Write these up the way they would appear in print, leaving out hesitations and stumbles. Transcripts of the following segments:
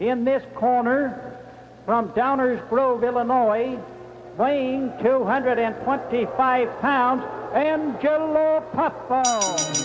In this corner, from Downers Grove, Illinois, weighing 225 pounds, Angelo Puffball.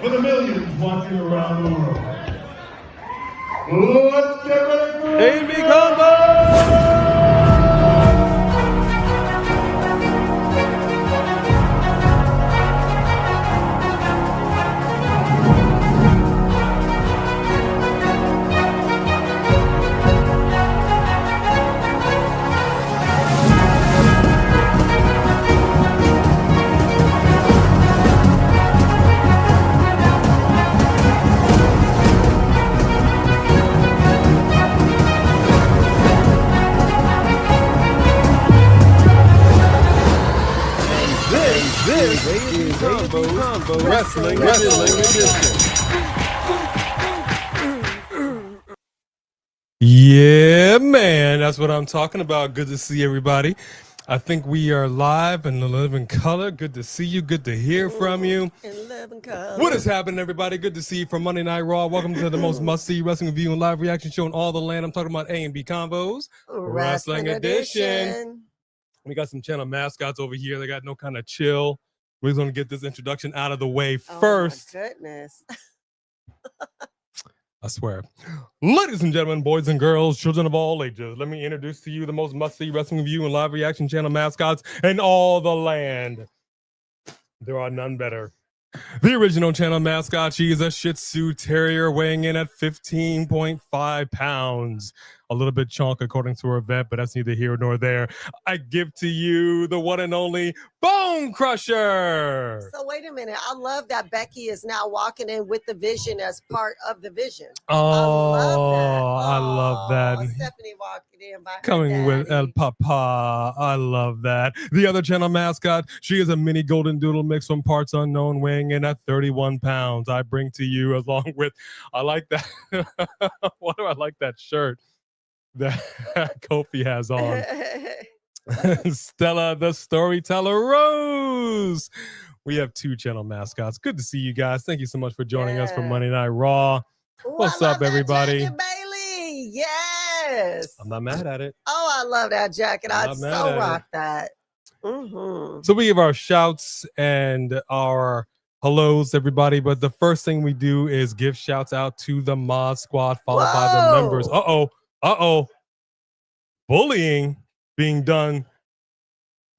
for the millions watching around the world. Let's get ready for AB Combo! This is Combo Wrestling Edition. Yeah, man, that's what I'm talking about. Good to see everybody. I think we are live in the living color. Good to see you. Good to hear from you. What is happening, everybody? Good to see you from Monday Night Raw. Welcome to the most must-see wrestling review and live reaction show in all the land. I'm talking about A&B Combos Wrestling Edition. We got some channel mascots over here. They got no kind of chill. We're going to get this introduction out of the way first. Oh my goodness. I swear. Ladies and gentlemen, boys and girls, children of all ages, let me introduce to you the most must-see wrestling review and live reaction channel mascots in all the land. There are none better. The original channel mascot, she is a Shih Tzu Terrier weighing in at 15.5 pounds. A little bit chunk according to her vet, but that's neither here nor there. I give to you the one and only Bone Crusher. So wait a minute. I love that Becky is now walking in with the Vision as part of the Vision. Oh, I love that. Stephanie walking in by her Coming with El daddy. Papa. I love that. The other channel mascot, she is a mini golden doodle mix from parts unknown, weighing in at 31 pounds. I bring to you along with, I like that. Why do I like that shirt that Kofi has on? Stella, the storyteller Rose. We have two channel mascots. Good to see you guys. Thank you so much for joining us for Monday Night Raw. Ooh, What's I love up, everybody? That jacket, Bayley. Yes. I'm not mad at it. Oh, I love that jacket. I'd Not so mad at rock that. Mm-hmm. So we give our shouts and our hellos, everybody. But the first thing we do is give shouts out to the Mod Squad, followed by the members. Bullying being done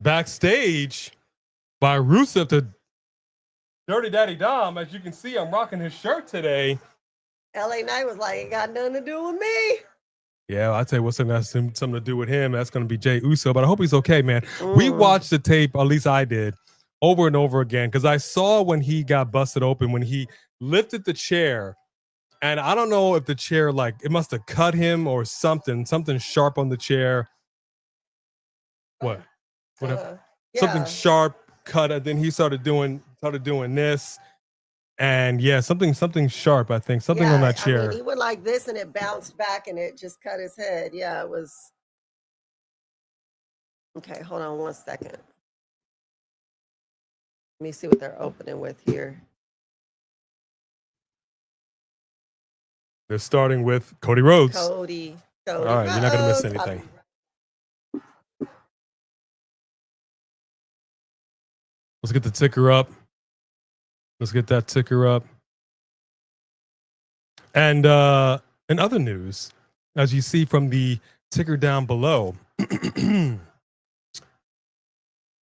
backstage by Rusev to Dirty Daddy Dom. As you can see, I'm rocking his shirt today. LA Knight was like, it got nothing to do with me. Yeah, I'll tell you what's something to do with him. That's going to be Jey Uso, but I hope he's okay, man. We watched the tape, at least I did, over and over again, because I saw when he got busted open, when he lifted the chair, and I don't know if the chair, like, it must have cut him or something sharp on the chair. What? Something sharp cut, and then he started doing this. And yeah, something sharp, I think. Something on that chair. I mean, he went like this and it bounced back and it just cut his head. Yeah, it was. Okay, hold on 1 second. Let me see what they're opening with here. They're starting with Cody Rhodes. Cody All right, you're not going to miss Rhodes. anything. Let's get the ticker up. Let's get that ticker up. And in other news, as you see from the ticker down below,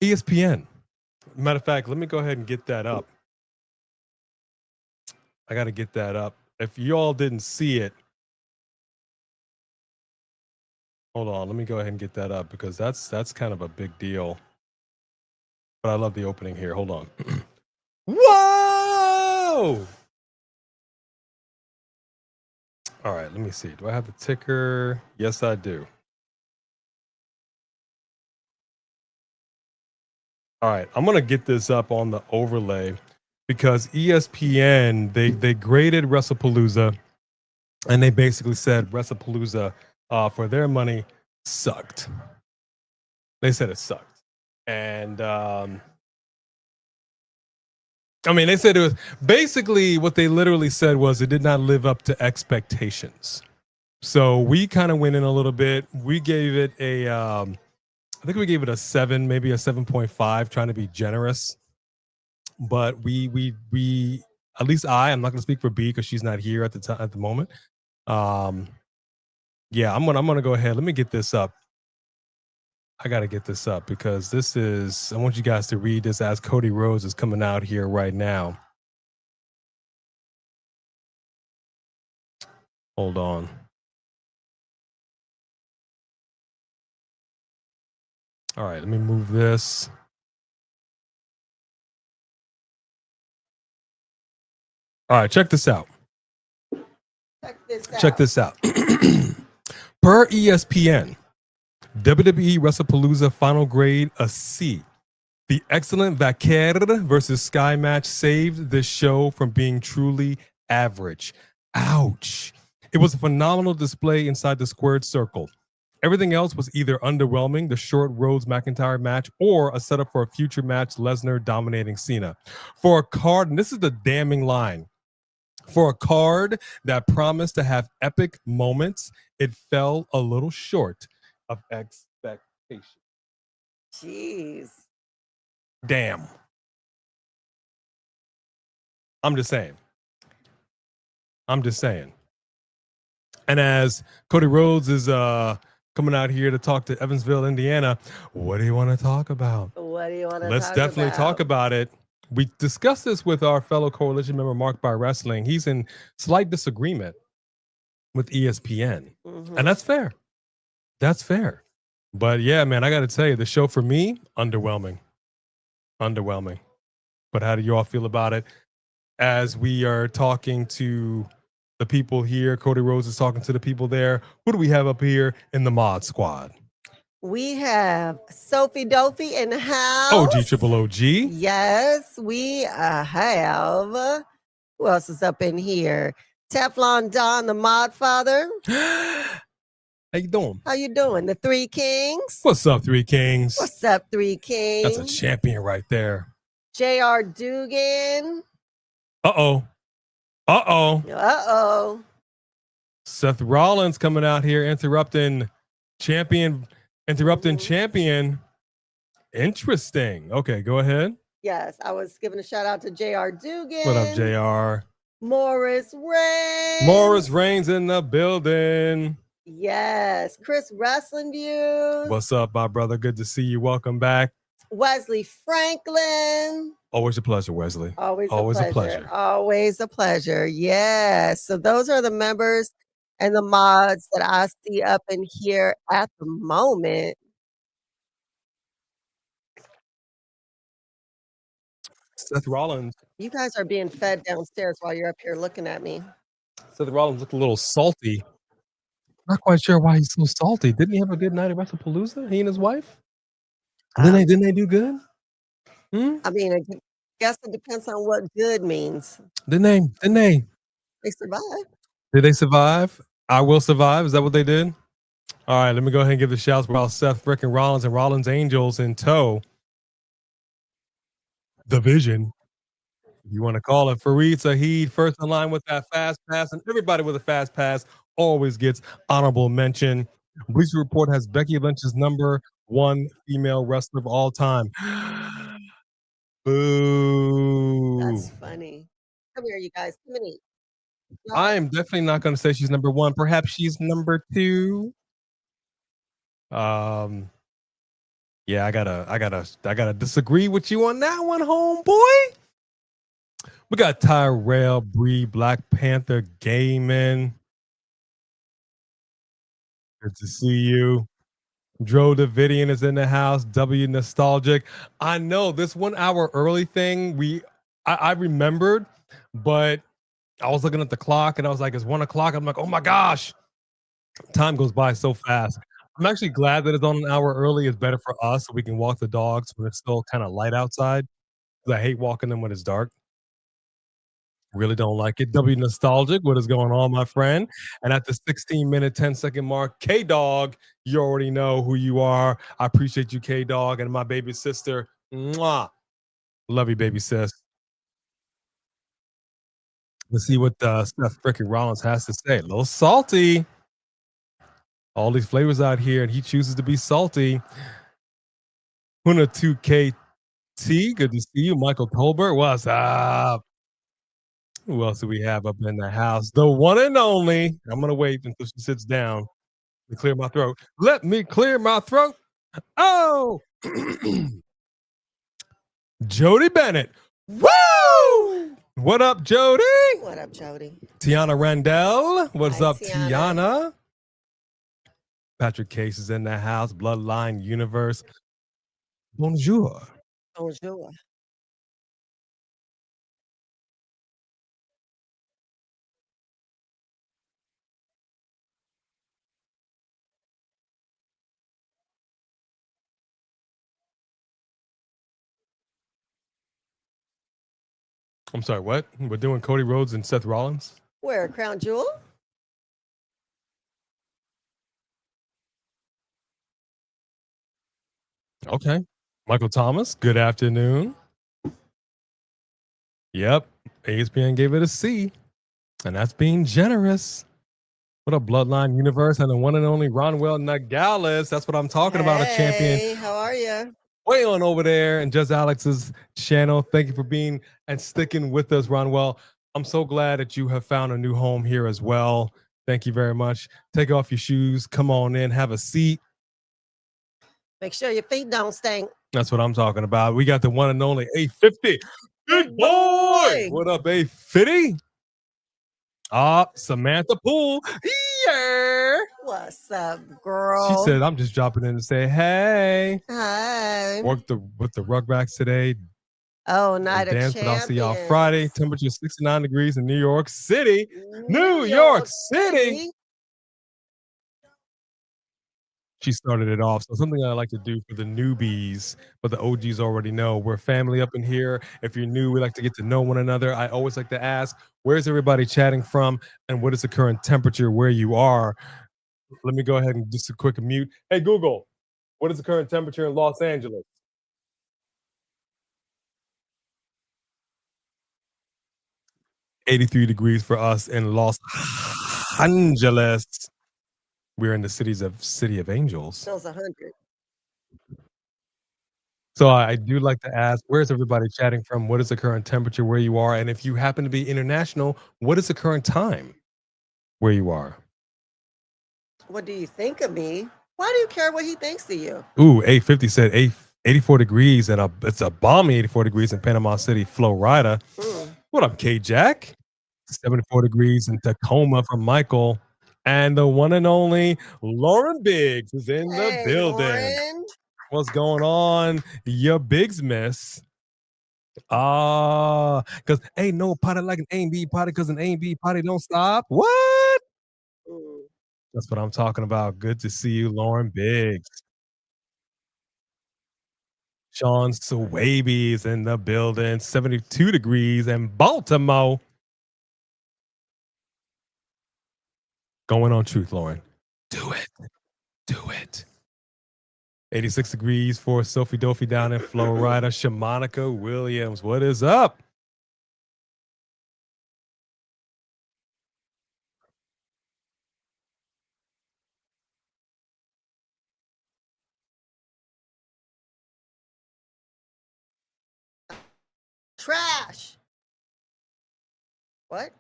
ESPN. Matter of fact, let me go ahead and get that up. I got to get that up. If you all didn't see it, hold on. Let me go ahead and get that up because that's kind of a big deal. But I love the opening here. Hold on. Whoa! All right, let me see. Do I have the ticker? Yes, I do. All right, I'm going to get this up on the overlay because ESPN, they graded WrestlePalooza, and they basically said WrestlePalooza, for their money, sucked. They said it sucked. And I mean, they said it was basically what they literally said was it did not live up to expectations. So we kind of went in a little bit. We gave it a, I think we gave it a 7, maybe a 7.5, trying to be generous. But we at least I'm not going to speak for B because she's not here at the moment. Yeah, I'm gonna go ahead. Let me get this up. I got to get this up because I want you guys to read this as Cody Rhodes is coming out here right now. Hold on. All right, let me move this. All right, check this out. Check this out. Per ESPN, WWE WrestlePalooza final grade a C. The excellent Vaquer versus Sky match saved the show from being truly average. Ouch. It was a phenomenal display inside the squared circle. Everything else was either underwhelming, the short Rhodes McIntyre match, or a setup for a future match, Lesnar dominating Cena. For a card, and this is the damning line, for a card that promised to have epic moments, it fell a little short of expectation. Jeez. Damn. I'm just saying. And as Cody Rhodes is coming out here to talk to Evansville, Indiana, what do you want to talk about? Let's definitely talk about it. We discussed this with our fellow coalition member, Mark by Wrestling. He's in slight disagreement with ESPN. Mm-hmm. And that's fair. That's fair. But yeah, man, I got to tell you, the show for me, underwhelming. But how do you all feel about it? As we are talking to the people here, Cody Rhodes is talking to the people there. Who do we have up here in the mod squad? We have Sophie Dopey in the house. OG Triple OG. Yes, we have. Who else is up in here? Teflon Don, the mod father. How you doing? How you doing? The Three Kings. What's up, Three Kings? What's up, Three Kings? That's a champion right there. JR Dugan. Uh-oh. Seth Rollins coming out here interrupting champion. Interesting. Okay, go ahead. Yes, I was giving a shout out to JR Dugan. What up, JR? Morris Reigns. Morris Reigns in the building. Yes, Chris Wrestling Views. What's up, my brother? Good to see you. Welcome back. Wesley Franklin. Always a pleasure, Wesley. Always a pleasure. Always a pleasure. Yes. So those are the members and the mods that I see up in here at the moment. Seth Rollins. You guys are being fed downstairs while you're up here looking at me. Seth Rollins looked a little salty. Not quite sure why he's so salty. Didn't he have a good night at WrestlePalooza? He and his wife? Didn't they do good? I mean, I guess it depends on what good means. Didn't they? They survived. Did they survive? I will survive. Is that what they did? All right, let me go ahead and give the shouts about Seth frickin' Rollins and Rollins Angels in tow. The Vision. You want to call it Fareed Saheed, first in line with that fast pass, and everybody with a fast pass always gets honorable mention. Bleacher Report has Becky Lynch's number one female wrestler of all time. Boo. That's funny. Come here, you guys. Come and eat. I am definitely not going to say she's number one. Perhaps she's number two. Yeah, I gotta disagree with you on that one, homeboy. We got Tyrell Bree, Black Panther Gayman. Good to see you. Dro Davidian is in the house. W Nostalgic. I know this 1 hour early thing. I remembered, but I was looking at the clock and I was like, it's 1 o'clock. I'm like, oh my gosh, time goes by so fast. I'm actually glad that it's on an hour early. It's better for us so we can walk the dogs when it's still kind of light outside. Because I hate walking them when it's dark. Really don't like it. W Nostalgic, what is going on, my friend? And at the 16-minute, 10-second mark, K-Dog, you already know who you are. I appreciate you, K-Dog, and my baby sister. Mwah. Love you, baby sis. Let's see what Seth frickin' Rollins has to say. A little salty. All these flavors out here, and he chooses to be salty. Huna 2KT, good to see you. Michael Tolbert, what's up? Who else do we have up in the house? The one and only. I'm gonna wait until she sits down to clear my throat. Let me clear my throat. Oh, Jody Bennett. Woo! What up, Jody? What up, Jody? Tiana Randell. What's Hi, up, Tiana. Tiana? Patrick Case is in the house. Bloodline Universe. Bonjour. Bonjour. I'm sorry, what? We're doing Cody Rhodes and Seth Rollins? Where, Crown Jewel? Okay. Michael Thomas, good afternoon. Yep. ESPN gave it a C, and that's being generous. What up, Bloodline Universe and the one and only Ronwell Nagales. That's what I'm talking about, a champion. Hey, how are you? Way on over there and Just Alex's channel. Thank you for being and sticking with us, Ronwell. I'm so glad that you have found a new home here as well. Thank you very much. Take off your shoes. Come on in. Have a seat. Make sure your feet don't stink. That's what I'm talking about. We got the one and only 850. Big boy. What up, 850? Samantha Poole. Yeah. What's up, girl? She said, I'm just dropping in to say, hey. Hi. Worked with the Rugrats today. Oh, Night of Dance, but I'll see y'all Champions. Friday. Temperature 69 degrees in New York City. New York City. She started it off. So something I like to do for the newbies, but the OGs already know. We're family up in here. If you're new, we like to get to know one another. I always like to ask, where's everybody chatting from? And what is the current temperature where you are? Let me go ahead and just a quick mute. Hey, Google, what is the current temperature in Los Angeles? $83 degrees for us in Los Angeles. We're in the city of angels. Feels 100. So I do like to ask, where's everybody chatting from? What is the current temperature where you are? And if you happen to be international, what is the current time where you are? What do you think of me? Why do you care what he thinks of you? Ooh, 850 said 84 degrees, and it's a balmy 84 degrees in Panama City, Florida. What up, K-Jack? 74 degrees in Tacoma from Michael. And the one and only Lauren Biggs is in the building. Lauren. What's going on? Your Biggs miss. Because ain't no party like an A&B party, because an A&B party don't stop. What? That's what I'm talking about. Good to see you, Lauren Biggs. Sean Swaby's in the building. 72 degrees in Baltimore. Going on truth, Lauren. Do it. Do it. 86 degrees for Sophie Dophie down in Florida. Shamanica Williams, what is up? Trash. What?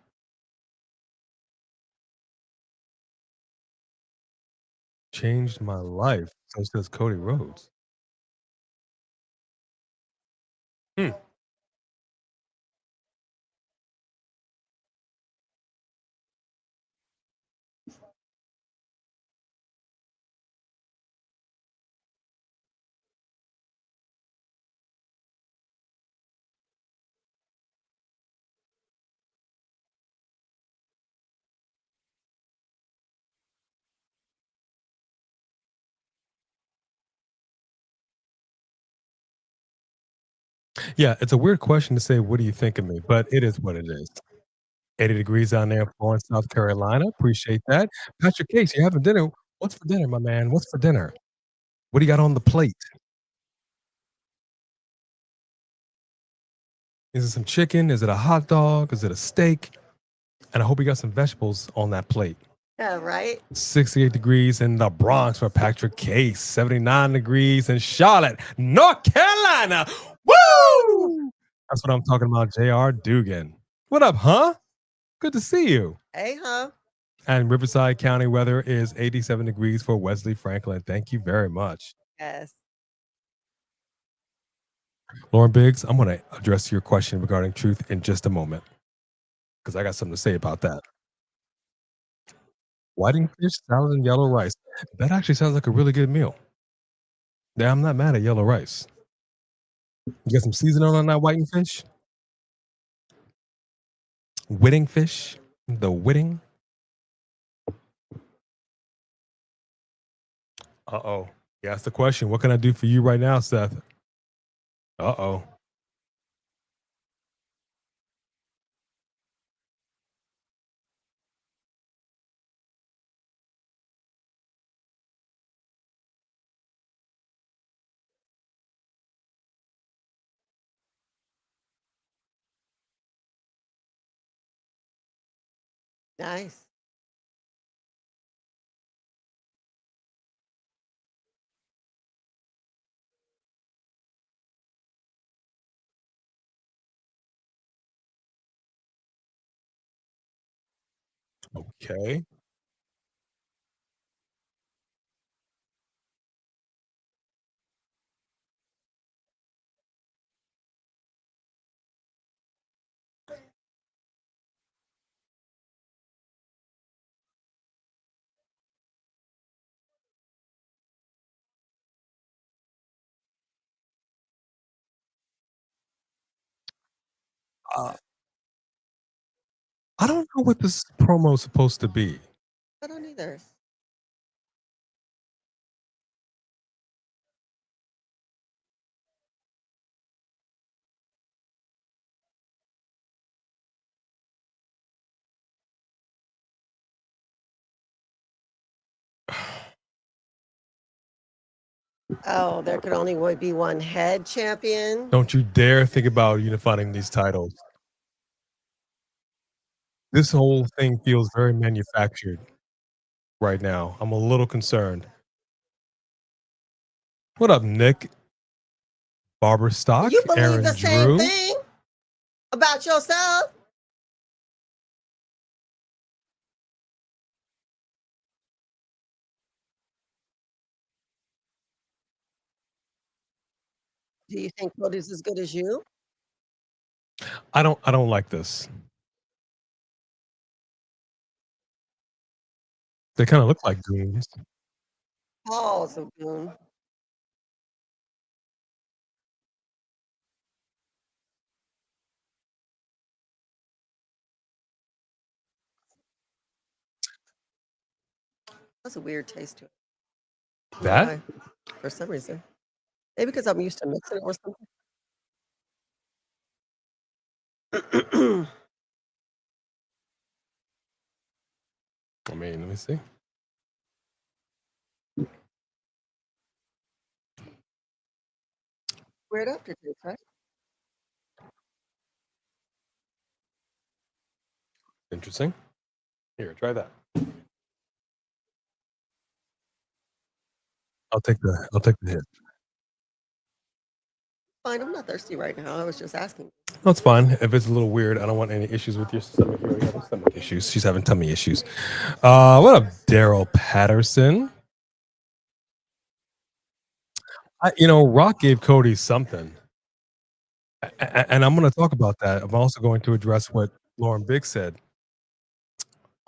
Changed my life. So says Cody Rhodes. Yeah, it's a weird question to say, what do you think of me? But it is what it is. 80 degrees down there in Florence, South Carolina. Appreciate that. Patrick Case, you having dinner? What's for dinner, my man? What's for dinner? What do you got on the plate? Is it some chicken? Is it a hot dog? Is it a steak? And I hope you got some vegetables on that plate. Yeah, right. 68 degrees in the Bronx for Patrick Case. 79 degrees in Charlotte, North Carolina. Woo! That's what I'm talking about, J.R. Dugan. What up, huh? Good to see you. Hey, huh? And Riverside County weather is 87 degrees for Wesley Franklin. Thank you very much. Yes. Lauren Biggs, I'm going to address your question regarding truth in just a moment because I got something to say about that. Whiting fish, salad, and yellow rice. That actually sounds like a really good meal. Yeah, I'm not mad at yellow rice. You got some seasoning on that whiting fish? Whitting fish? The whitting? Uh-oh. You asked the question. What can I do for you right now, Seth? Uh-oh. Nice. Okay. Uh, I don't know what this promo is supposed to be. I don't either. Oh, there could only be one head champion. Don't you dare think about unifying these titles. This whole thing feels very manufactured right now. I'm a little concerned. What up, Nick? Barbara Stock, You believe Aaron the same Drew. thing about yourself? Do you think Cody's as good as you? I don't like this. They kind of look like goons. Paul's a goon. That's a weird taste to it. I don't know That? why, for some reason. Maybe because I'm used to mixing it or something. I mean, let me see. Weird aftertaste, right? Interesting. Here, try that. I'll take the hit. Fine, I'm not thirsty right now. I was just asking. That's fine. If it's a little weird, I don't want any issues with your stomach. You already have stomach issues. She's having tummy issues. What up, Daryl Patterson? Rock gave Cody something. And I'm going to talk about that. I'm also going to address what Lauren Biggs said.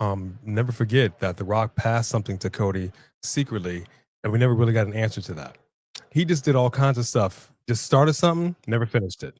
Never forget that The Rock passed something to Cody secretly, and we never really got an answer to that. He just did all kinds of stuff. Just started something, never finished it.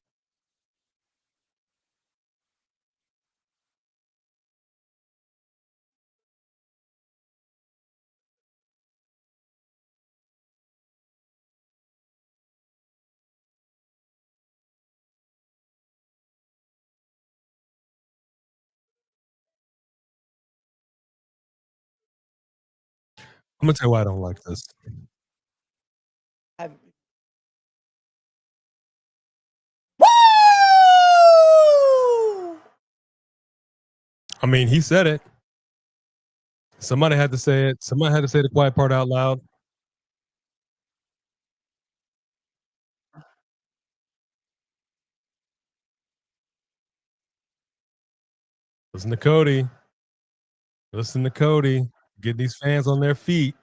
I'm gonna tell you why I don't like this. I've... Woo! I mean, he said it. Somebody had to say it. Somebody had to say the quiet part out loud. Listen to Cody. Listen to Cody. Get these fans on their feet.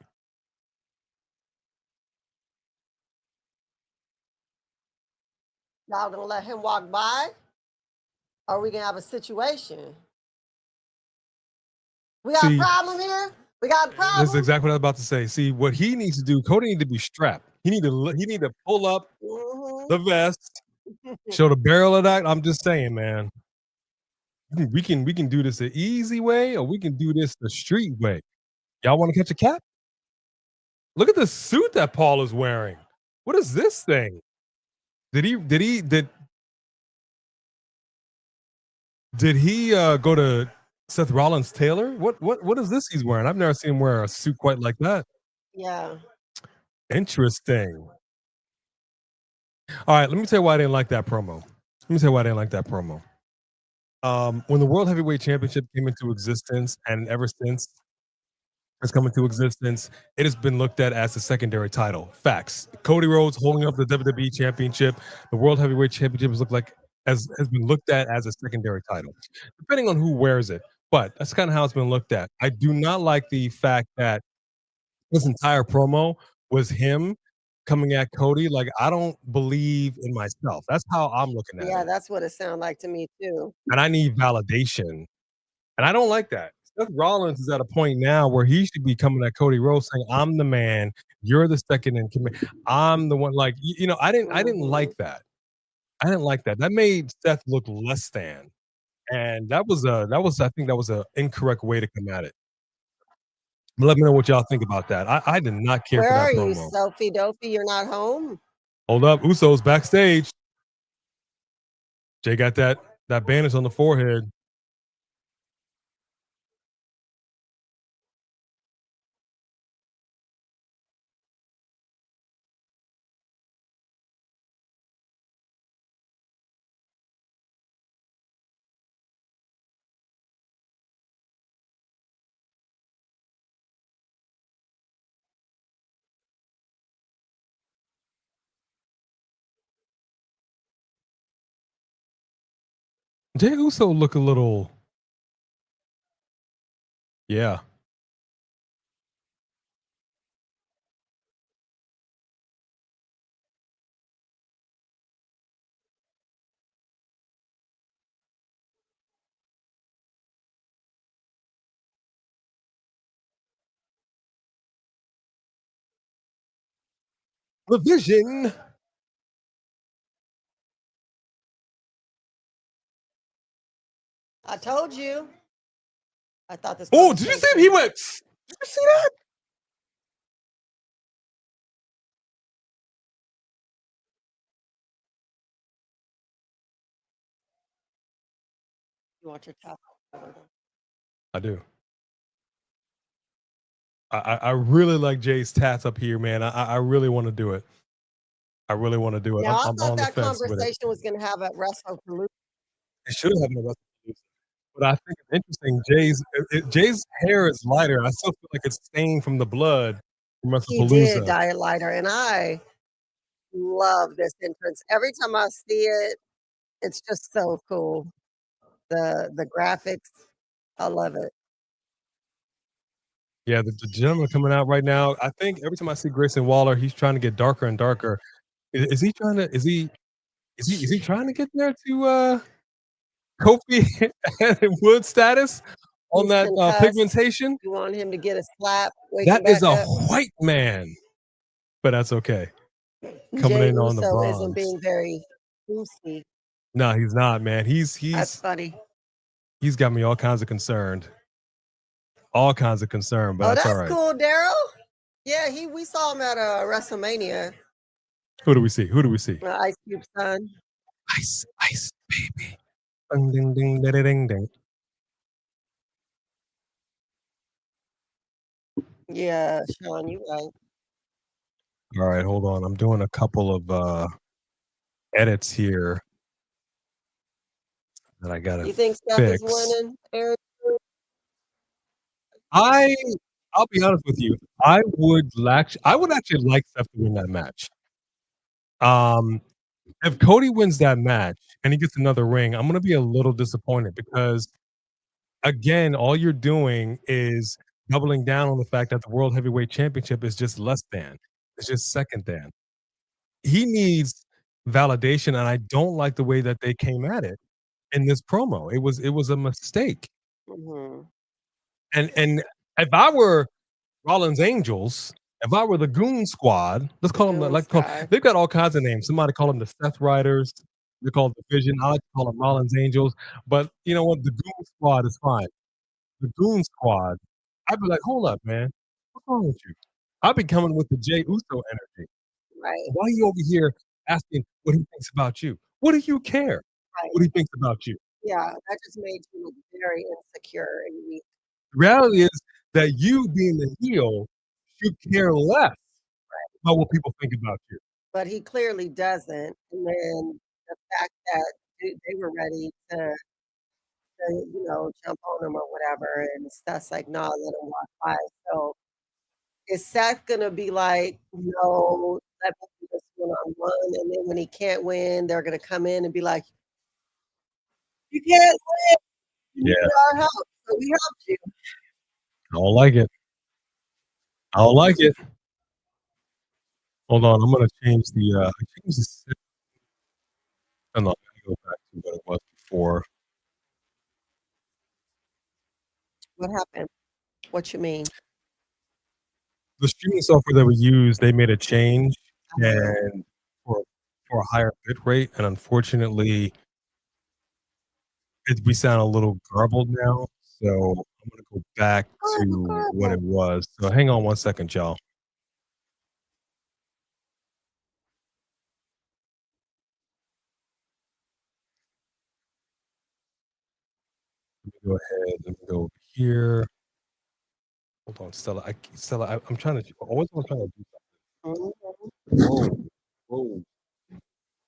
Y'all gonna let him walk by? Or are we gonna have a situation? We got a problem here? We got a problem? That's exactly what I was about to say. See, what he needs to do, Cody need to be strapped. He need to pull up the vest, show the barrel of that. I'm just saying, man. We can do this the easy way, or we can do this the street way. Y'all want to catch a cat? Look at the suit that Paul is wearing. What is this thing? Did he go to Seth Rollins Taylor? What is this he's wearing? I've never seen him wear a suit quite like that. Yeah. Interesting. All right, let me tell you why I didn't like that promo. When the World Heavyweight Championship came into existence, and ever since it's come into existence, it has been looked at as a secondary title. Facts. Cody Rhodes holding up the WWE Championship, the World Heavyweight Championship has been looked at as a secondary title, depending on who wears it. But that's kind of how it's been looked at. I do not like the fact that this entire promo was him coming at Cody. Like, I don't believe in myself. That's how I'm looking at it. Yeah, that's what it sounded like to me too. And I need validation. And I don't like that. Seth Rollins is at a point now where he should be coming at Cody Rhodes saying, I'm the man, you're the second in command. I'm the one. Like, I didn't like that. I didn't like that. That made Seth look less than. And I think that was an incorrect way to come at it. But let me know what y'all think about that. I did not care for that Where are promo. you, Sophie Dopey? You're not home? Hold up. Uso's backstage. Jay got that bandage on the forehead. Jay Uso look a little, yeah. The Vision. I told you. I thought this. Oh, did you see him? He went. Did you see that? You want your top? I do. I really like Jay's tats up here, man. I really want to do it. I really want to do it. Now, I I'm thought on the that fence with it. conversation was going to have at WrestlePalooza. It should have happened at WrestlePalooza. But I think it's interesting. Jay's hair is lighter. I still feel like it's stained from the blood from He WrestlePalooza. did dye it lighter, and I love this entrance. Every time I see it, it's just so cool. The graphics, I love it. Yeah, the gentleman coming out right now. I think every time I see Grayson Waller, he's trying to get darker and darker. Is he trying to? Is he trying to get there to Kofi and Wood status on He's that concussed. pigmentation? You want him to get a slap? That is a white man, but that's okay. Coming Jay in on the Uso bronze. isn't being very boosty. No, he's not, man. That's funny. He's got me all kinds of concerned. All kinds of concern, but Oh, that's all right. cool, Daryl. Yeah, we saw him at WrestleMania. Who do we see? Ice Cube son. Ice, baby. Ding, ding, ding, ding, ding, ding. Yeah, Sean, you right. All right, hold on. I'm doing a couple of edits here that I gotta. You think Seth is winning, Eric? I'll be honest with you. I would actually like Seth to win that match. If Cody wins that match and he gets another ring, I'm gonna be a little disappointed because again, all you're doing is doubling down on the fact that the World Heavyweight Championship is just less than. It's just second than. He needs validation, and I don't like the way that they came at it in this promo. It was a mistake. Mhm. And if I were Rollins Angels, if I were the Goon Squad, let's call them Goon Squad. they've got all kinds of names. Somebody call them the Seth Riders. They call it the Vision. I like to call them Rollins Angels. But you know what? The Goon Squad is fine. The Goon Squad. I'd be like, hold up, man. What's wrong with you? I'd be coming with the Jey Uso energy. Right, Why are you over here asking what he thinks about you? What do you care right. what he thinks about you? Yeah, that just made you look very insecure and weak. The reality is that you being the heel should care less about what people think about you. But he clearly doesn't. And then the fact that they were ready to jump on him or whatever, and Seth's like, "No, let him walk by." So is Seth gonna be like, "No, let me do this one-on-one," and then when he can't win, they're gonna come in and be like, "You can't win. You Yeah. need our help, so we helped you." I don't like it. I don't like it. Hold on, I'm gonna change the I changed the set. Hold on, let me go back to what it was before. What happened? What you mean? The streaming software that we use, they made a change Uh-huh. and for a higher bit rate, and unfortunately we sound a little garbled now. So I'm gonna go back to what it was. So hang on one second, y'all. Let me go ahead. Let me go over here. Hold on, Stella. Stella, I'm trying to always want to try to do Mhm. something. Whoa,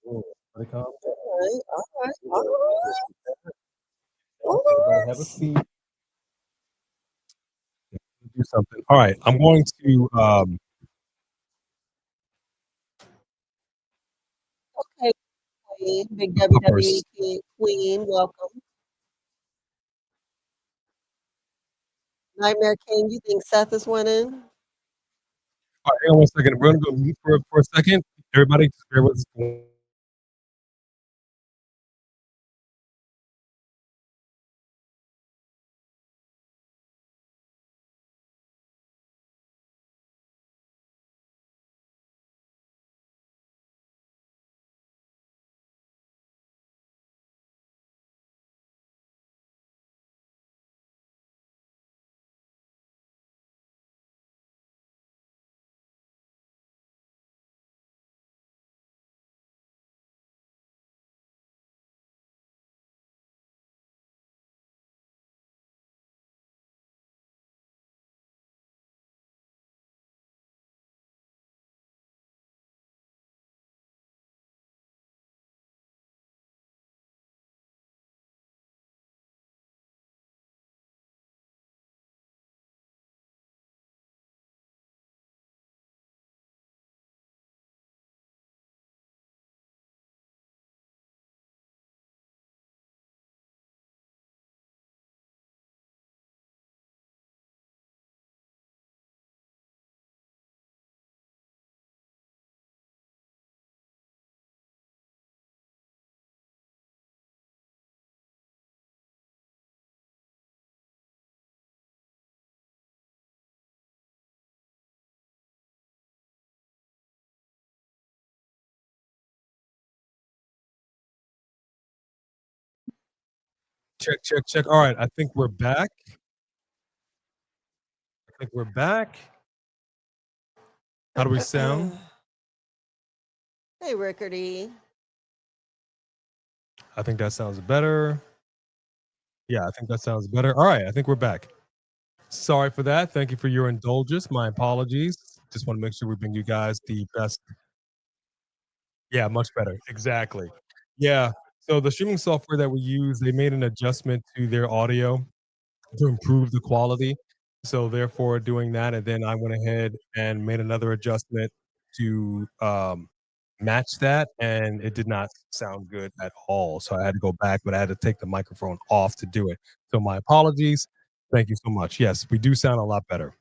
whoa. Everybody calm down. All Everybody have a right. seat. Do something. All right, I'm going to Okay, queen, big first. WWE queen, welcome. Nightmare King, you think Seth is winning? All right, hang on one second. We're gonna go mute for a second. Everybody, just bear with us. Check, check, check. All right, I think we're back. How do we sound? Hey, Rickardy. I think that sounds better. Yeah, I think that sounds better. All right, I think we're back. Sorry for that. Thank you for your indulgence. My apologies. Just want to make sure we bring you guys the best. Yeah, much better. Exactly. Yeah. So the streaming software that we use, they made an adjustment to their audio to improve the quality. So therefore doing that, and then I went ahead and made another adjustment to match that, and it did not sound good at all. So I had to go back, but I had to take the microphone off to do it. So my apologies. Thank you so much. Yes, we do sound a lot better.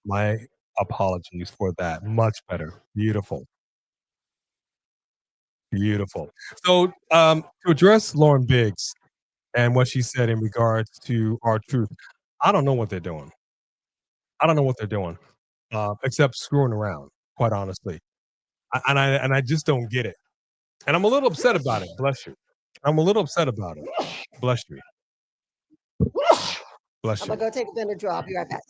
My apologies for that. Much better. Beautiful. Beautiful. So to address Lauren Biggs and what she said in regards to our truth, I don't know what they're doing. I don't know what they're doing, except screwing around, quite honestly. And I just don't get it. And I'm a little upset about it. Bless you. I'm a little upset about it. Bless you. Bless I'm you. gonna go take a Benadryl. I'll be right back.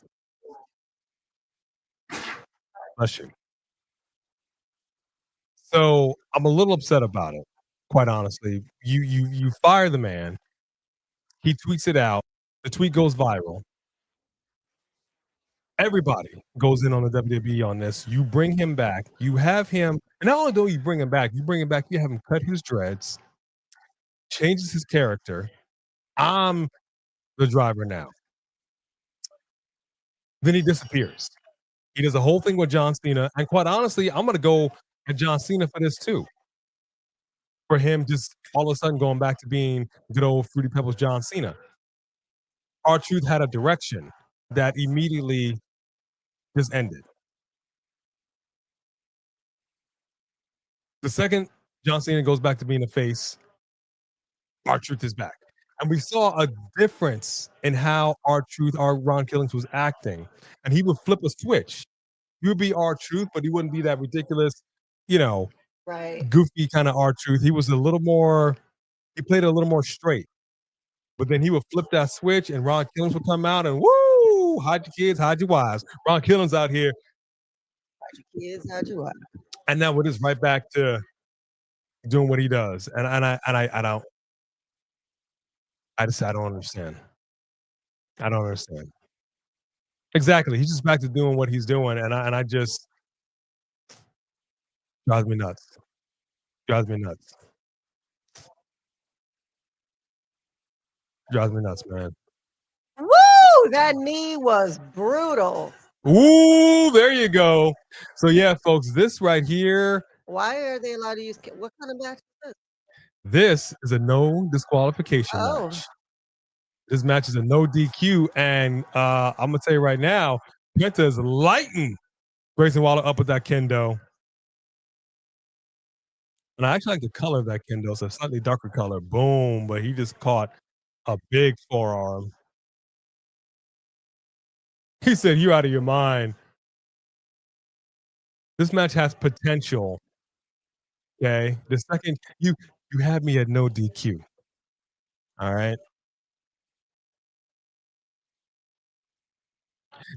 Bless you. So I'm a little upset about it, quite honestly. You fire the man. He tweets it out. The tweet goes viral. Everybody goes in on the WWE on this. You bring him back. You have him, and not only do you bring him back, you have him cut his dreads, changes his character. I'm the driver now. Then he disappears. He does a whole thing with John Cena, and quite honestly, I'm gonna go at John Cena for this too. For him, just all of a sudden going back to being good old Fruity Pebbles John Cena. Our Truth had a direction that immediately just ended. The second John Cena goes back to being a face, Our Truth is back. And we saw a difference in how our Ron Killings was acting. And he would flip a switch. He would be our Truth, but he wouldn't be that ridiculous, Right. goofy kind of our Truth. He was a little more, he played it a little more straight. But then he would flip that switch and Ron Killings would come out and woo, hide your kids, hide your wives. Ron Killings out here. Hide your kids, hide your wives. And now we're just right back to doing what he does. And I don't understand. I don't understand. Exactly. He's just back to doing what he's doing. And I just drives me nuts. Drives me nuts. Drives me nuts, man. Woo! That knee was brutal. Ooh, there you go. So yeah, folks, this right here. Why are they allowed to use? What kind of match is this? This is a no disqualification match. This match is a no DQ, and I'm gonna tell you right now, Penta is lighting Grayson Waller up with that kendo. And I actually like the color of that kendo, so slightly darker color. Boom, but he just caught a big forearm. He said, "You out of your mind." This match has potential. Okay, the second you had me at no DQ. All right.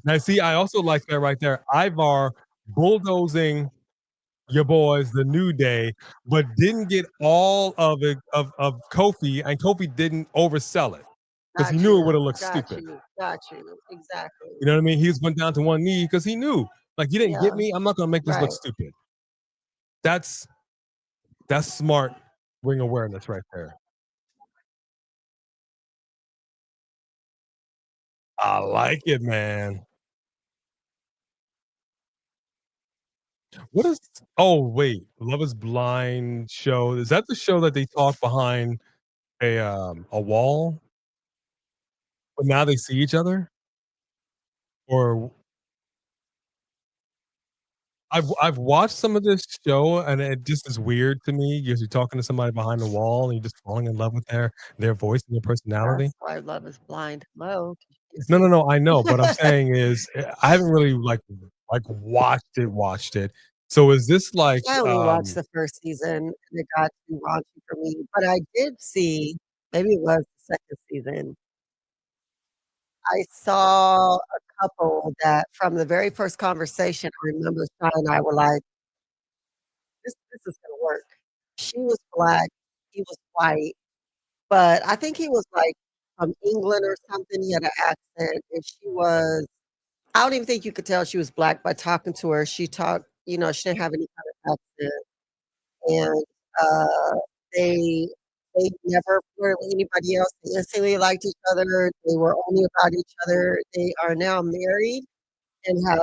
Now, see, I also like that right there. Ivar bulldozing your boys, the New Day, but didn't get all of it of Kofi, and Kofi didn't oversell it because he knew it would have looked stupid. Got you. Exactly. You know what I mean? He just went down to one knee because he knew, like, you didn't get me. I'm not gonna make this look Right. stupid. That's smart ring awareness right there. I like it, man. What is? Oh wait, Love Is Blind show. Is that the show that they talk behind a wall, but now they see each other? Or I've watched some of this show and it just is weird to me. You're talking to somebody behind the wall and you're just falling in love with their voice and their personality. That's why Love Is Blind. Hello. No, I know. But I'm saying is I haven't really like watched it. So is this like I only watched the first season and it got too raunchy for me. But I did see, maybe it was the second season. I saw a couple that from the very first conversation, I remember Sean and I were like, this is gonna work. She was black, he was white, but I think he was like from England or something. He had an accent, and she was. I don't even think you could tell she was black by talking to her. She talked, she didn't have any kind of accent, and they they never flirted with anybody else. They instantly liked each other. They were only about each other. They are now married and have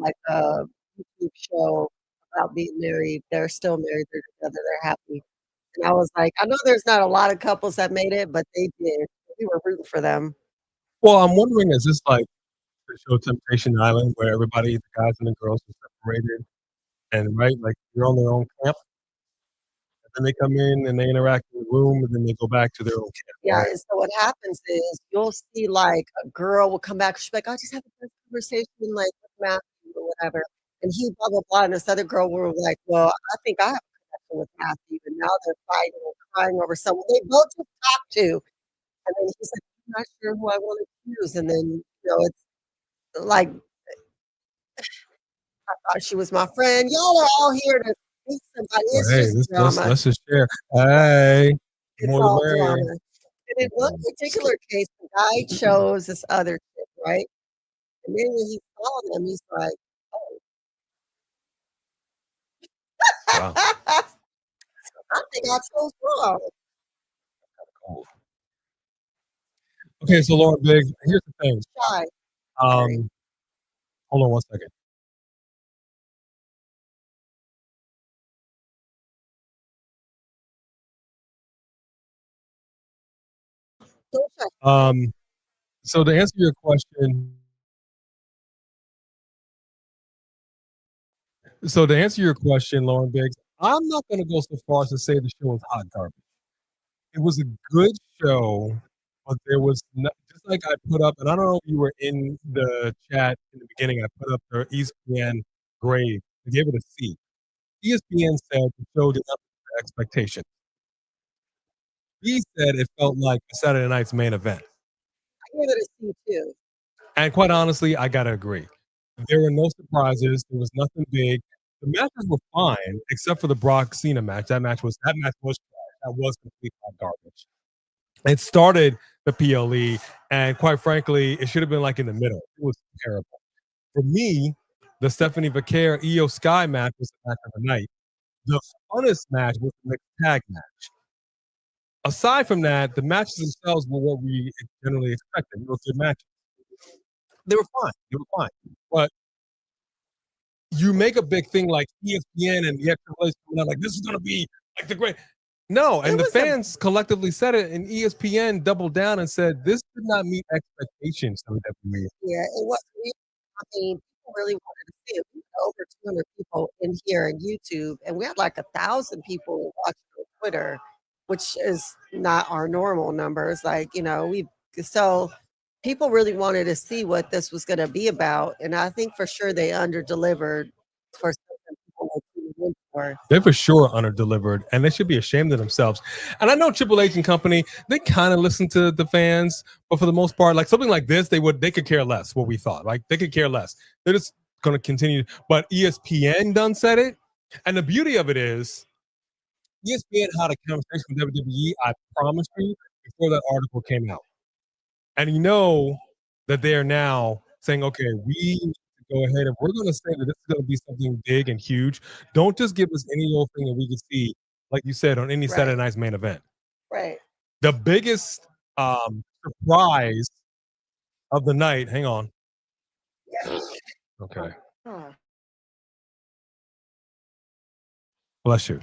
like a YouTube show about being married. They're still married. They're together. They're happy. And I was like, I know there's not a lot of couples that made it, but they did. We were rooting for them. Well, I'm wondering, is this like the show Temptation Island where everybody, the guys and the girls, are separated and right, like you're on their own camp, and then they come in and they interact in the room, and then they go back to their own camp. Yeah, Right? and so what happens is you'll see like a girl will come back, she's like, I just had a good conversation like with Matthew or whatever. And he blah blah blah. And this other girl were like, well, I think I have a connection with Matthew. And now they're fighting and crying over someone they both just talked to. And then he's like, I'm not sure who I want to choose. And then, it's like I thought she was my friend. Y'all are all here to meet somebody. Well, It's hey, just drama. let's just share. Hey, It's more all the merrier. drama. And in one particular case, the guy chose this other chick, right? And then when he saw them, he's like, Wow. I think I chose wrong. Okay, so Lauren Biggs, here's the thing. Shy. Hold on one second. Don't shy. So to answer your question, Lauren Biggs, I'm not going to go so far as to say the show was hot garbage. It was a good show, but there was just like I put up, and I don't know if you were in the chat in the beginning. I put up the ESPN grade. I gave it a C. ESPN said the show did not meet their expectations. He said it felt like a Saturday night's main event. I gave it a C too. And quite honestly, I gotta agree. There were no surprises. There was nothing big. The matches were fine, except for the Brock Cena match. That match was trash. That was complete hot garbage. It started the PLE, and quite frankly, it should have been like in the middle. It was terrible. For me, the Stephanie Vaquer Io Sky match was the match of the night. The funnest match was the mixed tag match. Aside from that, the matches themselves were what we generally expected. They were good matches. They were fine. But you make a big thing like ESPN and the extra place coming out like this is going to be like the great. No, and the fans collectively said it, and ESPN doubled down and said this did not meet expectations of WWE. Yeah, it was. I mean, people really wanted to see it. We had over 200 people in here on YouTube, and we had like 1,000 people watching on Twitter, which is not our normal numbers. Like, so people really wanted to see what this was going to be about, and I think for sure they under-delivered for something people like tuned in for. They for sure under-delivered, and they should be ashamed of themselves. And I know Triple H and company, they kind of listen to the fans, but for the most part, like something like this, they could care less what we thought. Like they could care less. They're just going to continue. But ESPN done said it, and the beauty of it is, ESPN had a conversation with WWE, I promise you, before that article came out. And you know that they are now saying, okay, we need to go ahead and we're going to say that this is going to be something big and huge. Don't just give us any old thing that we can see, like you said, on any Saturday night's main event. Right. The biggest surprise of the night, hang on. Yeah. Okay. Bless you.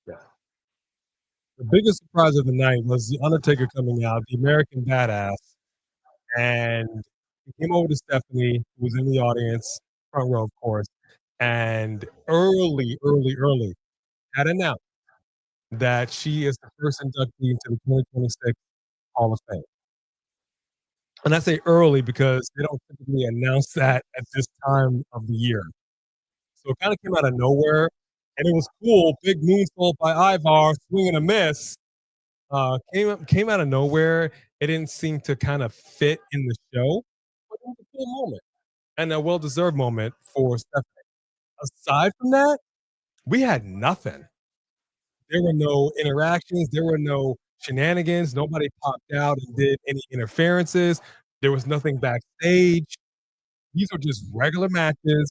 Yeah. The biggest surprise of the night was The Undertaker coming out, the American Badass, and he came over to Stephanie, who was in the audience, front row, of course, and early had announced that she is the first inductee into the 2026 Hall of Fame. And I say early because they don't typically announce that at this time of the year. So it kind of came out of nowhere. And it was cool. Big moonsault by Ivar, swing and a miss. Came out of nowhere. It didn't seem to kind of fit in the show. But it was a cool moment. And a well-deserved moment for Stephanie. Aside from that, we had nothing. There were no interactions. There were no shenanigans. Nobody popped out and did any interferences. There was nothing backstage. These were just regular matches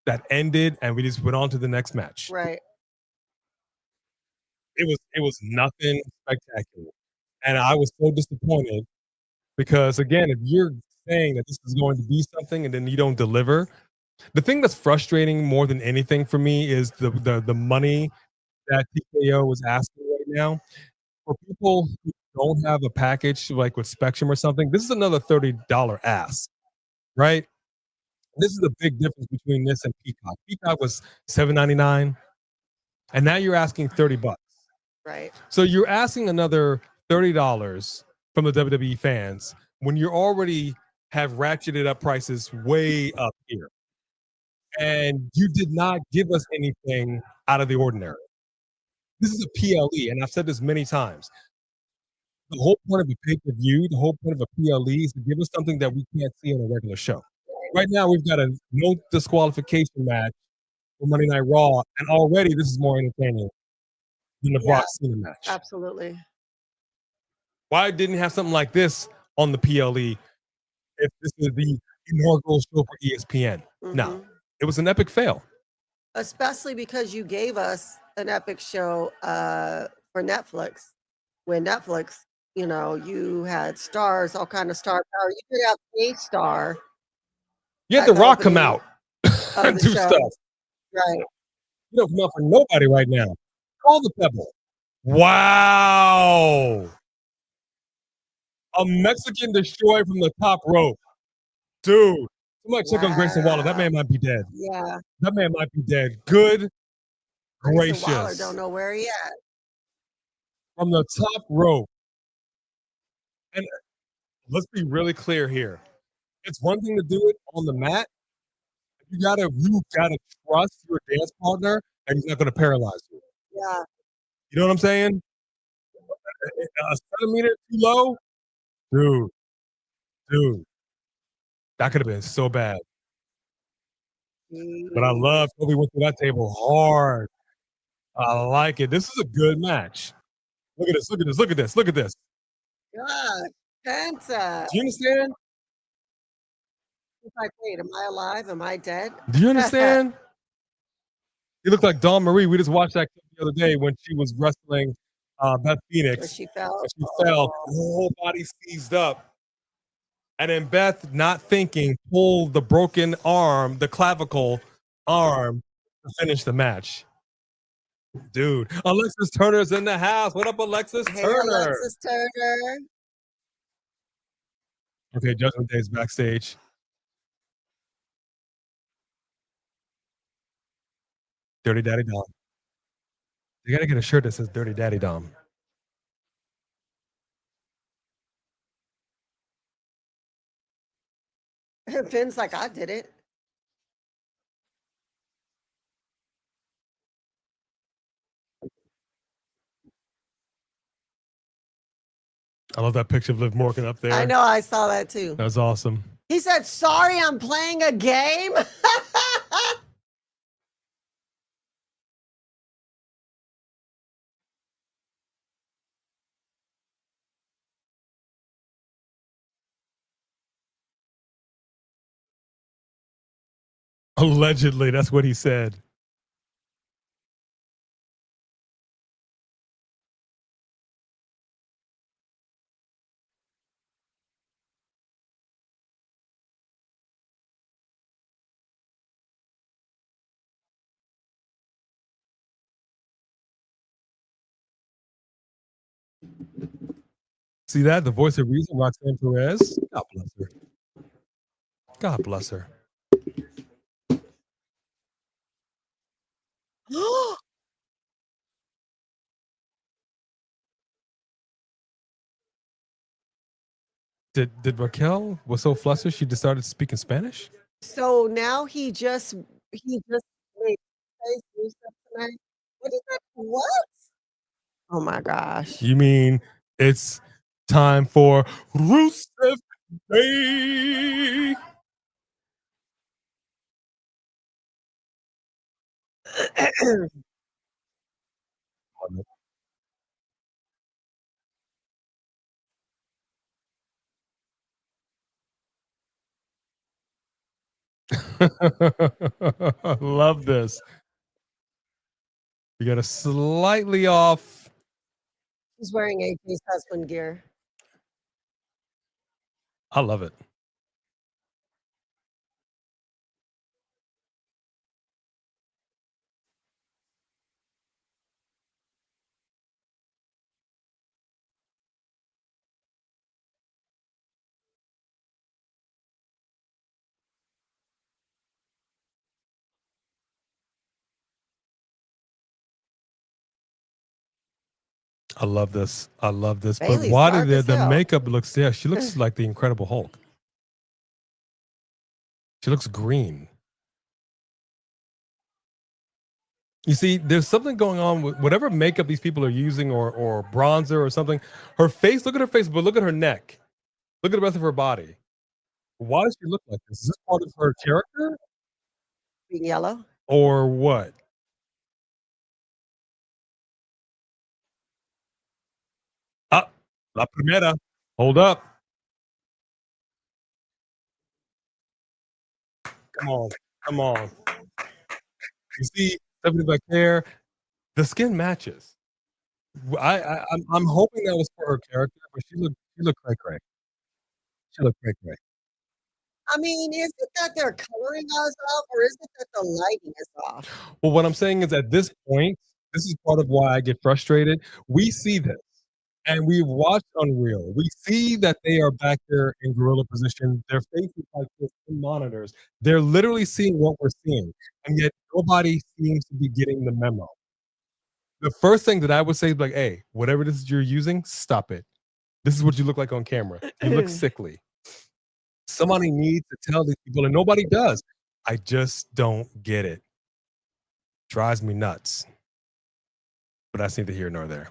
that ended, and we just went on to the next match. Right. It was nothing spectacular. And I was so disappointed because, again, if you're saying that this is going to be something and then you don't deliver, The thing that's frustrating more than anything for me is the money that TKO is asking right now. For people who don't have a package like with Spectrum or something, this is another $30 ask, right? This is a big difference between this and Peacock. Peacock was $7.99, and now you're asking $30. Right. So you're asking another $30 from the WWE fans when you already have ratcheted up prices way up here. And you did not give us anything out of the ordinary. This is a PLE, and I've said this many times. The whole point of a pay-per-view, the whole point of a PLE is to give us something that we can't see on a regular show. Right now, we've got a no disqualification match for Monday Night Raw, and already this is more entertaining than the Brock Cena match. Absolutely. Why didn't have something like this on the PLE if this is the inaugural show for ESPN? No, it was an epic fail. Especially because you gave us an epic show for Netflix. When Netflix, you know, you had stars, all kind of star power. You could have a star. You had The Rock come out and do show. stuff. Right. You don't come out for nobody right now. Call the Pebble. Wow. A Mexican destroyer from the top rope. Dude. Somebody check on Grayson Waller. That man might be dead. Yeah. That man might be dead. Good gracious. Grayson Waller don't know where he at. From the top rope. And let's be really clear here. It's one thing to do it on the mat. You gotta trust your dance partner, and he's not gonna paralyze you. Yeah. You know what I'm saying? A centimeter too low, dude. That could have been so bad. But I love Kobe went through that table hard. I like it. This is a good match. Look at this. God, Penta. Do you understand? It's like, wait, am I alive? Am I dead? Do you understand? You look like Dawn Marie. We just watched that the other day when she was wrestling Beth Phoenix. Where she fell. Her whole body seized up. And then Beth, not thinking, pulled the broken arm, the clavicle arm, to finish the match. Dude, Alexis Turner's in the house. What up, Alexis Turner? Alexis Turner. Okay, Judgment Day's backstage. Dirty Daddy Dom. You gotta get a shirt that says Dirty Daddy Dom. Finn's like, I did it. I love that picture of Liv Morgan up there. I know, I saw that too. That was awesome. He said, sorry, I'm playing a game. Allegedly, that's what he said. See that? The voice of reason, Roxanne Perez. God bless her. God bless her. Did Raquel was so flustered she just started speaking Spanish? So now he just made Rusev tonight. What is that? What? Oh my gosh. You mean it's time for Rusev Day? Love this. We got a slightly off. He's wearing AJ's husband gear. I love it. I love this. I love this. Bayley's but why dark did as the hell. makeup looks? Yeah, she looks like the Incredible Hulk. She looks green. You see, there's something going on with whatever makeup these people are using, or bronzer or something. Her face. Look at her face, but look at her neck. Look at the rest of her body. Why does she look like this? Is this part of her character Being yellow. or what? La Primera. Hold up. Come on. Come on. You see, Stephanie Vaquer, the skin matches. I'm hoping that was for her character, but she looked cray cray. She looked cray cray. I mean, is it that they're coloring us off, or is it that the lighting is off? Well, what I'm saying is at this point, this is part of why I get frustrated. We see this and we've watched Unreal. We see that they are back there in gorilla position. Their faces like this in monitors. They're literally seeing what we're seeing, and yet nobody seems to be getting the memo. The first thing that I would say is like, hey, whatever this is you're using, stop it. This is what you look like on camera. You look sickly. Somebody needs to tell these people, and nobody does. I just don't get it. Drives me nuts. But that's neither here nor there.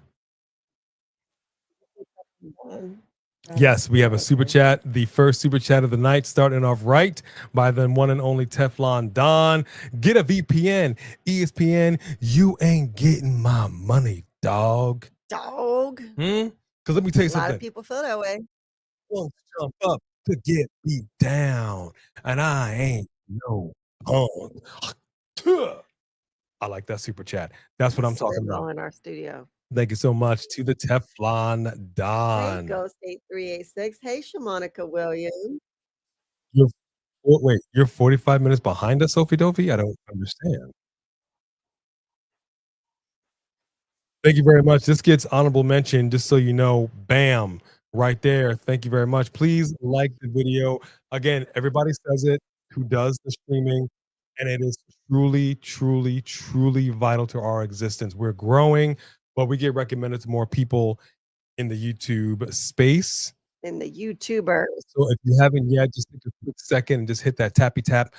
Yes, we have a super chat. The first super chat of the night, starting off right by the one and only Teflon Don. Get a VPN, ESPN. You ain't getting my money, dog. Dog. Because let me tell you A lot something. of people feel that way. Won't jump up to get beat down, and I ain't no punk. I like that super chat. That's what I'm talking about. In our studio. Thank you so much to the Teflon Don. Hey, Ghost 8386. Hey, Shamonica Williams. You're 45 minutes behind us, Sophie Dovey? I don't understand. Thank you very much. This gets honorable mention, just so you know. Bam, right there. Thank you very much. Please like the video. Again, everybody says it who does the streaming, and it is truly, truly, truly vital to our existence. We're growing, but we get recommended to more people in the YouTube space. In the YouTubers. So if you haven't yet, just take a quick second and just hit that tappy tap,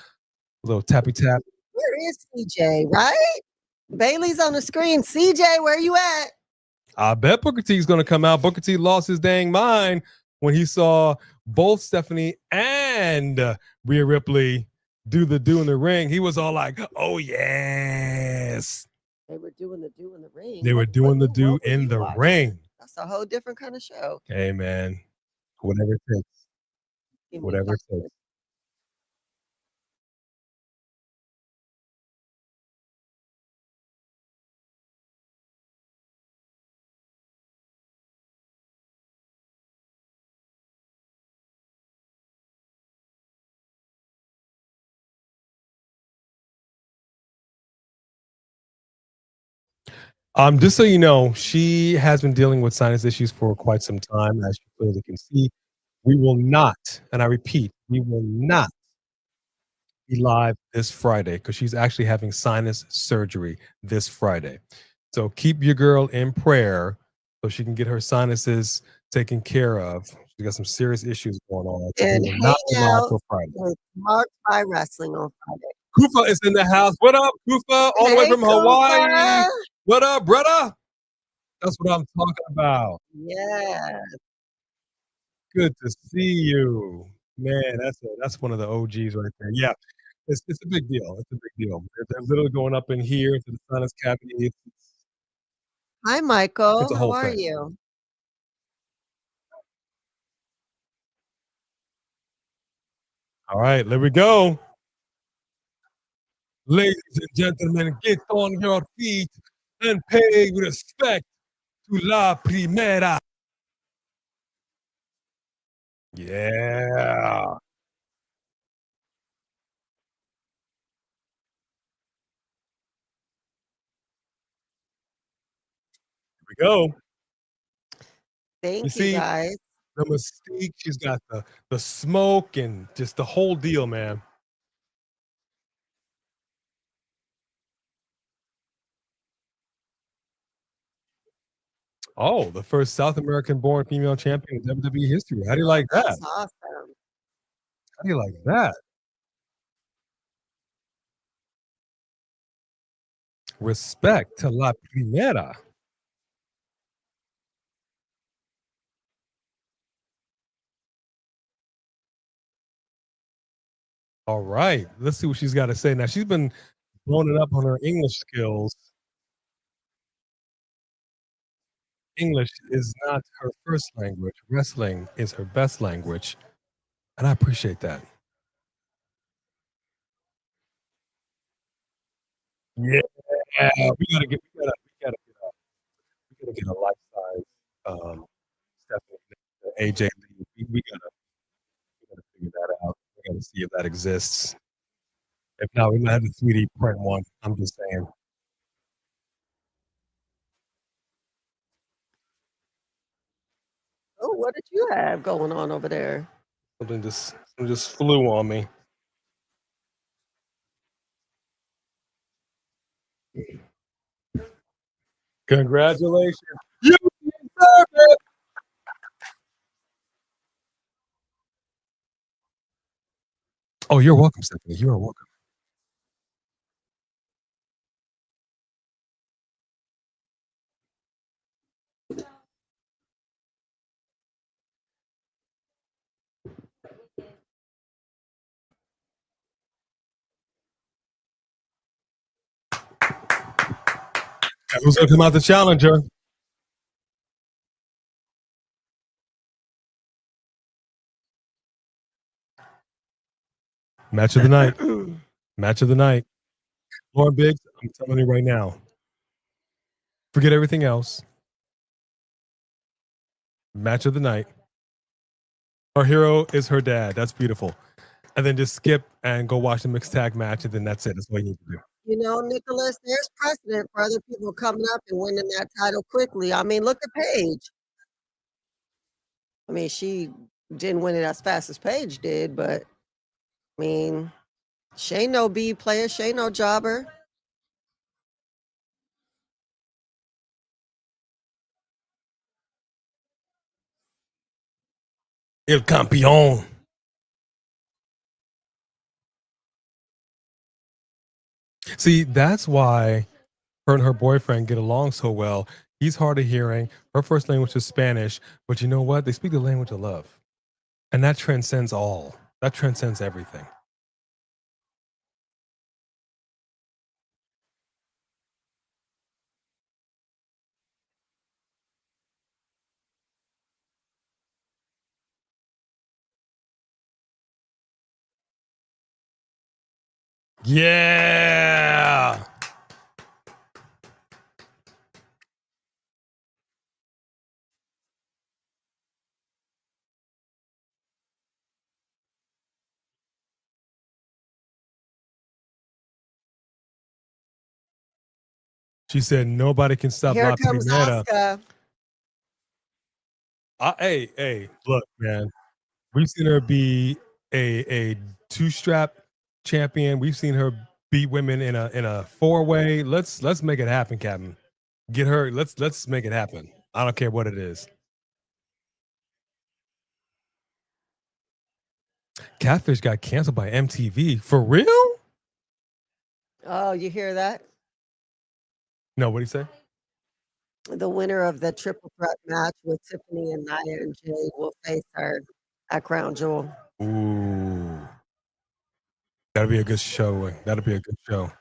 a little tappy tap. Where is CJ, right? Bayley's on the screen. CJ, where you at? I bet Booker T is going to come out. Booker T lost his dang mind when he saw both Stephanie and Rhea Ripley do in the ring. He was all like, oh, yes. They were doing the do in the ring. They were doing the do in the ring. That's a whole different kind of show. Hey, man. Whatever it takes. Whatever it takes. Just so you know, she has been dealing with sinus issues for quite some time, as you clearly can see. We will not, and I repeat, we will not be live this Friday because she's actually having sinus surgery this Friday. So keep your girl in prayer so she can get her sinuses taken care of. She got some serious issues going on. And hang not out for Friday. With Marked by Wrestling on Friday. Kufa is in the house. What up, Kufa? All the way from Hawaii. What up, brother? That's what I'm talking about. Yeah. Good to see you. Man, that's one of the OGs right there. Yeah, it's a big deal. It's a big deal. They're literally going up in here to the sinus cavity. Hi, Michael. It's a whole How are thing. you? All right, there we go. Ladies and gentlemen, get on your feet and pay respect to La Primera. Yeah. Here we go. Thank you guys. The mystique, she's got the smoke and just the whole deal, man. Oh, the first South American-born female champion in WWE history. How do you like that? That's awesome. How do you like that? Respect to La Primera. All right, let's see what she's got to say now. She's been blowing it up on her English skills. English is not her first language. Wrestling is her best language, and I appreciate that. Yeah, we gotta get a life size Stephanie, AJ Lee. We gotta figure that out. We gotta see if that exists. If not, we might have to 3D print one. I'm just saying. Oh, what did you have going on over there? Something just flew on me. Congratulations. You deserve it. Oh, you're welcome, Stephanie. You are welcome. And who's gonna come out the challenger? Match of the night. Match of the night. Lauren Biggs, I'm telling you right now. Forget everything else. Match of the night. Our hero is her dad. That's beautiful. And then just skip and go watch the mixed tag match, and then that's it. That's all you need to do. You know, Nicholas, there's precedent for other people coming up and winning that title quickly. I mean, look at Paige. I mean, she didn't win it as fast as Paige did, but I mean, she ain't no B player, she ain't no jobber. El campeón. See, that's why her and her boyfriend get along so well. He's hard of hearing. Her first language is Spanish, but you know what? They speak the language of love. And that transcends all. That transcends everything. Yeah. She said nobody can stop Here La comes Primera. Asuka. Hey, look, man. We've seen her be a two-strap champion. We've seen her beat women in a four-way. Let's make it happen, Captain. Get her. Let's make it happen. I don't care what it is. Catfish got canceled by MTV. For real? Oh, you hear that? No, what do you say? The winner of the triple threat match with Tiffany and Nia and Jade will face her at Crown Jewel. Ooh. That'll be a good show. That'll be a good show.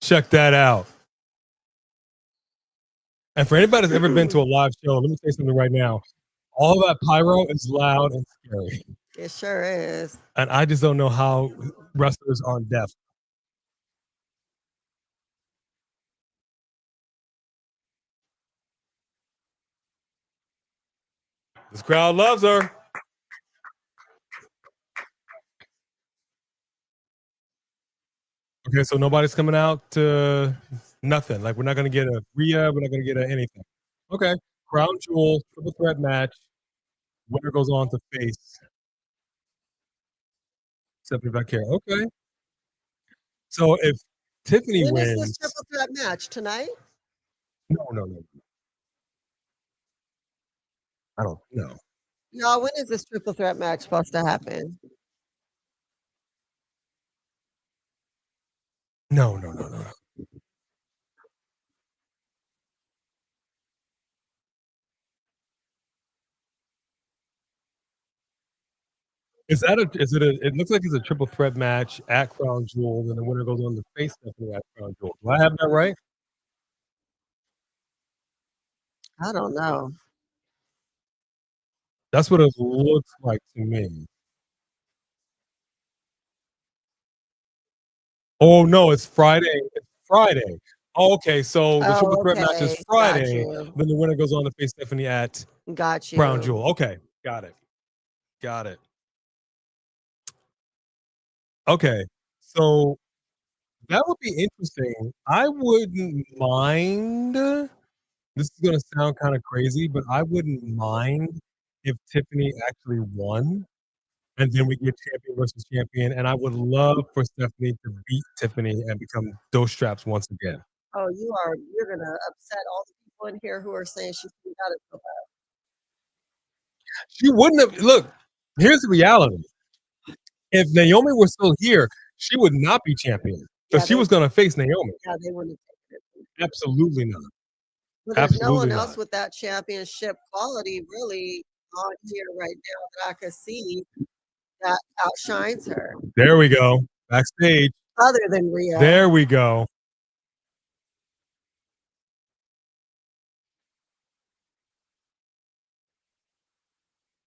Check that out. And for anybody that's ever been to a live show, let me say something right now. All that pyro is loud and scary. It sure is. And I just don't know how wrestlers aren't deaf. This crowd loves her. Okay, so nobody's coming out to nothing. Like we're not gonna get a Rhea, we're not gonna get anything. Okay, Crown Jewel triple threat match. Winner goes on to face Stephanie Vaquer. Okay, so if Tiffany When is this wins. triple threat match? Tonight? No. I don't know. Y'all, when is this triple threat match supposed to happen? No. It looks like it's a triple threat match at Crown Jewel, and the winner goes on to face Stephanie at Crown Jewel. Do I have that right? I don't know. That's what it looks like to me. Oh no, it's Friday. It's Friday. Oh, okay, so the triple threat match is Okay. Friday. Got you. Then the winner goes on to face Stephanie at Got you. Crown Jewel. Okay, got it. Okay, so that would be interesting. I wouldn't mind. This is gonna sound kind of crazy, but I wouldn't mind if Tiffany actually won, and then we get champion versus champion. And I would love for Stephanie to beat Tiffany and become those straps once again. Oh, you're gonna upset all the people in here who are saying she's got it so bad. She wouldn't have. Look, here's the reality. If Naomi were still here, she would not be champion because she was going to face Naomi. Yeah, they wouldn't have taken it. Absolutely not. But there's no one Absolutely else not. with that championship quality really on here right now that I could see that outshines her. There we go. Backstage. Other than Rhea. There we go.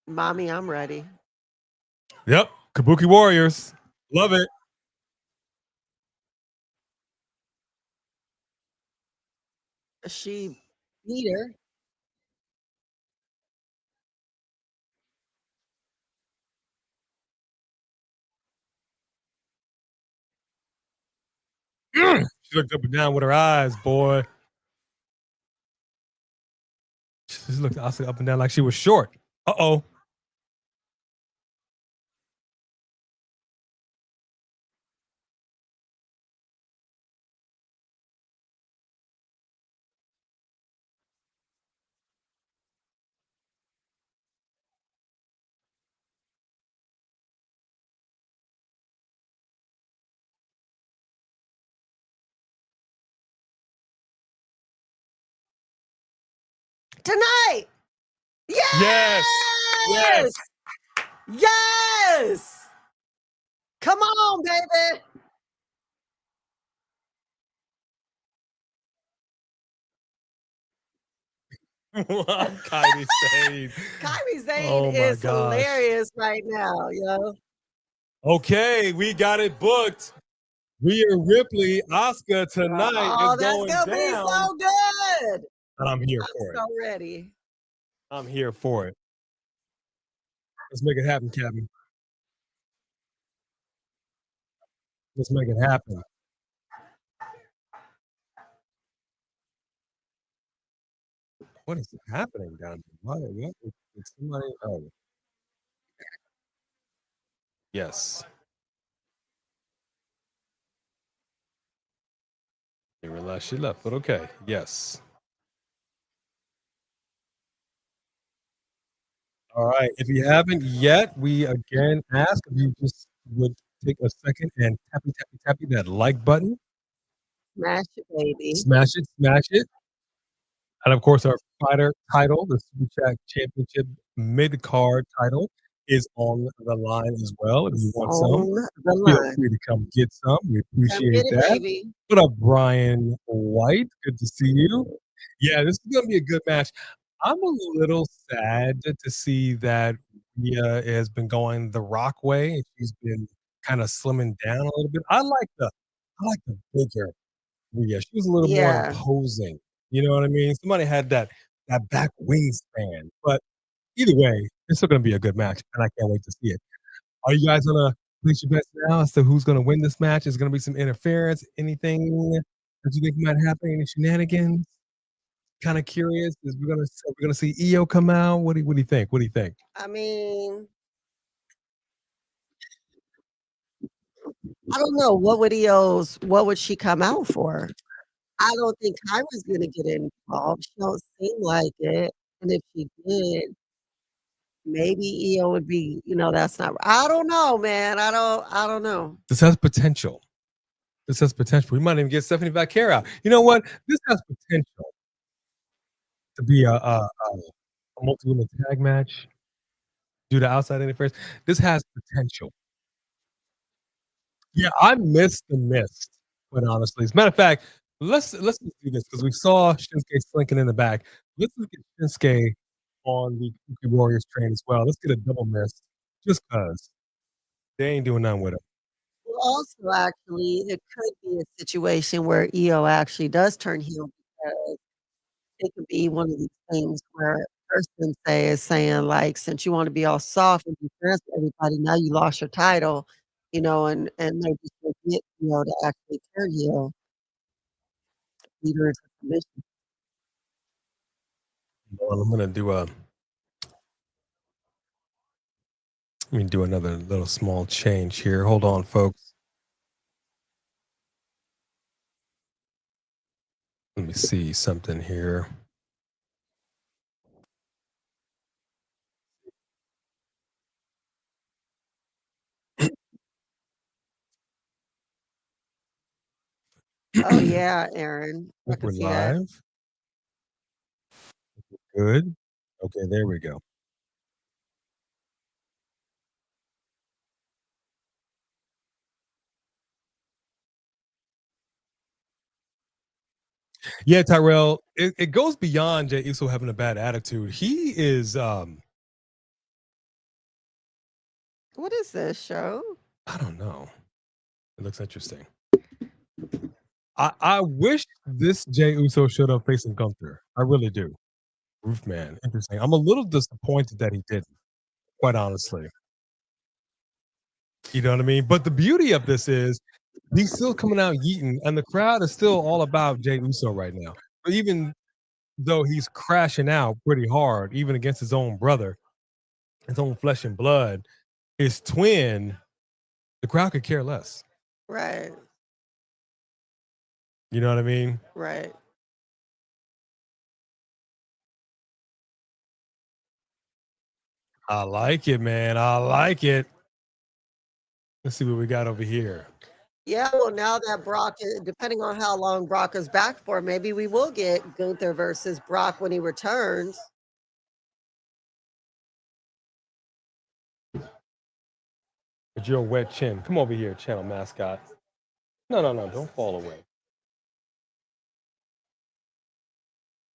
Mommy, I'm ready. Yep. Kabuki Warriors. Love it. She beat her. She looked up and down with her eyes, boy. She just looked Asuka up and down like she was short. Uh-oh. Tonight. Yes. Yes. Yes. Come on, baby. Kairi Sane. Kairi Sane Oh my is gosh. hilarious right now, yo. Okay, we got it booked. Rhea Ripley, Asuka tonight is that's going gonna be down. so good. And I'm here for I'm so ready. I'm here for it. Let's make it happen, Captain. Let's make it happen. What is happening down there? What is somebody? Oh, yes. Didn't realize she left, but okay. Yes. All right. If you haven't yet, we again ask if you just would take a second and tappy that like button. Smash it, baby. Smash it. And of course, our fighter title, the Super Chat Championship mid card title, is on the line as well. If you want some, feel free to come get some. We appreciate that. Baby. What up, Brian White? Good to see you. Yeah, this is going to be a good match. I'm a little sad to see that Rhea has been going the Rock way. She's been kind of slimming down a little bit. I like the bigger Rhea. She was a little more imposing. You know what I mean? Somebody had that back wingspan. But either way, it's still going to be a good match, and I can't wait to see it. Are you guys going to place your bets now as to who's going to win this match? Is going to be some interference? Anything that you think might happen? Any shenanigans? Kind of curious. We're gonna see EO come out. What do you think? What do you think? I mean, I don't know. What would she come out for? I don't think Kyra's gonna get involved. She don't seem like it. And if she did, maybe Io would be, that's not I don't know, man. I don't know. This has potential. This has potential. We might even get Stephanie Vaquer out. You know what? This has potential to be a multi-woman tag match. Do the outside interference. This has potential. Yeah, I missed the mist, quite honestly. As a matter of fact, let's just do this because we saw Shinsuke slinking in the back. Let's just get Shinsuke on the Kuki Warriors train as well. Let's get a double mist just because they ain't doing nothing with it. Well, also, actually, it could be a situation where Io actually does turn heel because it could be one of these things where a person is saying, like, since you want to be all soft and be friends with everybody, now you lost your title, and they're just gonna get, to actually turn heel, leader into submission. Well, I'm gonna do another little small change here. Hold on, folks. Let me see something here. Oh, yeah, Aaron. I Think can we're see that. live. Good. Okay, there we go. Yeah, Tyrell, it goes beyond Jey Uso having a bad attitude. He is What is this show? I don't know. It looks interesting. I wish this Jey Uso showed up facing Gunther. I really do. Roofman, interesting. I'm a little disappointed that he didn't, quite honestly. You know what I mean? But the beauty of this is he's still coming out yeeting, and the crowd is still all about Jey Uso right now. But even though he's crashing out pretty hard, even against his own brother, his own flesh and blood, his twin, the crowd could care less. Right, You know what I mean? right. I like it, man. I like it. Let's see what we got over here. Yeah, well, now that Brock, depending on how long Brock is back for, maybe we will get Gunther versus Brock when he returns. But your wet chin. Come over here, channel mascot. No, don't fall away.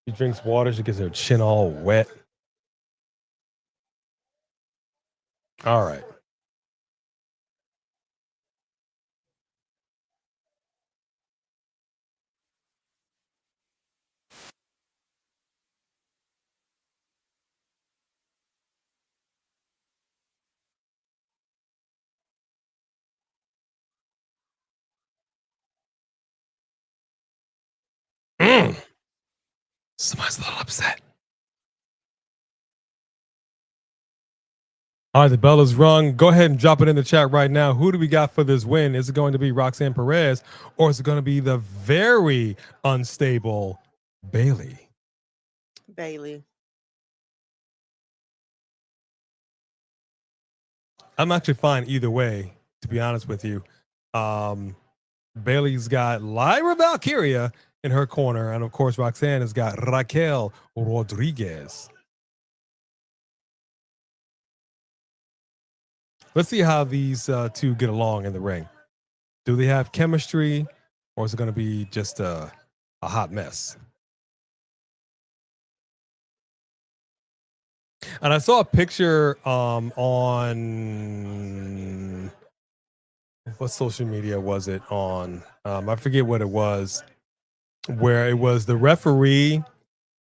She drinks water, she gets her chin all wet. All right. Somebody's a little upset. All right, the bell is rung. Go ahead and drop it in the chat right now. Who do we got for this win? Is it going to be Roxanne Perez or is it going to be the very unstable Bayley? Bayley. I'm actually fine either way, to be honest with you. Bayley's got Lyra Valkyria in her corner, and of course, Roxanne has got Raquel Rodriguez. Let's see how these two get along in the ring. Do they have chemistry, or is it going to be just a hot mess? And I saw a picture on what social media was it on? I forget what it was, where it was the referee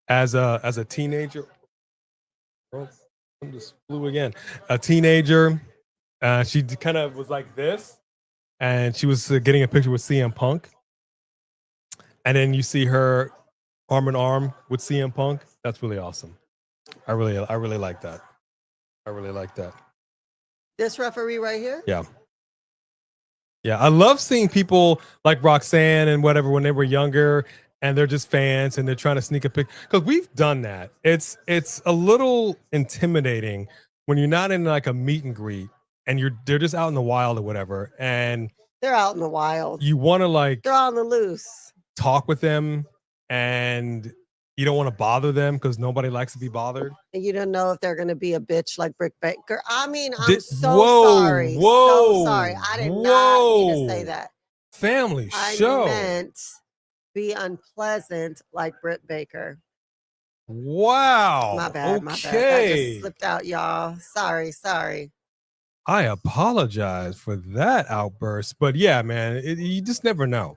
as a teenager. Oh, I just flew again. A teenager. She kind of was like this, and she was getting a picture with CM Punk. And then you see her arm in arm with CM Punk. That's really awesome. I really like that. I really like that. This referee right here? Yeah. Yeah, I love seeing people like Roxanne and whatever when they were younger and they're just fans and they're trying to sneak a pic because we've done that. It's a little intimidating when you're not in like a meet and greet and they're just out in the wild or whatever and They're out in the wild. you want to like They're on the loose. talk with them and you don't want to bother them because nobody likes to be bothered. And you don't know if they're going to be a bitch like Britt Baker. I mean, I'm Whoa, sorry. whoa, so sorry. I did not mean to say that. Family I show. meant be unpleasant like Britt Baker. Wow. My bad. My bad. That just slipped out, y'all. Sorry. I apologize for that outburst. But yeah, man, you just never know.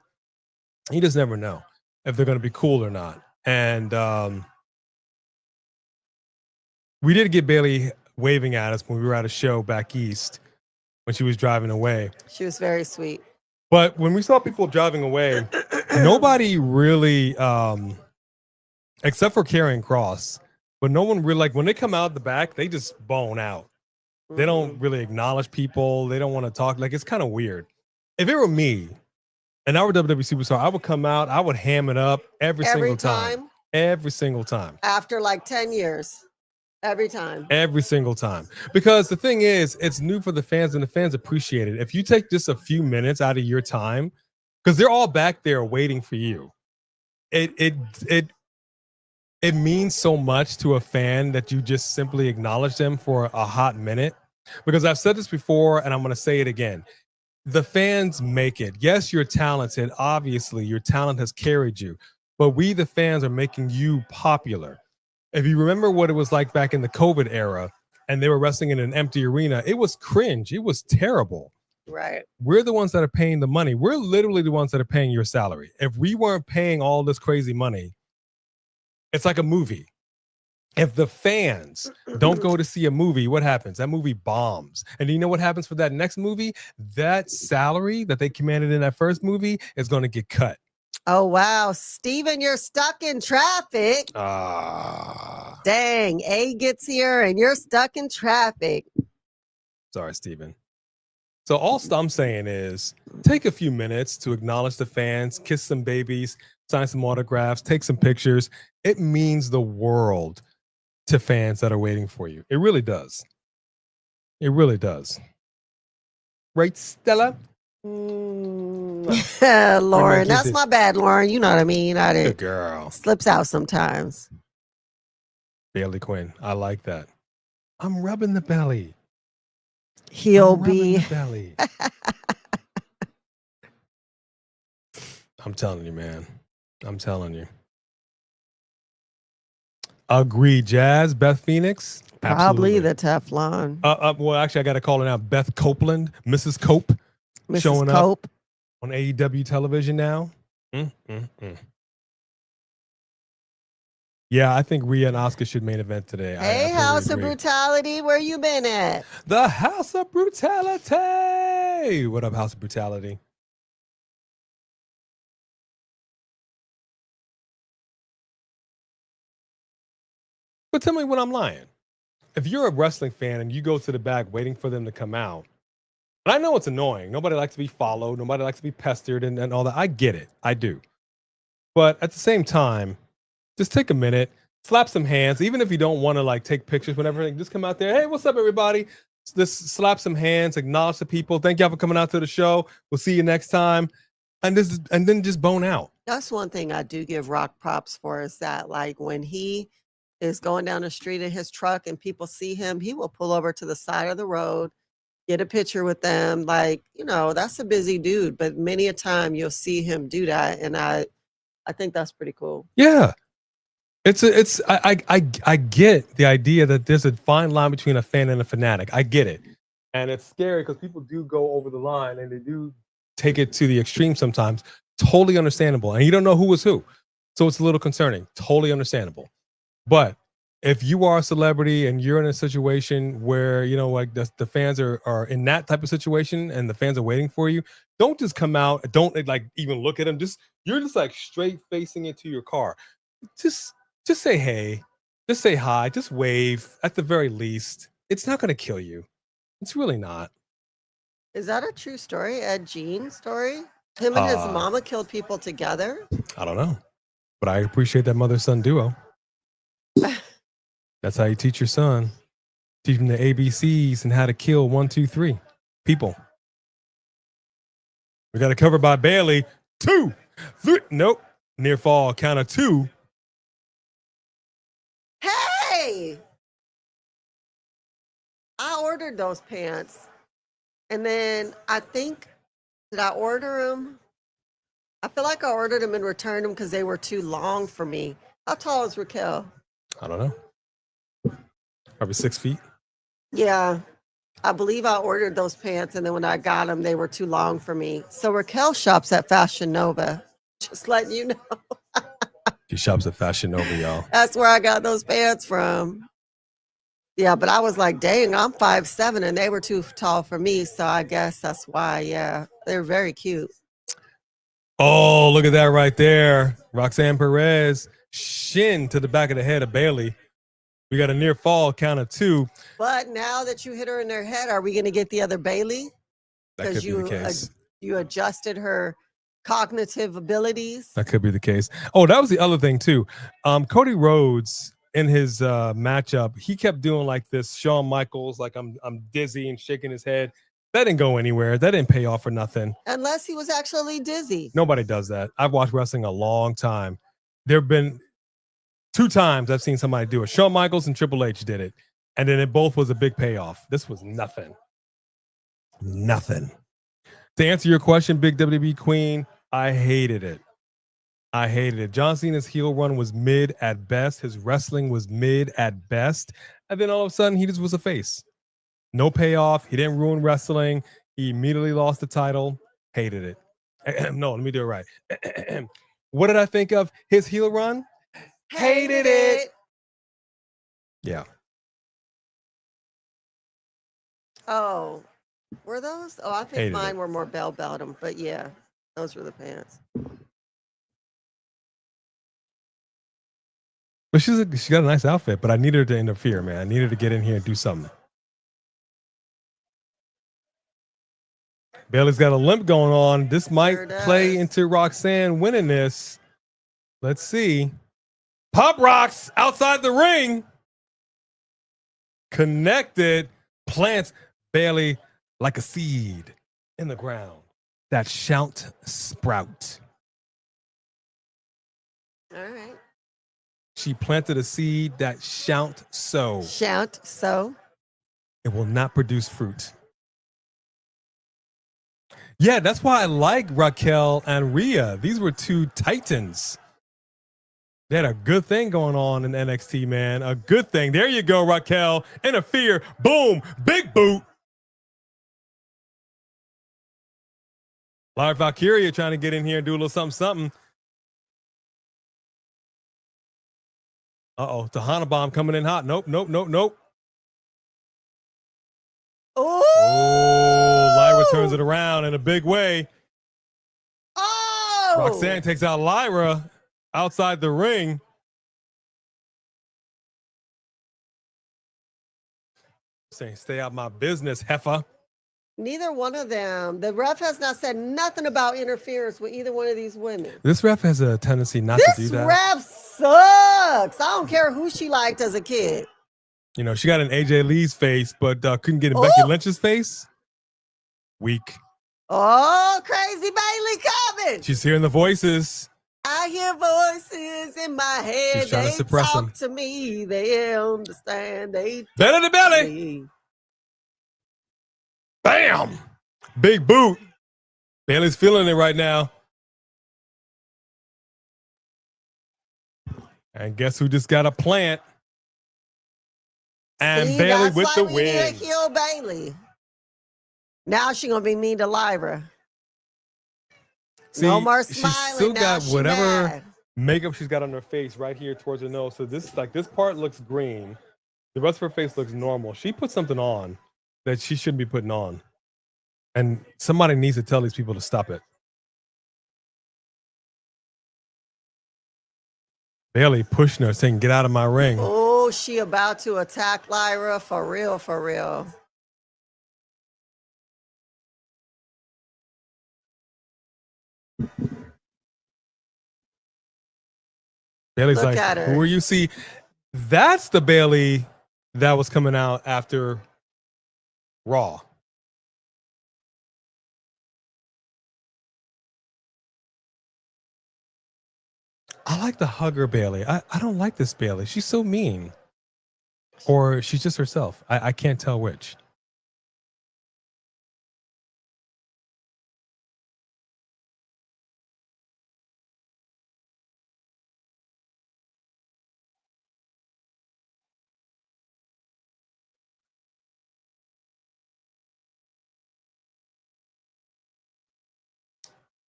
You just never know if they're going to be cool or not. And we did get Bayley waving at us when we were at a show back east when she was driving away. She was very sweet. But when we saw people driving away, nobody really, except for Karrion Kross, but no one really, like when they come out the back, they just bone out. They don't really acknowledge people. They don't want to talk. Like, it's kind of weird. If it were me and I were WWE Superstar, I would come out, I would ham it up every single time. Every single time. After like 10 years. Every time. Every single time. Because the thing is, it's new for the fans and the fans appreciate it. If you take just a few minutes out of your time, because they're all back there waiting for you, it means so much to a fan that you just simply acknowledge them for a hot minute. Because I've said this before and I'm going to say it again. The fans make it. Yes, you're talented. Obviously, your talent has carried you. But we, the fans, are making you popular. If you remember what it was like back in the COVID era and they were wrestling in an empty arena, it was cringe. It was terrible. Right. We're the ones that are paying the money. We're literally the ones that are paying your salary. If we weren't paying all this crazy money, it's like a movie. If the fans don't go to see a movie, what happens? That movie bombs. And do you know what happens for that next movie? That salary that they commanded in that first movie is going to get cut. Oh, wow. Steven, you're stuck in traffic. Dang. A gets here and you're stuck in traffic. Sorry, Steven. So all I'm saying is take a few minutes to acknowledge the fans, kiss some babies, sign some autographs, take some pictures. It means the world to fans that are waiting for you. It really does. It really does. Right, Stella? Lauren, that's my bad, Lauren. You know what I mean? I did. Good girl. Slips out sometimes. Bayley Quinn. I like that. I'm rubbing the belly. He'll be. The belly. I'm telling you, man. I'm telling you. Agree, Jazz. Beth Phoenix. Probably Absolutely. the Teflon. Well, actually, I got to call it out. Beth Copeland, Mrs. Cope, Mrs. showing Cope. up on AEW television now. Yeah, I think Rhea and Asuka should main event today. Hey, House of Brutality, where you been at? The House of Brutality. What up, House of Brutality? But tell me when I'm lying. If you're a wrestling fan and you go to the back waiting for them to come out, and I know it's annoying. Nobody likes to be followed. Nobody likes to be pestered and all that. I get it. I do. But at the same time, just take a minute, slap some hands. Even if you don't want to like take pictures, whenever, just come out there. Hey, what's up, everybody? Just slap some hands, acknowledge the people. Thank y'all for coming out to the show. We'll see you next time. And then just bone out. That's one thing I do give Rock props for is that like when he is going down the street in his truck and people see him, he will pull over to the side of the road, get a picture with them. Like, you know, that's a busy dude, but many a time you'll see him do that. And I think that's pretty cool. Yeah. I get the idea that there's a fine line between a fan and a fanatic. I get it. And it's scary because people do go over the line and they do take it to the extreme sometimes. Totally understandable. And you don't know who is who. So it's a little concerning. Totally understandable. But if you are a celebrity and you're in a situation where, you know, like the fans are in that type of situation and the fans are waiting for you, don't just come out. Don't like even look at them. You're just like straight facing into your car. Just say hey. Just say hi. Just wave at the very least. It's not going to kill you. It's really not. Is that a true story? Ed Gein story? Him and his mama killed people together? I don't know. But I appreciate that mother-son duo. That's how you teach your son. Teach him the ABCs and how to kill 1, 2, 3 people. We got it covered by Bayley. 2, 3. Nope. Near fall. Count of 2. Hey! I ordered those pants. And then I think, did I order them? I feel like I ordered them and returned them because they were too long for me. How tall is Raquel? I don't know. Probably 6 feet. Yeah, I believe I ordered those pants, and then when I got them, they were too long for me. So Raquel shops at Fashion Nova. Just letting you know. She shops at Fashion Nova, y'all. That's where I got those pants from. Yeah, but I was like, dang, I'm 5'7", and they were too tall for me. So I guess that's why, yeah. They're very cute. Oh, look at that right there. Roxanne Perez, shin to the back of the head of Bayley. We got a near fall, count of 2. But now that you hit her in her head, are we going to get the other Bayley? That could be the case. You adjusted her cognitive abilities. That could be the case. Oh, that was the other thing, too. Cody Rhodes, in his matchup, he kept doing like this Shawn Michaels, like I'm dizzy and shaking his head. That didn't go anywhere. That didn't pay off for nothing. Unless he was actually dizzy. Nobody does that. I've watched wrestling a long time. There have been 2 times I've seen somebody do it. Shawn Michaels and Triple H did it. And then it both was a big payoff. This was nothing. Nothing. To answer your question, Big WWE Queen, I hated it. I hated it. John Cena's heel run was mid at best. His wrestling was mid at best. And then all of a sudden, he just was a face. No payoff. He didn't ruin wrestling. He immediately lost the title. Hated it. No, let me do it right. What did I think of his heel run? Hated it. Yeah. Oh, were those? Oh, I think Hated mine it. were more bell bottom, but yeah, those were the pants. But she got a nice outfit, but I needed her to interfere, man. I needed her to get in here and do something. Bayley's got a limp going on. This might play into Roxanne winning this. Let's see. Pop rocks outside the ring. Connected. Plants Bayley like a seed in the ground. That shan't sprout. All right. She planted a seed that shan't sow. Shan't sow. It will not produce fruit. Yeah, that's why I like Raquel and Rhea. These were 2 titans. They had a good thing going on in NXT, man. A good thing. There you go, Raquel. Interfere. Boom. Big boot. Larry Valkyria trying to get in here and do a little something. Uh-oh. Tahana bomb coming in hot. Nope. Oh, Lyra turns it around in a big way. Oh! Roxanne takes out Lyra outside the ring. Saying, stay out my business, heifer. Neither one of them. The ref has not said nothing about interference with either one of these women. This ref has a tendency not to do that. This ref sucks. I don't care who she liked as a kid. You know, she got an AJ Lee's face, but couldn't get in Becky Lynch's face. Weak. Oh, crazy Bayley coming. She's hearing the voices. I hear voices in my head. She's trying to suppress talk them. to me. They understand. They Belly to belly. Bam! Big boot. Bayley's feeling it right now. And guess who just got a plant? And Bayley with the win. That's why we need to heal Bayley. Now she's going to be mean to Lyra. See, no more smiling. She's still got whatever mad. makeup she's got on her face right here towards her nose. So this part looks green. The rest of her face looks normal. She put something on that she shouldn't be putting on. And somebody needs to tell these people to stop it. Bayley pushing her, saying, get out of my ring. Oh, she about to attack Lyra for real, for real. Bayley's Look like, at her. who are you? See, that's the Bayley that was coming out after Raw. I like the hugger Bayley. I don't like this Bayley. She's so mean. Or she's just herself. I can't tell which.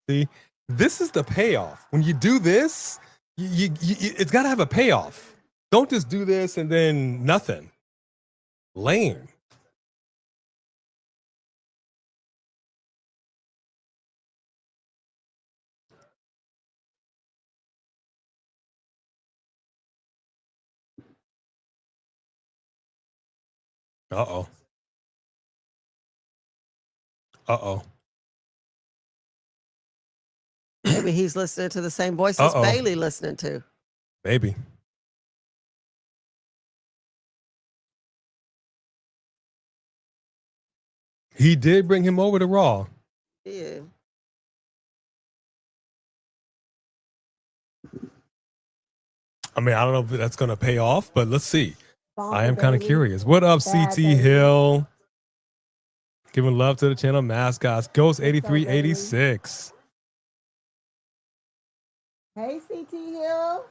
See, this is the payoff. When you do this, it's got to have a payoff. Don't just do this and then nothing. Lame. Uh-oh. Uh-oh. Maybe he's listening to the same voice as Bayley listening to. Maybe. He did bring him over to Raw. Yeah. I mean, I don't know if that's going to pay off, but let's see. I am kind of curious. What up, CT Hill? Giving love to the channel mascots. Ghost 8386. Hey, CT Hill.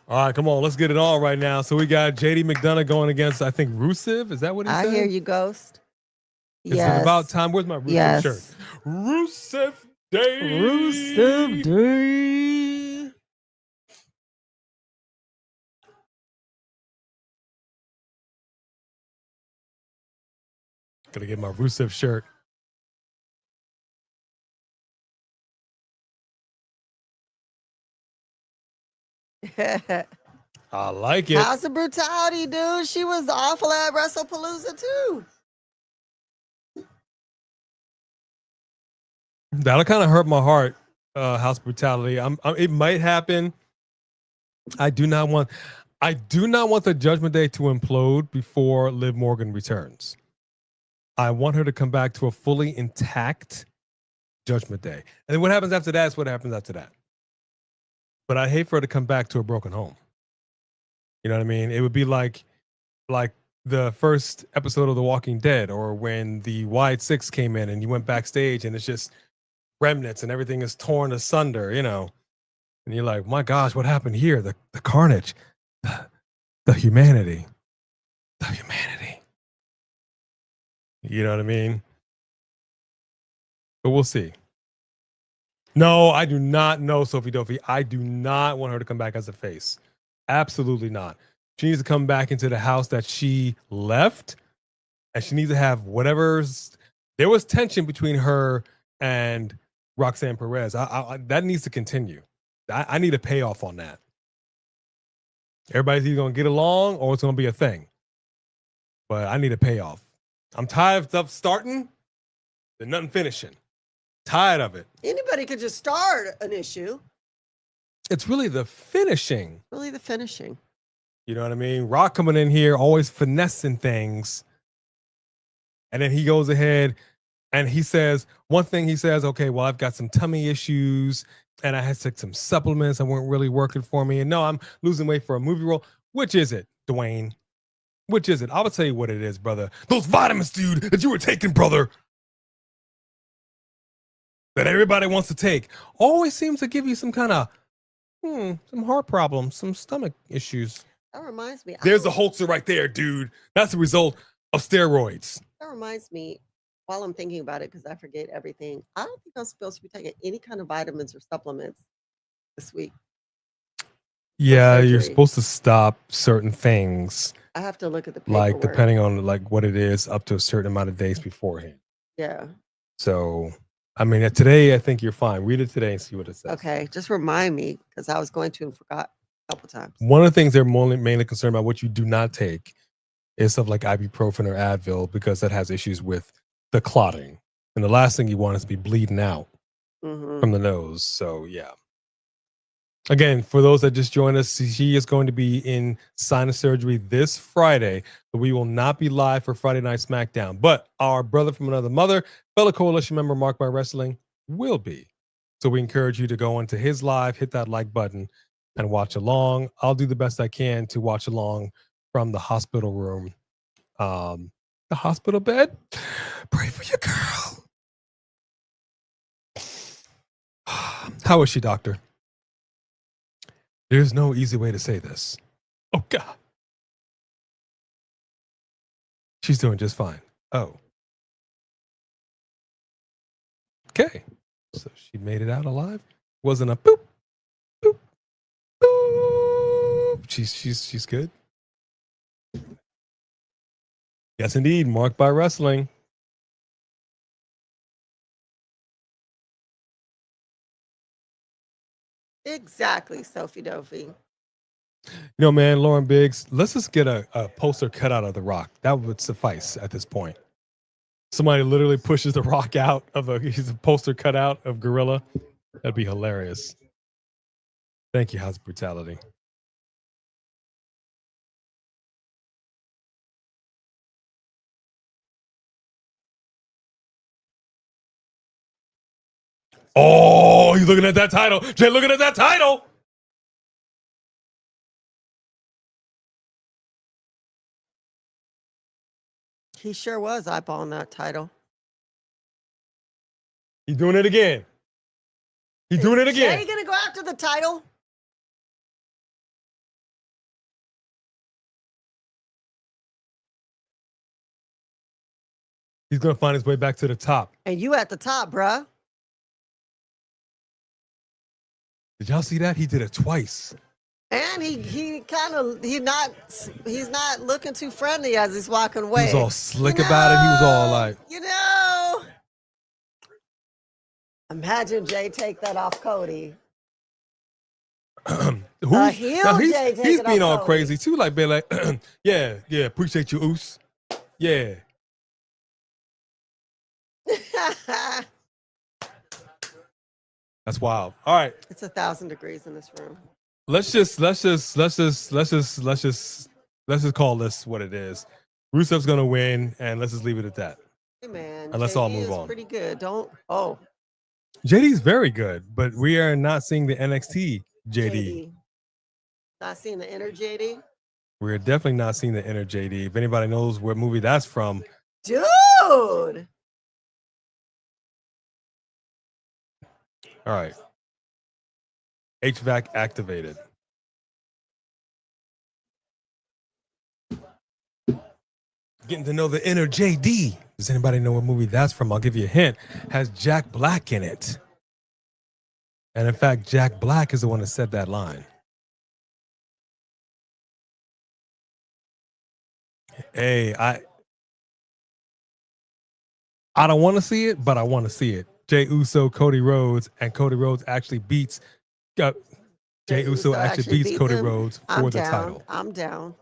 All right, come on. Let's get it on right now. So we got JD McDonagh going against, I think, Rusev. Is that what he said? I hear you, Ghost. Is it about time? Where's my Rusev shirt? Rusev Day. Rusev Day. Gotta get my Rusev shirt. I like it. How's the brutality, dude? She was awful at WrestlePalooza too. That'll kind of hurt my heart. House brutality. It might happen. I do not want the Judgment Day to implode before Liv Morgan returns. I want her to come back to a fully intact Judgment Day. And then what happens after that is what happens after that. But I hate for her to come back to a broken home. You know what I mean? It would be like the first episode of The Walking Dead, or when the Wide Six came in and you went backstage and it's just remnants and everything is torn asunder, you know. And you're like, my gosh, what happened here? The carnage, the humanity, the humanity. You know what I mean? But we'll see. No, I do not know Sophie Dophie. I do not want her to come back as a face. Absolutely not. She needs to come back into the house that she left, and she needs to have whatever's. There was tension between her and Roxanne Perez. That needs to continue. I need a payoff on that. Everybody's either going to get along or it's going to be a thing. But I need a payoff. I'm tired of stuff starting and nothing finishing. Tired of it. Anybody could just start an issue. It's really the finishing. Really the finishing. You know what I mean? Rock coming in here, always finessing things. And then he goes ahead and he says, one thing he says, okay, well, I've got some tummy issues and I had to take some supplements that weren't really working for me. And no, I'm losing weight for a movie role. Which is it, Dwayne? Which is it? I will tell you what it is, brother. Those vitamins, dude, that you were taking, brother, that everybody wants to take, always seems to give you some kind of, some heart problems, some stomach issues. That reminds me. There's the Hulkster right there, dude. That's the result of steroids. That reminds me, while I'm thinking about it, because I forget everything, I don't think I'm supposed to be taking any kind of vitamins or supplements this week. Yeah, you're supposed to stop certain things. I have to look at the paperwork. Like, depending on like what it is, up to a certain amount of days beforehand. Yeah. So, I mean, today, I think you're fine. Read it today and see what it says. Okay, just remind me, because I was going to and forgot a couple times. One of the things they're mainly concerned about, what you do not take, is stuff like ibuprofen or Advil because that has issues with the clotting. And the last thing you want is to be bleeding out from the nose. So, yeah. Again, for those that just joined us, she is going to be in sinus surgery this Friday, but we will not be live for Friday Night SmackDown. But our brother from another mother, fellow coalition member Mark by Wrestling, will be. So we encourage you to go into his live, hit that like button, and watch along. I'll do the best I can to watch along from the hospital room, the hospital bed. Pray for your girl. How is she, doctor? There's no easy way to say this. Oh, God. She's doing just fine. Oh. Okay. So she made it out alive. Wasn't a boop, boop, boop. She's good. Yes, indeed. Marked by Wrestling. Exactly, Sophie Dopey. You know, man, Lauren Biggs, let's just get a poster cut out of The Rock. That would suffice at this point. Somebody literally pushes The Rock out of he's a poster cut out of Gorilla. That'd be hilarious. Thank you, House of Brutality. Oh, you looking at that title. Jay, looking at that title. He sure was eyeballing that title. He's doing it again. He's doing it again. Jay gonna go after the title? He's gonna find his way back to the top. And you at the top, bruh. Did y'all see that? He did it twice. And he's not looking too friendly as he's walking away. He was all slick about it. He was all like, imagine Jay take that off Cody. He's being all crazy too, like being like, yeah, appreciate you, Oos. Yeah. That's wild. All right. It's 1,000 degrees in this room. Let's just call this what it is. Rusev's gonna win, and let's just leave it at that. Hey man, and let's JD all move on. Pretty good. JD's very good, but we are not seeing the NXT JD. Not seeing the inner JD. We're definitely not seeing the inner JD. If anybody knows what movie that's from, dude. All right. HVAC activated. Getting to know the inner JD. Does anybody know what movie that's from? I'll give you a hint. Has Jack Black in it. And in fact, Jack Black is the one that said that line. Hey, I don't want to see it, but I want to see it. Jey Uso, Cody Rhodes, and Cody Rhodes actually beats Jey Uso actually beats Cody Rhodes for the title. I'm down.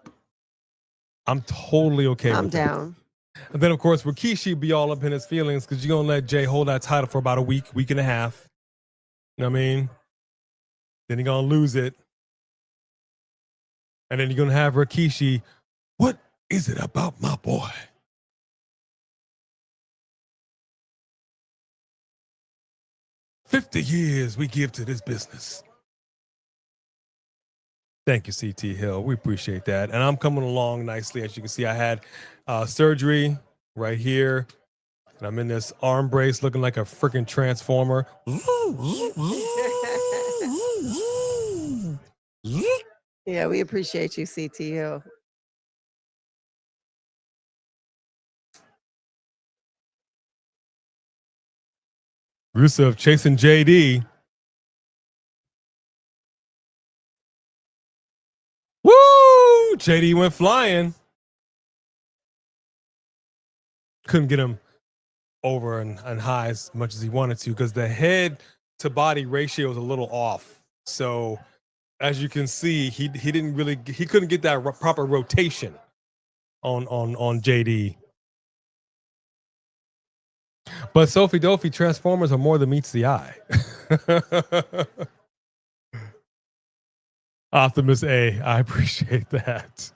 I'm totally okay with it. I'm down. And then, of course, Rikishi be all up in his feelings because you're going to let Jay hold that title for about a week and a half. You know what I mean? Then you're going to lose it. And then you're going to have Rikishi. What is it about my boy? "50 years we give to this business." Thank you, CT Hill. We appreciate that. And I'm coming along nicely. As you can see, I had surgery right here. And I'm in this arm brace looking like a freaking transformer. Yeah, we appreciate you, CT Hill. Rusev chasing JD. Woo! JD went flying. Couldn't get him over and high as much as he wanted to because the head to body ratio is a little off. So as you can see, he couldn't get that proper rotation. on JD. But Sophie Dophie, Transformers are more than meets the eye. Optimus A, I appreciate that.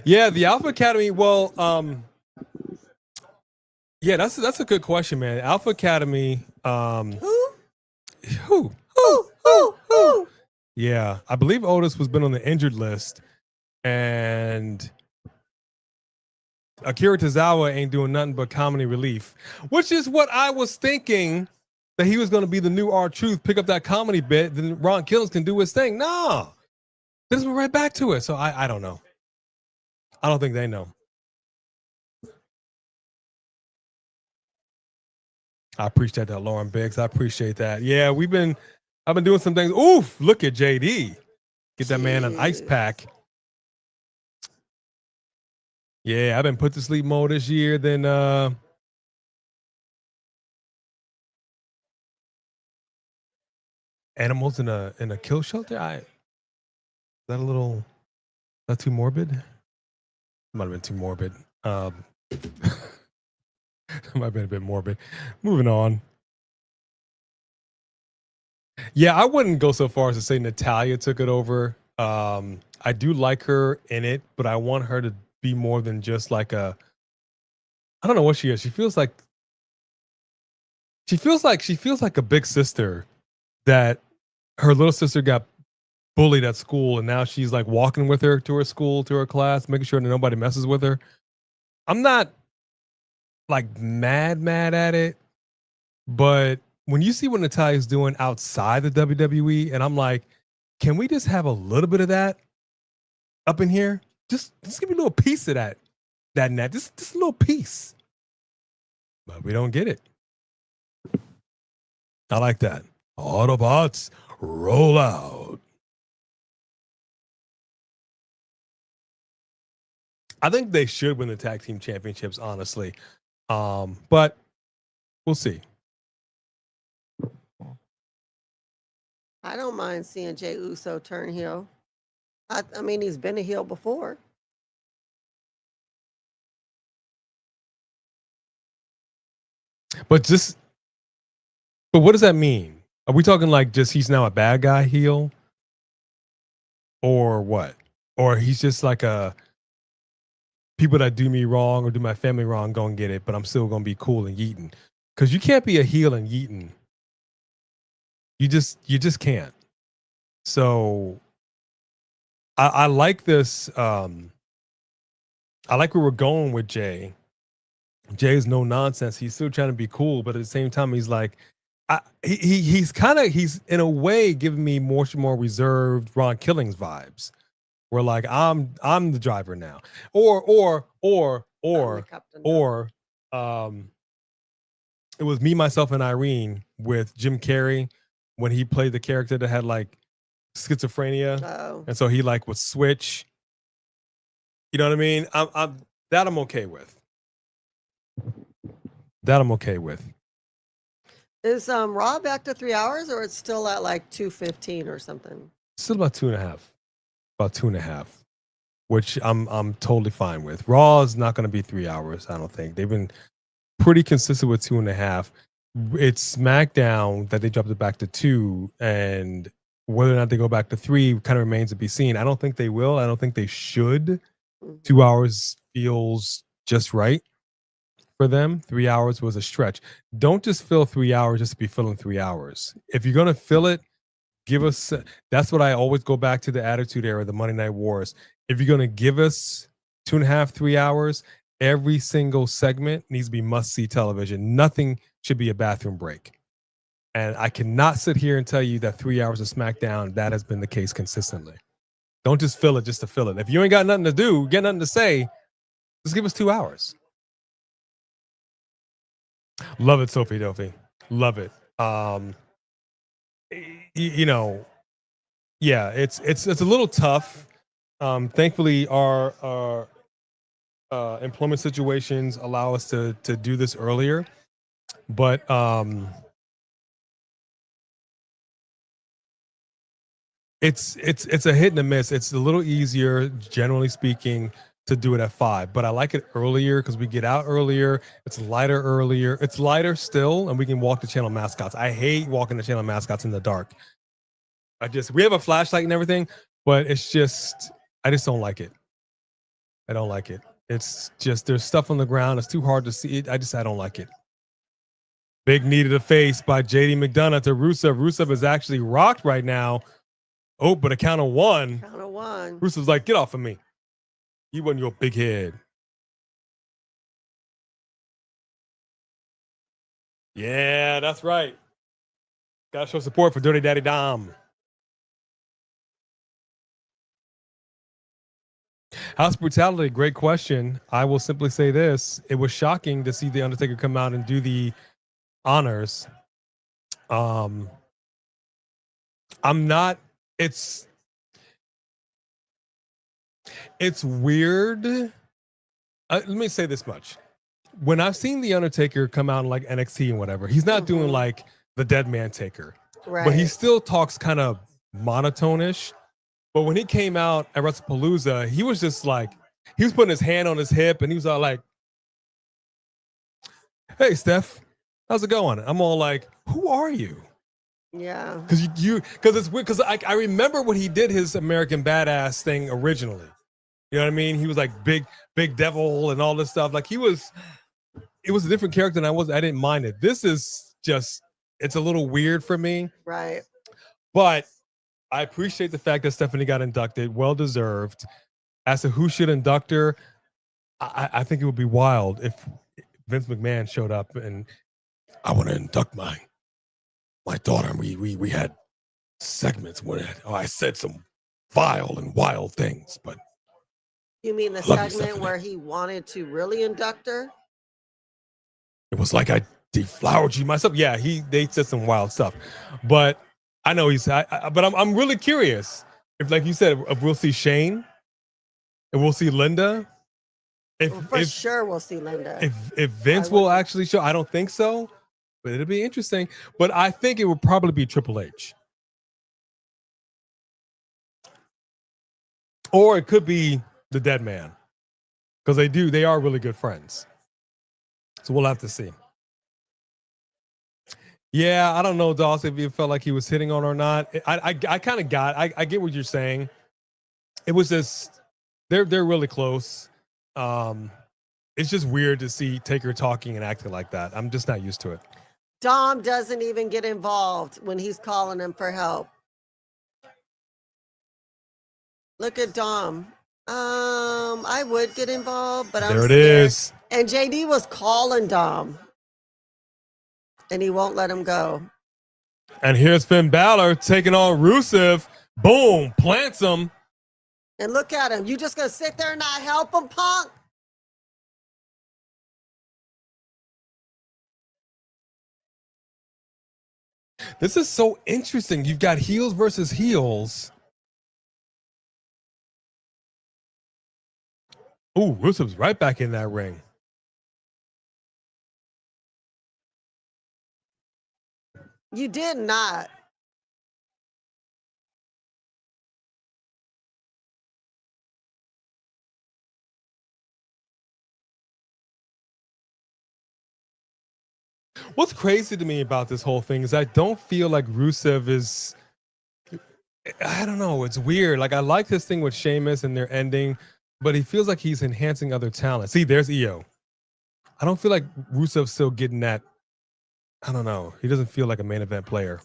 Yeah, the Alpha Academy. Well, yeah, that's a good question, man. Alpha Academy. Who? Yeah, I believe Otis was been on the injured list, and Akira Tozawa ain't doing nothing but comedy relief, which is what I was thinking, that he was going to be the new R-Truth, pick up that comedy bit, then Ron Killings can do his thing. No, this went right back to it. So I don't know. I don't think they know. I appreciate that, Lauren Biggs. I appreciate that. Yeah, I've been doing some things. Oof, look at JD. Get that man an ice pack. Yeah, I've been put to sleep more this year than animals in a kill shelter. Is that too morbid? Might have been too morbid. Might have been a bit morbid. Moving on. Yeah, I wouldn't go so far as to say Natalya took it over. I do like her in it, but I want her to be more than just like I don't know what she is. She feels like a big sister that her little sister got bullied at school, and now she's like walking with her to her school, to her class, making sure that nobody messes with her. I'm not like mad at it, but when you see what Natalya's doing outside the WWE, and I'm like, can we just have a little bit of that up in here? Just give me a little piece of that net, just a little piece. But we don't get it. I like that. Autobots, roll out. I think they should win the tag team championships, honestly. But we'll see. I don't mind seeing Jey Uso turn heel. I mean, he's been a heel before. But what does that mean? Are we talking like just he's now a bad guy heel? Or what? Or he's just like people that do me wrong or do my family wrong gonna get it, but I'm still gonna be cool and yeeting. Because you can't be a heel and yeeting. You just can't. So I like this. I like where we're going with Jay. Jay's no nonsense. He's still trying to be cool, but at the same time, he's like, he's in a way giving me more reserved Ron Killings vibes. We're like, I'm the driver now, or it was Me, Myself, and Irene with Jim Carrey when he played the character that had like schizophrenia, and so he like would switch. You know what I mean? I'm okay with. That I'm okay with. Is Raw back to 3 hours, or it's still at like 2:15 or something? Still about 2.5. About 2.5, which I'm totally fine with. Raw is not going to be 3 hours. I don't think they've been pretty consistent with 2.5. It's SmackDown that they dropped it back to 2, and whether or not they go back to 3 kind of remains to be seen. I don't think they will. I don't think they should. 2 hours feels just right for them. 3 hours was a stretch. Don't just fill 3 hours just to be filling 3 hours. If you're going to fill it, give us. That's what I always go back to, the Attitude Era, the Monday Night Wars. If you're going to give us 2.5, 3 hours, every single segment needs to be must-see television. Nothing should be a bathroom break. And I cannot sit here and tell you that 3 hours of SmackDown, that has been the case consistently. Don't just fill it just to fill it. If you ain't got nothing to do, get nothing to say, just give us 2 hours. Love it, Sophie Dophie. Love it. You know, yeah, it's a little tough. Thankfully, our employment situations allow us to do this earlier, but it's a hit and a miss. It's a little easier, generally speaking, to do it at 5, but I like it earlier because we get out earlier. It's lighter earlier. It's lighter still, and we can walk the channel mascots. I hate walking the channel mascots in the dark. We have a flashlight and everything, but I just don't like it. I don't like it. It's just, there's stuff on the ground. It's too hard to see it. I don't like it. Big knee to the face by JD McDonagh to Rusev. Rusev is actually rocked right now. Oh, but a count of 1. Count of 1. Rusev's like, get off of me. You wasn't your big head. Yeah, that's right. Gotta show support for Dirty Daddy Dom. House brutality, great question. I will simply say this. It was shocking to see The Undertaker come out and do the honors. I'm not, it's weird. Let me say this much. When I've seen The Undertaker come out in like NXT and whatever, he's not doing like the Dead Man Taker. Right. But he still talks kind of monotone-ish. But when he came out at WrestlePalooza, he was just like, he was putting his hand on his hip and he was all like, hey, Steph, how's it going? I'm all like, who are you? Yeah. Because it's weird. Because I remember when he did his American Badass thing originally. You know what I mean? He was like big devil and all this stuff. Like it was a different character than I didn't mind it. This is just, it's a little weird for me. Right. But I appreciate the fact that Stephanie got inducted. Well deserved. As to who should induct her, I think it would be wild if Vince McMahon showed up and I want to induct my daughter. We had segments where I said some vile and wild things, but you mean the segment where he wanted to really induct her? It was like I deflowered you myself. Yeah, they said some wild stuff, but I know but I'm really curious if, like you said, if we'll see Shane, and we'll see Linda. For sure, we'll see Linda. If Vince will actually show, I don't think so, but it'll be interesting. But I think it would probably be Triple H, or it could be the Dead Man, because they are really good friends. So we'll have to see. Yeah, I don't know, Dawson, if you felt like he was hitting on or not. I kind of I get what you're saying. It was just they're really close. It's just weird to see Taker talking and acting like that. I'm just not used to it. Dom doesn't even get involved when he's calling him for help. Look at Dom. I would get involved, but I'm there it scared. Is. And JD was calling Dom. And he won't let him go. And here's Finn Balor taking on Rusev. Boom, plants him. And look at him. You just gonna sit there and not help him, punk? This is so interesting. You've got heels versus heels. Ooh, Rusev's right back in that ring. You did not. What's crazy to me about this whole thing is I don't feel like Rusev is, I don't know, it's weird. Like I like this thing with Sheamus and their ending, but he feels like he's enhancing other talent. See, there's EO. I don't feel like Rusev's still getting that. I don't know. He doesn't feel like a main event player.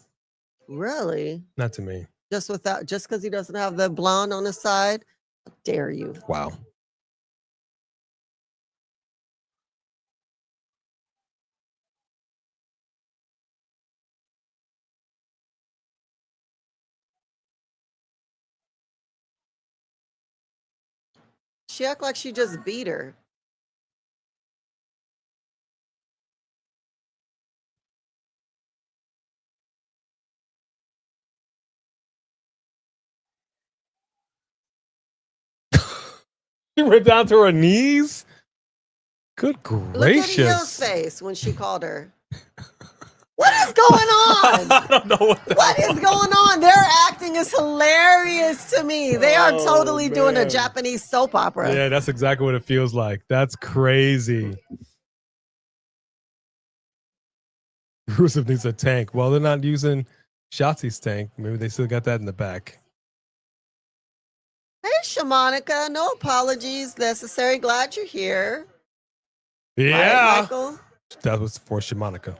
Really? Not to me. Just because he doesn't have the blonde on his side? How dare you? Wow. She act like she just beat her. She went down to her knees? Good gracious. Look at Io's face when she called her. What is is going on? I don't know what is going on. Their acting is hilarious to me. They are totally doing a Japanese soap opera. Yeah, that's exactly what it feels like. That's crazy. Rusev needs a tank. Well, they're not using Shotzi's tank. Maybe they still got that in the back. Hey, Shamanica. No apologies necessary. Glad you're here. Yeah. Right, Michael? That was for Shamanica.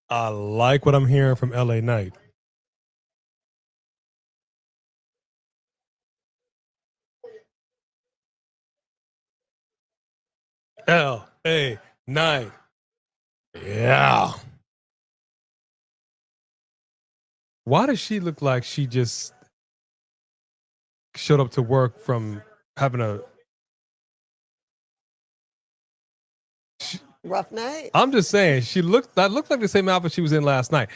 I like what I'm hearing from LA Knight. LA Knight. Yeah. Why does she look like she just showed up to work from having a rough night? I'm just saying, that looked like the same outfit she was in last night.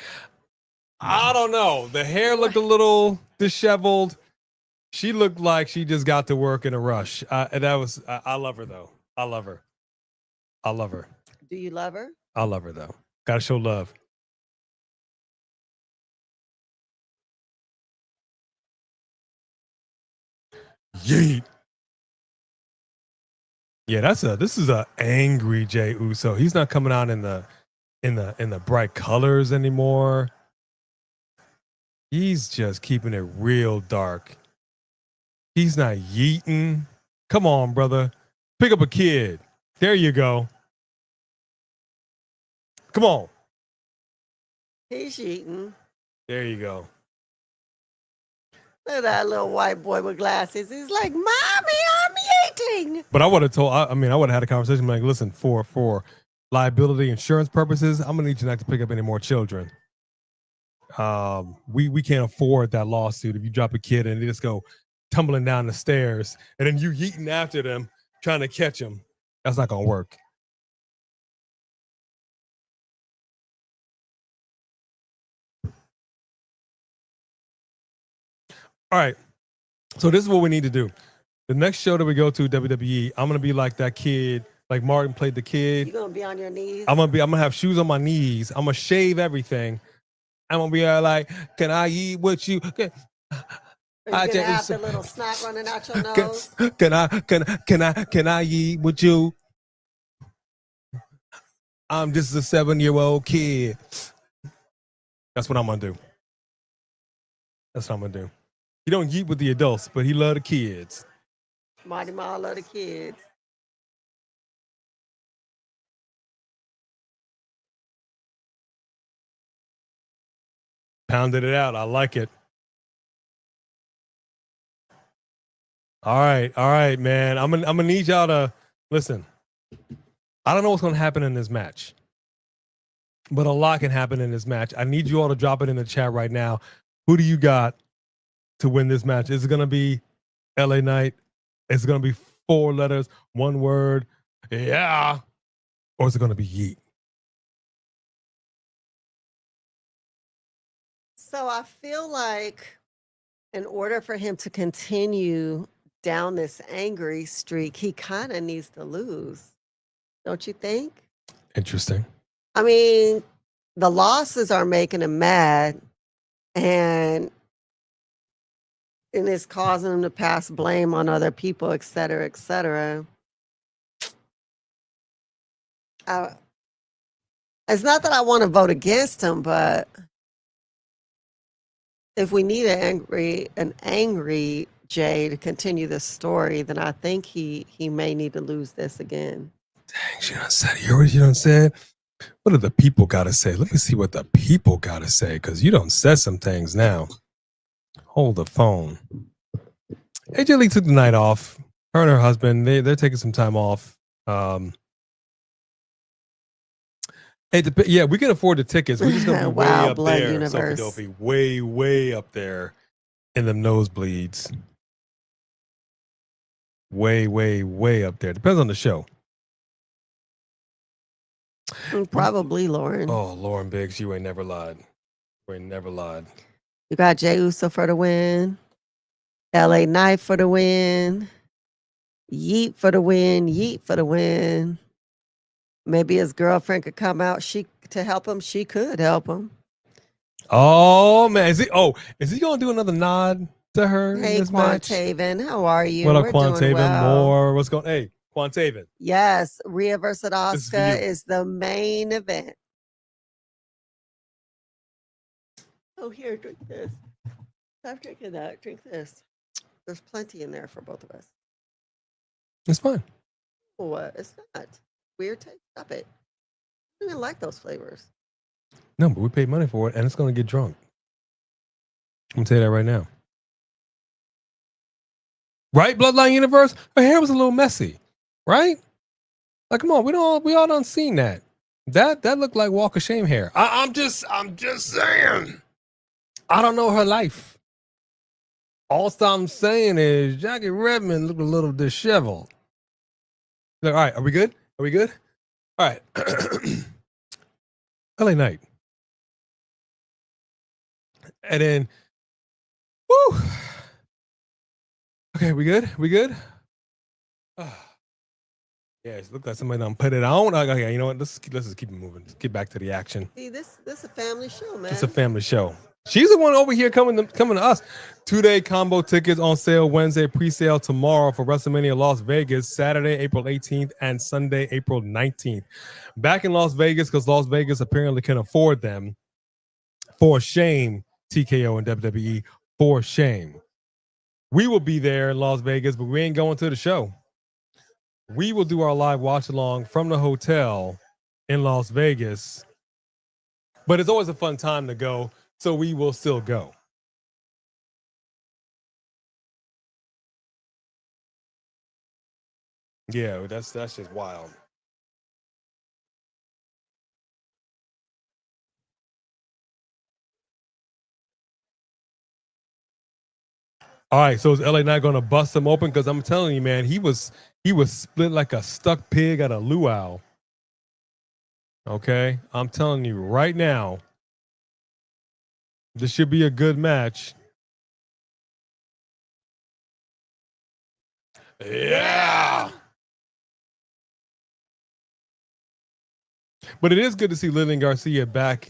I don't know. The hair looked a little disheveled. She looked like she just got to work in a rush. I love her though. I love her. I love her. Do you love her? I love her though. Gotta show love. Yeet. Yeah, this is a angry Jey Uso. He's not coming out in the bright colors anymore. He's just keeping it real dark. He's not yeeting. Come on, brother. Pick up a kid. There you go. Come on. He's yeeting. There you go. Look at that little white boy with glasses. He's like, Mommy, I'm eating. But I would have told, I would have had a conversation like, listen, for liability insurance purposes, I'm going to need you not to pick up any more children. We can't afford that lawsuit if you drop a kid and they just go tumbling down the stairs and then you yeeting after them, trying to catch them. That's not going to work. All right. So this is what we need to do. The next show that we go to, WWE, I'm going to be like that kid, like Martin played the kid. You're going to be on your knees? I'm going to have shoes on my knees. I'm going to shave everything. I'm going to be like, can I eat with you? Are you going to have the little snot running out your nose? Can I eat with you? I'm just a 7-year-old kid. That's what I'm going to do. That's what I'm going to do. He don't eat with the adults, but he love the kids. Mighty Mall love the kids. Pounded it out. I like it. All right, man. I'm gonna need y'all to listen. I don't know what's gonna happen in this match, but a lot can happen in this match. I need you all to drop it in the chat right now. Who do you got to win this match? Is it gonna be LA Knight? Is it gonna be 4 letters, 1 word? Yeah, or is it gonna be Yeet? So I feel like in order for him to continue down this angry streak, he kind of needs to lose. Don't you think? Interesting. I mean, the losses are making him mad and it's causing him to pass blame on other people, et cetera, et cetera. It's not that I want to vote against him, but if we need an angry Jay to continue this story, then I think he may need to lose this again. Dang, she done said it. You already done said. What do the people got to say? Let me see what the people got to say, because you done said some things now. Hold the phone. AJ Lee took the night off. Her and her husband, they're taking some time off. Yeah, we can afford the tickets. We're just gonna be Wow, way up Blood there, Universe. Sophie Dopey. Way, way up there in the nosebleeds. Way, way, way up there. Depends on the show. Probably Lauren. Oh, Lauren Biggs, you ain't never lied. You ain't never lied. You got Jey Uso for the win. LA Knight for the win. Yeet for the win. Yeet for the win. Maybe his girlfriend could come out to help him. She could help him. Oh man, is he gonna do another nod to her in Hey, this match? Quantaven, how are you? What up, We're doing Quantaven? well. More. What's going? Hey, Quantaven. Yes, Rhea versus This is for Asuka you. is the main event. Oh, here, drink this. Stop drinking that. Drink this. There's plenty in there for both of us. It's fine. What? It's not. Weird taste. Stop it. I don't even like those flavors. No, but we paid money for it, and it's gonna get drunk. I'm gonna tell you that right now. Right, Bloodline Universe? Her hair was a little messy, right? Like, come on, we all done seen that. That looked like Walk of Shame hair. I'm just saying. I don't know her life. All I'm saying is Jackie Redmond looked a little disheveled. All right, are we good? Are we good? All right. LA Knight. And then, woo. Okay, we good? We good? Yeah, it looks like somebody done put it on. Okay, you know what? Let's just keep it moving. Let's get back to the action. See, this is a family show, man. It's a family show. She's the one over here coming to us. 2-day combo tickets on sale Wednesday, pre-sale tomorrow for WrestleMania Las Vegas, Saturday, April 18th, and Sunday, April 19th. Back in Las Vegas, because Las Vegas apparently can afford them. For shame, TKO and WWE. For shame. We will be there in Las Vegas, but we ain't going to the show. We will do our live watch along from the hotel in Las Vegas. But it's always a fun time to go, so we will still go. Yeah, that's just wild. All right, so is LA Knight going to bust him open? Because I'm telling you, man, he was split like a stuck pig at a luau. Okay, I'm telling you right now, this should be a good match. Yeah. But it is good to see Lillian Garcia back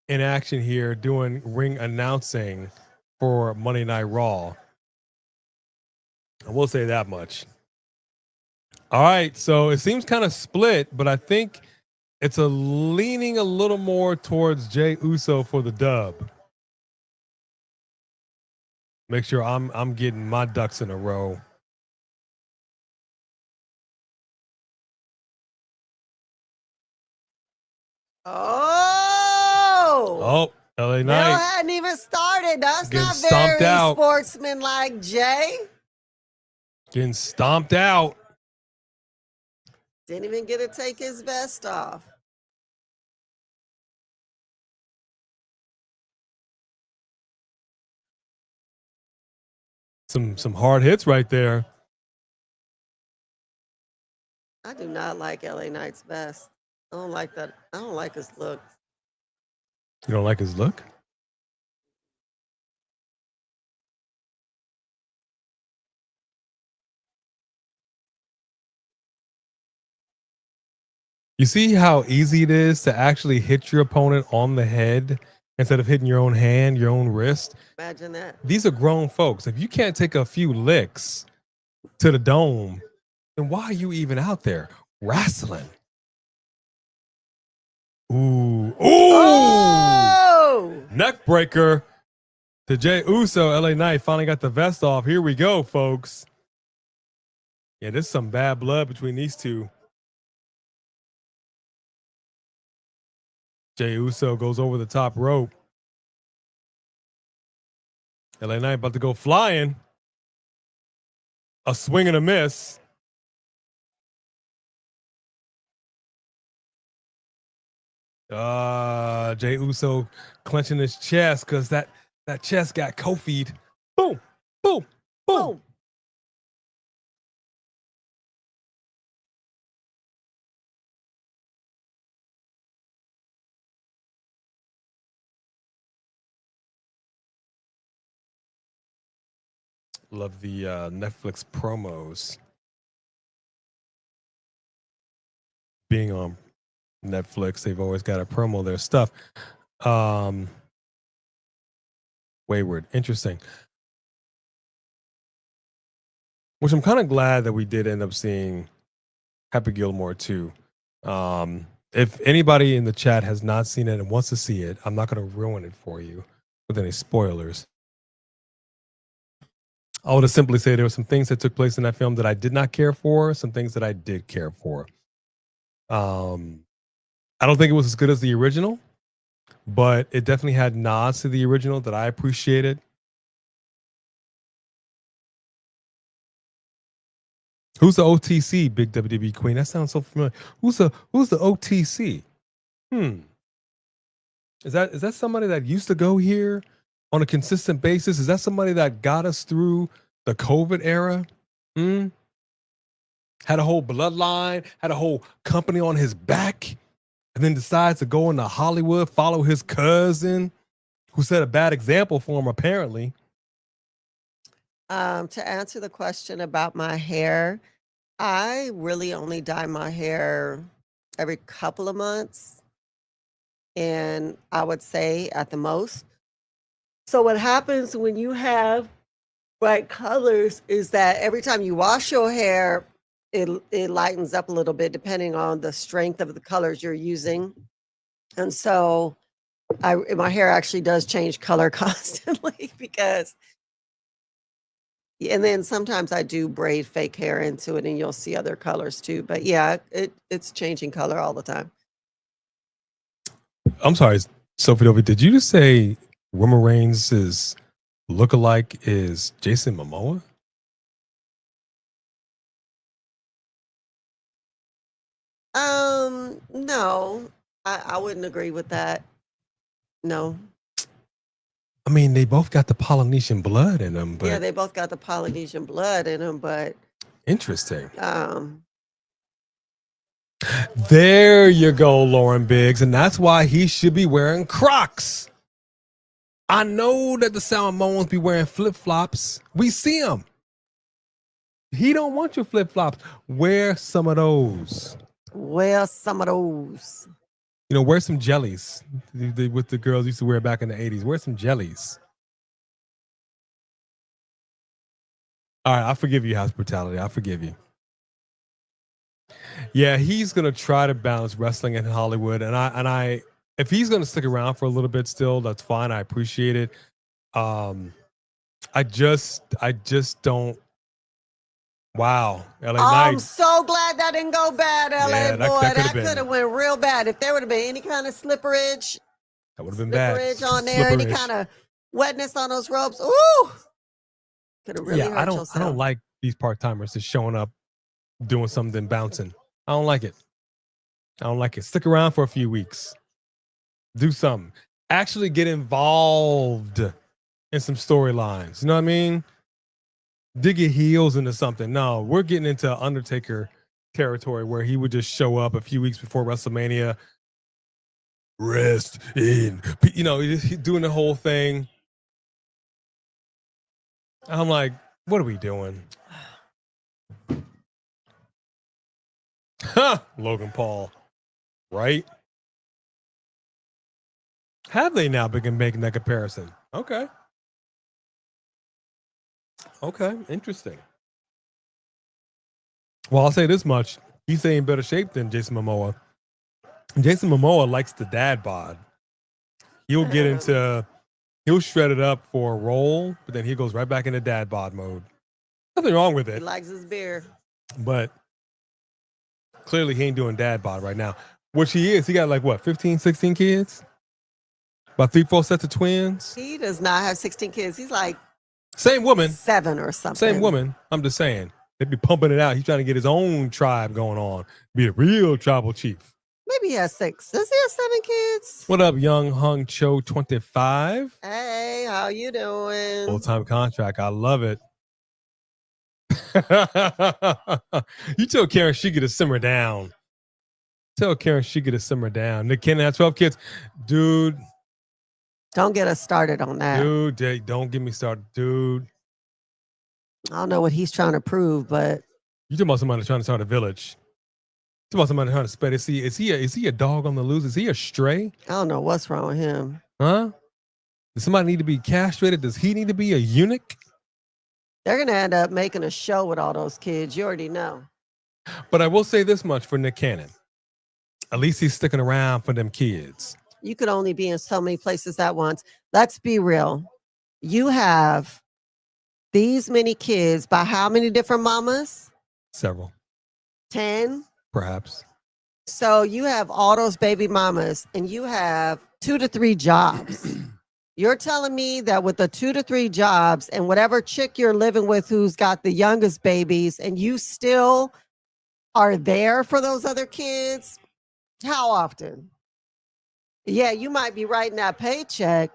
in action here doing ring announcing for Monday Night Raw. I will say that much. All right, so it seems kind of split, but I think it's leaning a little more towards Jey Uso for the dub. Make sure I'm getting my ducks in a row. Oh, LA Bill Knight hadn't even started. That's getting not stomped very out. sportsmanlike, Jay. Getting stomped out. Didn't even get to take his vest off. Some hard hits right there. I do not like LA Knight's vest. I don't like that. I don't like his look. You don't like his look? You see how easy it is to actually hit your opponent on the head instead of hitting your own hand, your own wrist? Imagine that. These are grown folks. If you can't take a few licks to the dome, then why are you even out there wrestling? Ooh. Ooh! Oh! Neck breaker to Jey Uso. LA Knight finally got the vest off. Here we go, folks. Yeah, there's some bad blood between these two. Jey Uso goes over the top rope. LA Knight about to go flying. A swing and a miss. Jay Uso clenching his chest because that chest got Kofi'd. Boom, boom, boom. Boom. Love the Netflix promos. Being on Netflix, they've always got to promo their stuff. Wayward, interesting. Which I'm kind of glad that we did end up seeing Happy Gilmore too. If anybody in the chat has not seen it and wants to see it, I'm not going to ruin it for you with any spoilers. I would just simply say there were some things that took place in that film that I did not care for, some things that I did care for. I don't think it was as good as the original, but it definitely had nods to the original that I appreciated. Who's the OTC, big WWE queen? That sounds so familiar. Who's the OTC? Is that somebody that used to go here on a consistent basis? Is that somebody that got us through the COVID era? Had a whole bloodline, had a whole company on his back, and then decides to go into Hollywood, follow his cousin, who set a bad example for him, apparently. To answer the question about my hair, I really only dye my hair every couple of months, and I would say at the most. So what happens when you have bright colors is that every time you wash your hair, it lightens up a little bit depending on the strength of the colors you're using. And so my hair actually does change color constantly because, and then sometimes I do braid fake hair into it and you'll see other colors too. But yeah, it's changing color all the time. I'm sorry, Sophie Dovey, did you just say Roman Reigns' lookalike is Jason Momoa? No, I wouldn't agree with that. No. I mean, they both got the Polynesian blood in them, but Yeah, they both got the Polynesian blood in them, but interesting. There you go, Lauren Biggs, and that's why he should be wearing Crocs. I know that the Samoans be wearing flip-flops. We see them. He don't want your flip-flops. Wear some of those. Wear some of those. You know, wear some jellies. With the girls used to wear back in the 80s. Wear some jellies. All right, I forgive you, hospitality. I forgive you. Yeah, he's gonna try to balance wrestling and Hollywood, and I if he's gonna stick around for a little bit still, that's fine. I appreciate it. I just don't. Wow, LA Knight. I'm so glad that didn't go bad, LA Yeah, boy. That could could have went real bad. If there would have been any kind of slipperage, that would have been bad. Slipperage on there, any kind of wetness on those ropes. Ooh, could have really hurt yourself. I don't like these part-timers just showing up, doing something, bouncing. I don't like it. I don't like it. Stick around for a few weeks. Do something. Actually get involved in some storylines. You know what I mean? Dig your heels into something. No, we're getting into Undertaker territory where he would just show up a few weeks before WrestleMania. Rest in, you know, he's doing the whole thing. I'm like, what are we doing? Huh, Logan Paul, right? Have they now begun making that comparison? Okay. Okay, interesting. Well, I'll say this much. He's in better shape than Jason Momoa. Jason Momoa likes the dad bod. He'll shred it up for a roll, but then he goes right back into dad bod mode. Nothing wrong with it. He likes his beer. But clearly he ain't doing dad bod right now. Which he is. He got like what, 15, 16 kids? About 3-4 sets of twins? He does not have 16 kids. He's like same woman. 7 or something. Same woman. I'm just saying. They be pumping it out. He's trying to get his own tribe going on. Be a real tribal chief. Maybe he has 6. Does he have 7 kids? What up, Young Hung Cho 25? Hey, how you doing? Full-time contract. I love it. You tell Karen she get to simmer down. Tell Karen she get to simmer down. Nick Cannon had 12 kids. Dude. Don't get us started on that. Dude, don't get me started. Dude. I don't know what he's trying to prove, but You talking about somebody trying to start a village. You talking about somebody trying to spread. Is he a dog on the loose? Is he a stray? I don't know what's wrong with him. Huh? Does somebody need to be castrated? Does he need to be a eunuch? They're going to end up making a show with all those kids. You already know. But I will say this much for Nick Cannon. At least he's sticking around for them kids. You could only be in so many places at once. Let's be real. You have these many kids by how many different mamas? Several. 10? Perhaps. So you have all those baby mamas and you have 2 to 3 jobs. You're telling me that with the 2 to 3 jobs and whatever chick you're living with who's got the youngest babies and you still are there for those other kids? How often? Yeah, you might be writing that paycheck,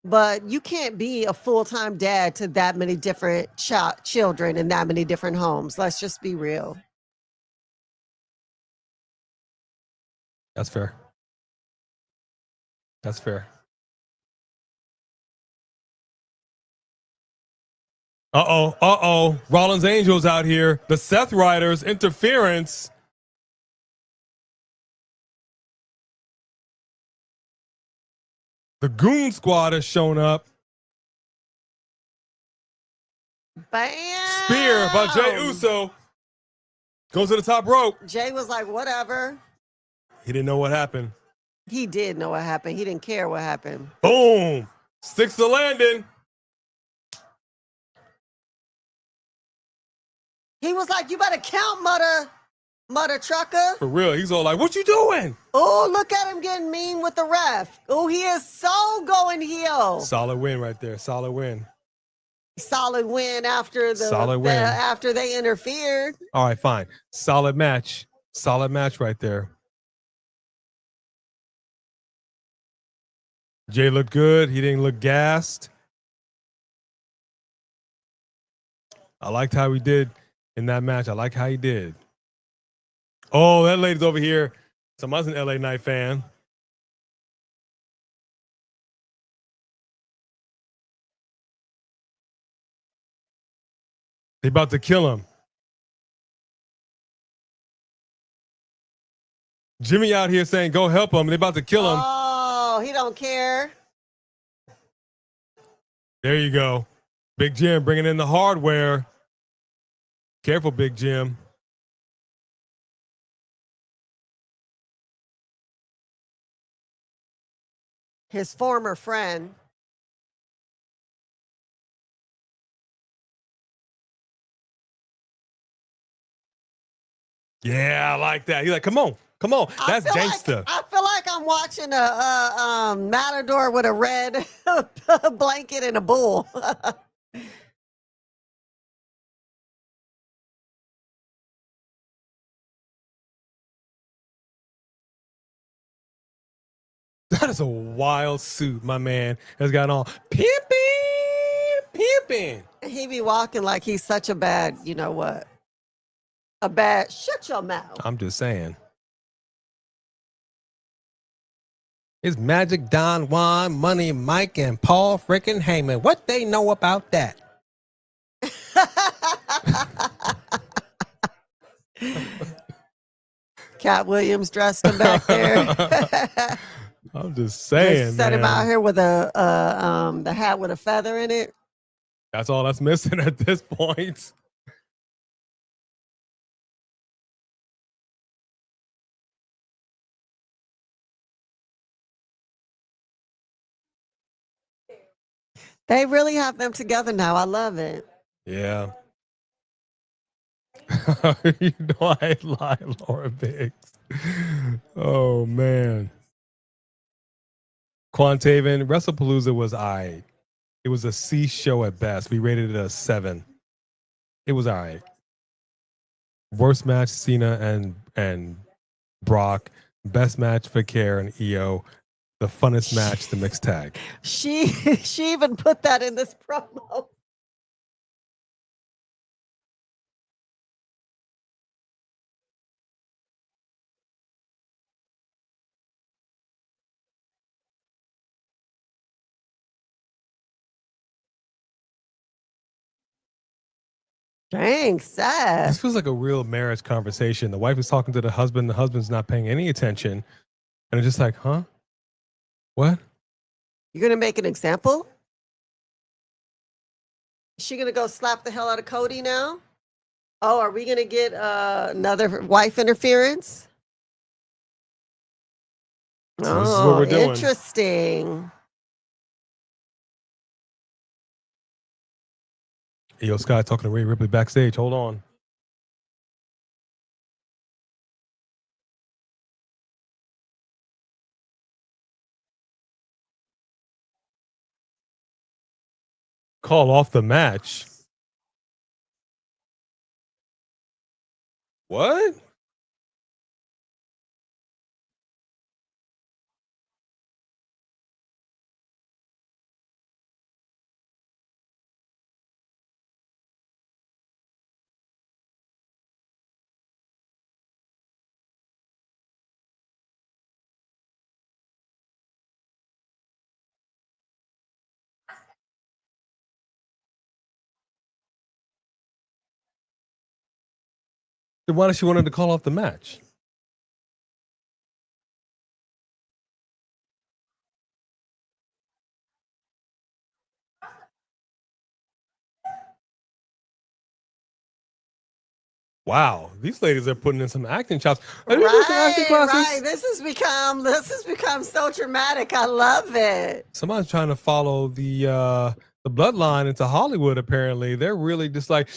but you can't be a full-time dad to that many different children in that many different homes. Let's just be real. That's fair. That's fair. Uh-oh. Rollins Angels out here. The Seth Riders interference. The Goon Squad has shown up. Bam! Spear by Jey Uso. Goes to the top rope. Jay was like, whatever. He didn't know what happened. He did know what happened. He didn't care what happened. Boom. Sticks the landing. He was like, you better count, mother trucker. For real. He's all like, what you doing? Oh, look at him getting mean with the ref. Oh, he is so going heel. Solid win right there. Solid win. Solid win after after they interfered. All right, fine. Solid match. Solid match right there. Jay looked good. He didn't look gassed. I liked how he did in that match. I like how he did. Oh, that lady's over here. Somebody's an LA Knight fan. They about to kill him. Jimmy out here saying, go help him. They about to kill him. Oh, he don't care. There you go. Big Jim bringing in the hardware. Careful, Big Jim. His former friend. Yeah, I like that. He's like, come on. That's gangsta. I feel like I'm watching a matador with a red blanket and a bull. That is a wild suit my man has got on. Pimping. He be walking like he's such a bad, you know what? A bad, shut your mouth. I'm just saying. It's Magic, Don Juan, Money Mike, and Paul freaking Heyman. What they know about that? Cat Williams dressed him back there. I'm just saying, set him man. out here with the hat with a feather in it. That's all that's missing at this point. They really have them together now. I love it. Yeah. You know I lie, Laura Biggs. Oh, man. Quantaven, WrestlePalooza was all right. It was a C show at best. We rated it a 7. It was all right. Worst match, Cena and Brock. Best match for Vaquer and EO. The funnest match, the mixed tag. She even put that in this promo. Dang, Seth. This feels like a real marriage conversation. The wife is talking to the husband. The husband's not paying any attention. And it's just like, huh? What? You're going to make an example? Is she going to go slap the hell out of Cody now? Oh, are we going to get another wife interference? So this is what we're doing. Interesting. EO Sky talking to Rhea Ripley backstage. Hold on. Call off the match. What? Then why does she want to call off the match? Wow, these ladies are putting in some acting chops. Have you some acting classes? Right. This has become so dramatic. I love it. Somebody's trying to follow the bloodline into Hollywood. Apparently, they're really just like.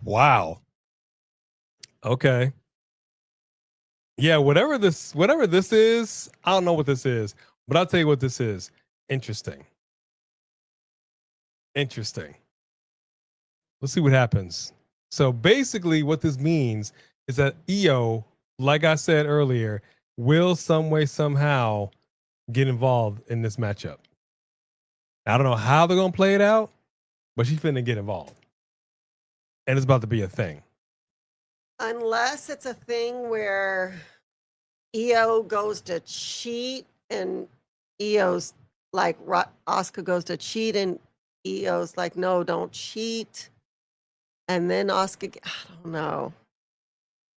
Wow. Okay. Yeah, whatever this is, I don't know what this is, but I'll tell you what this is. Interesting. Let's see what happens. So basically what this means is that EO, like I said earlier, will some way, somehow get involved in this matchup. I don't know how they're going to play it out, but she's finna get involved. And it's about to be a thing. Unless it's a thing where EO goes to cheat and EO's like Asuka goes to cheat and EO's like, no, don't cheat. And then Asuka, I don't know.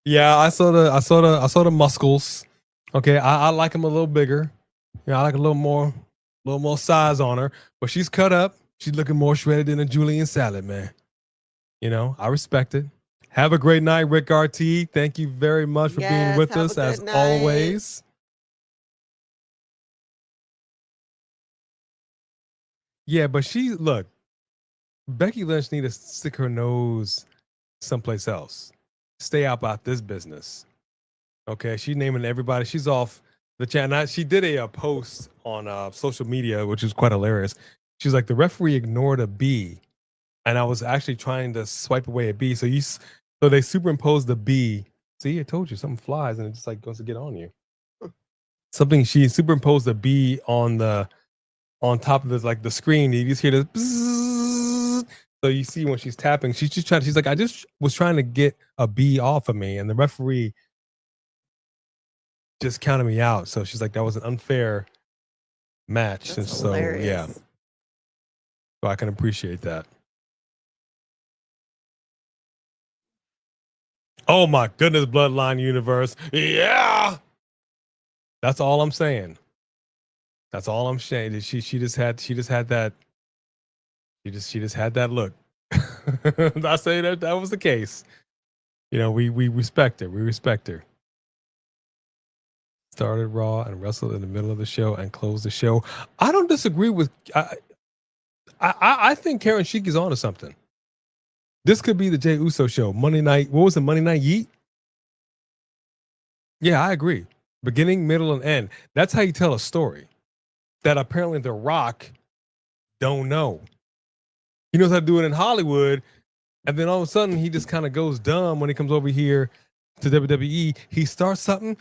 Yeah, I saw the muscles. Okay, I like him a little bigger. Yeah, I like a little more size on her. But she's cut up. She's looking more shredded than a julienne salad, man. You know, I respect it. Have a great night, Rick RT. Thank you very much for being with us as always. Yeah, but look, Becky Lynch need to stick her nose someplace else. Stay out about this business. Okay, she's naming everybody. She's off the channel. She did a post on social media, which is quite hilarious. She's like, the referee ignored a B, and I was actually trying to swipe away a B. So they superimposed the B. See, I told you something flies and it just like goes to get on you. She superimposed the B on top of the screen. You just hear this bzzz. So you see when she's tapping, she's like, I just was trying to get a B off of me, and the referee just counted me out. So she's like, that was an unfair match. That's and so hilarious. Yeah. So I can appreciate that. Oh my goodness, Bloodline Universe. Yeah. That's all I'm saying. That's all I'm saying. She just had that. She just had that look. I say that was the case. You know, we respect her. We respect her. Started Raw and wrestled in the middle of the show and closed the show. I don't disagree with. I think Karen Sheik is onto something. This could be the Jey Uso show. Monday night. What was it? Monday Night Yeet? Yeah, I agree. Beginning, middle, and end. That's how you tell a story that apparently The Rock don't know. He knows how to do it in Hollywood, And then all of a sudden, he just kind of goes dumb when he comes over here to WWE. He starts something.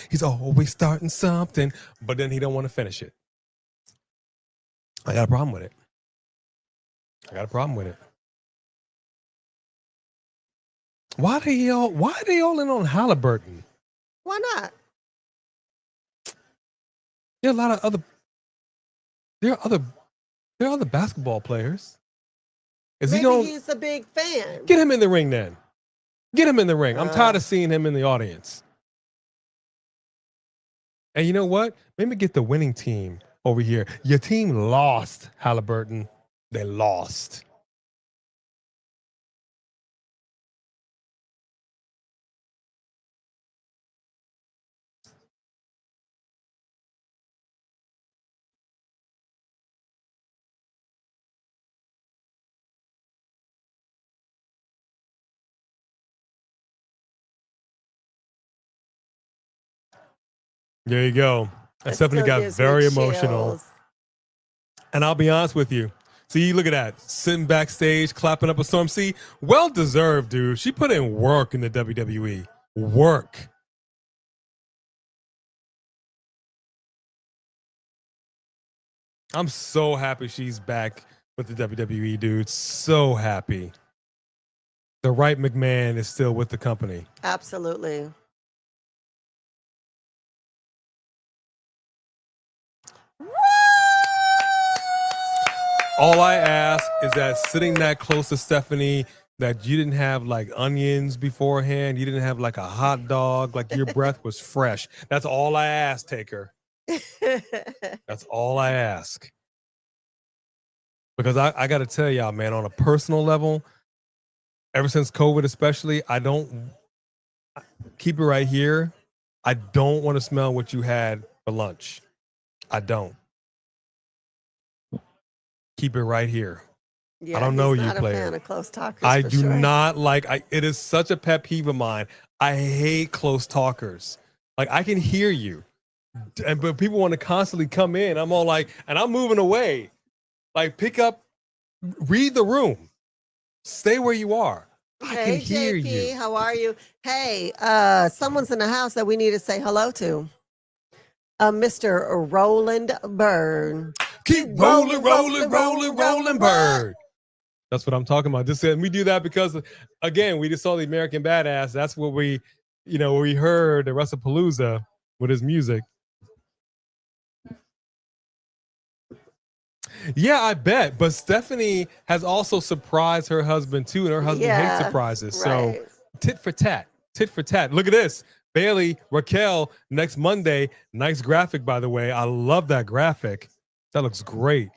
He's always starting something, but then he don't want to finish it. I got a problem with it. Why are they all in on Halliburton? Why not? There are other basketball players. Maybe he's a big fan. Get him in the ring then. Get him in the ring. I'm tired of seeing him in the audience. And you know what? Maybe get the winning team over here. Your team lost, Halliburton. They lost. There you go. And Stephanie got very emotional. And I'll be honest with you. See, look at that. Sitting backstage, clapping up a storm. See, well deserved, dude. She put in work in the WWE. Work. I'm so happy she's back with the WWE, dude. So happy. The right McMahon is still with the company. Absolutely. All I ask is that sitting that close to Stephanie, that you didn't have like onions beforehand. You didn't have like a hot dog. Like your breath was fresh. That's all I ask, Taker. That's all I ask. Because I got to tell y'all, man, on a personal level, ever since COVID especially, I don't keep it right here. I don't want to smell what you had for lunch. I don't. Keep it right here. Yeah, I don't know you, not a player. fan of close talkers. I do not like. It is such a pet peeve of mine. I hate close talkers. Like I can hear you, but people want to constantly come in. I'm all like, and I'm moving away. Like pick up, read the room, stay where you are. I can hear JP, you. how are you? Hey, someone's in the house that we need to say hello to. Mr. Roland Byrne. Keep rolling, Bird. That's what I'm talking about. Just we do that because, again, we just saw the American Badass. That's what we heard the WrestlePalooza with his music. Yeah, I bet. But Stephanie has also surprised her husband too, and her husband hates surprises. Right. So tit for tat. Look at this. Bayley, Raquel, next Monday. Nice graphic, by the way. I love that graphic. That looks great.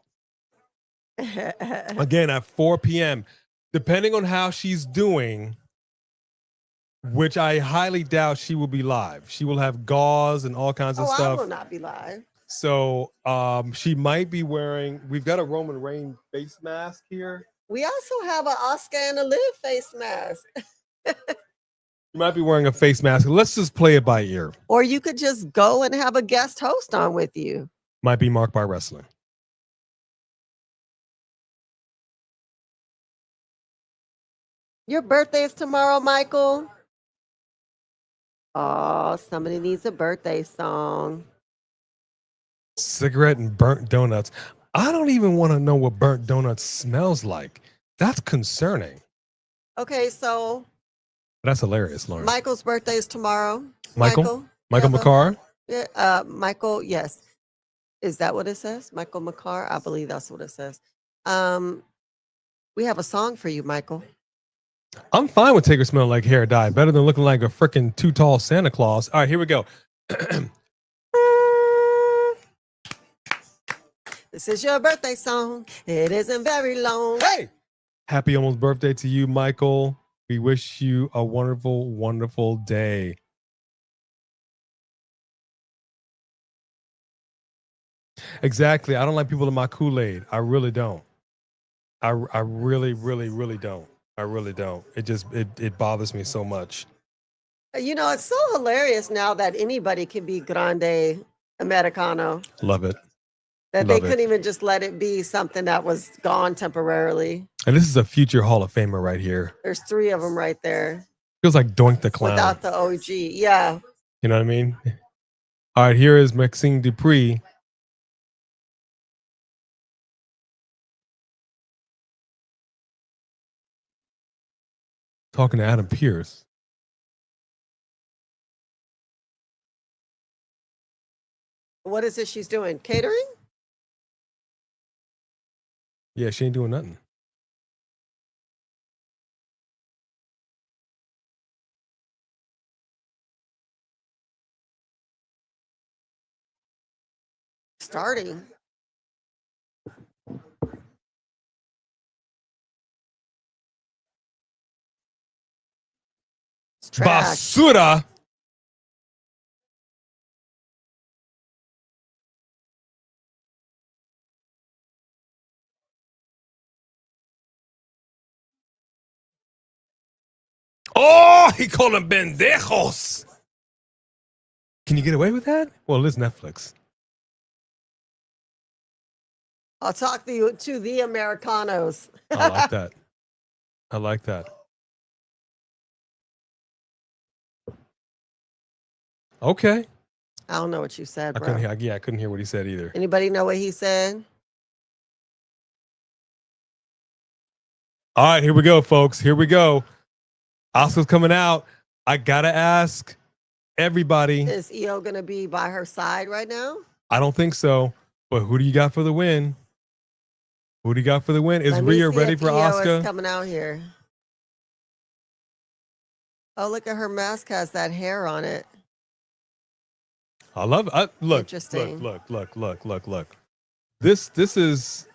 Again, at 4 p.m. Depending on how she's doing, which I highly doubt she will be live. She will have gauze and all kinds of stuff. I will not be live. So she might be wearing, we've got a Roman Reigns face mask here. We also have an Asuka and a Liv face mask. You might be wearing a face mask. Let's just play it by ear. Or you could just go and have a guest host on with you. Might be marked by wrestling. Your birthday is tomorrow, Michael. Oh, somebody needs a birthday song. Cigarette and burnt donuts. I don't even want to know what burnt donuts smells like. That's concerning. Okay, so that's hilarious, Lauren. Michael's birthday is tomorrow. Michael McCarr? Yeah, Michael, yes. Is that what it says? Michael McCarr? I believe that's what it says. We have a song for you, Michael. I'm fine with Taker smelling like hair dye. Better than looking like a freaking too tall Santa Claus. All right, here we go. This is your birthday song. It isn't very long. Hey! Happy almost birthday to you, Michael. We wish you a wonderful, wonderful day. Exactly. I don't like people in my Kool-Aid. I really don't. I really, really, really don't. I really don't. It bothers me so much. You know, it's so hilarious now that anybody can be grande Americano. Love it. That they couldn't even just let it be something that was gone temporarily. And this is a future Hall of Famer right here. There's 3 of them right there. Feels like Doink the Clown. Without the OG. Yeah. You know what I mean? All right, here is Maxine Dupree. Talking to Adam Pearce. What is it she's doing? Catering? Yeah, she ain't doing nothing. Starting. It's trash. Basura. Oh, he called them pendejos. Can you get away with that? Well, it's Netflix. I'll talk to the Americanos. I like that. I like that. Okay. I don't know what you said, I bro. couldn't hear what he said either. Anybody know what he said? All right, here we go, folks. Here we go. Asuka's coming out. I gotta ask everybody. Is EO gonna be by her side right now? I don't think so. But who do you got for the win? Who do you got for the win? Is Rhea ready for Asuka? Is coming out here. Oh, look at her mask has that hair on it. I love it. Look, Interesting. look. This is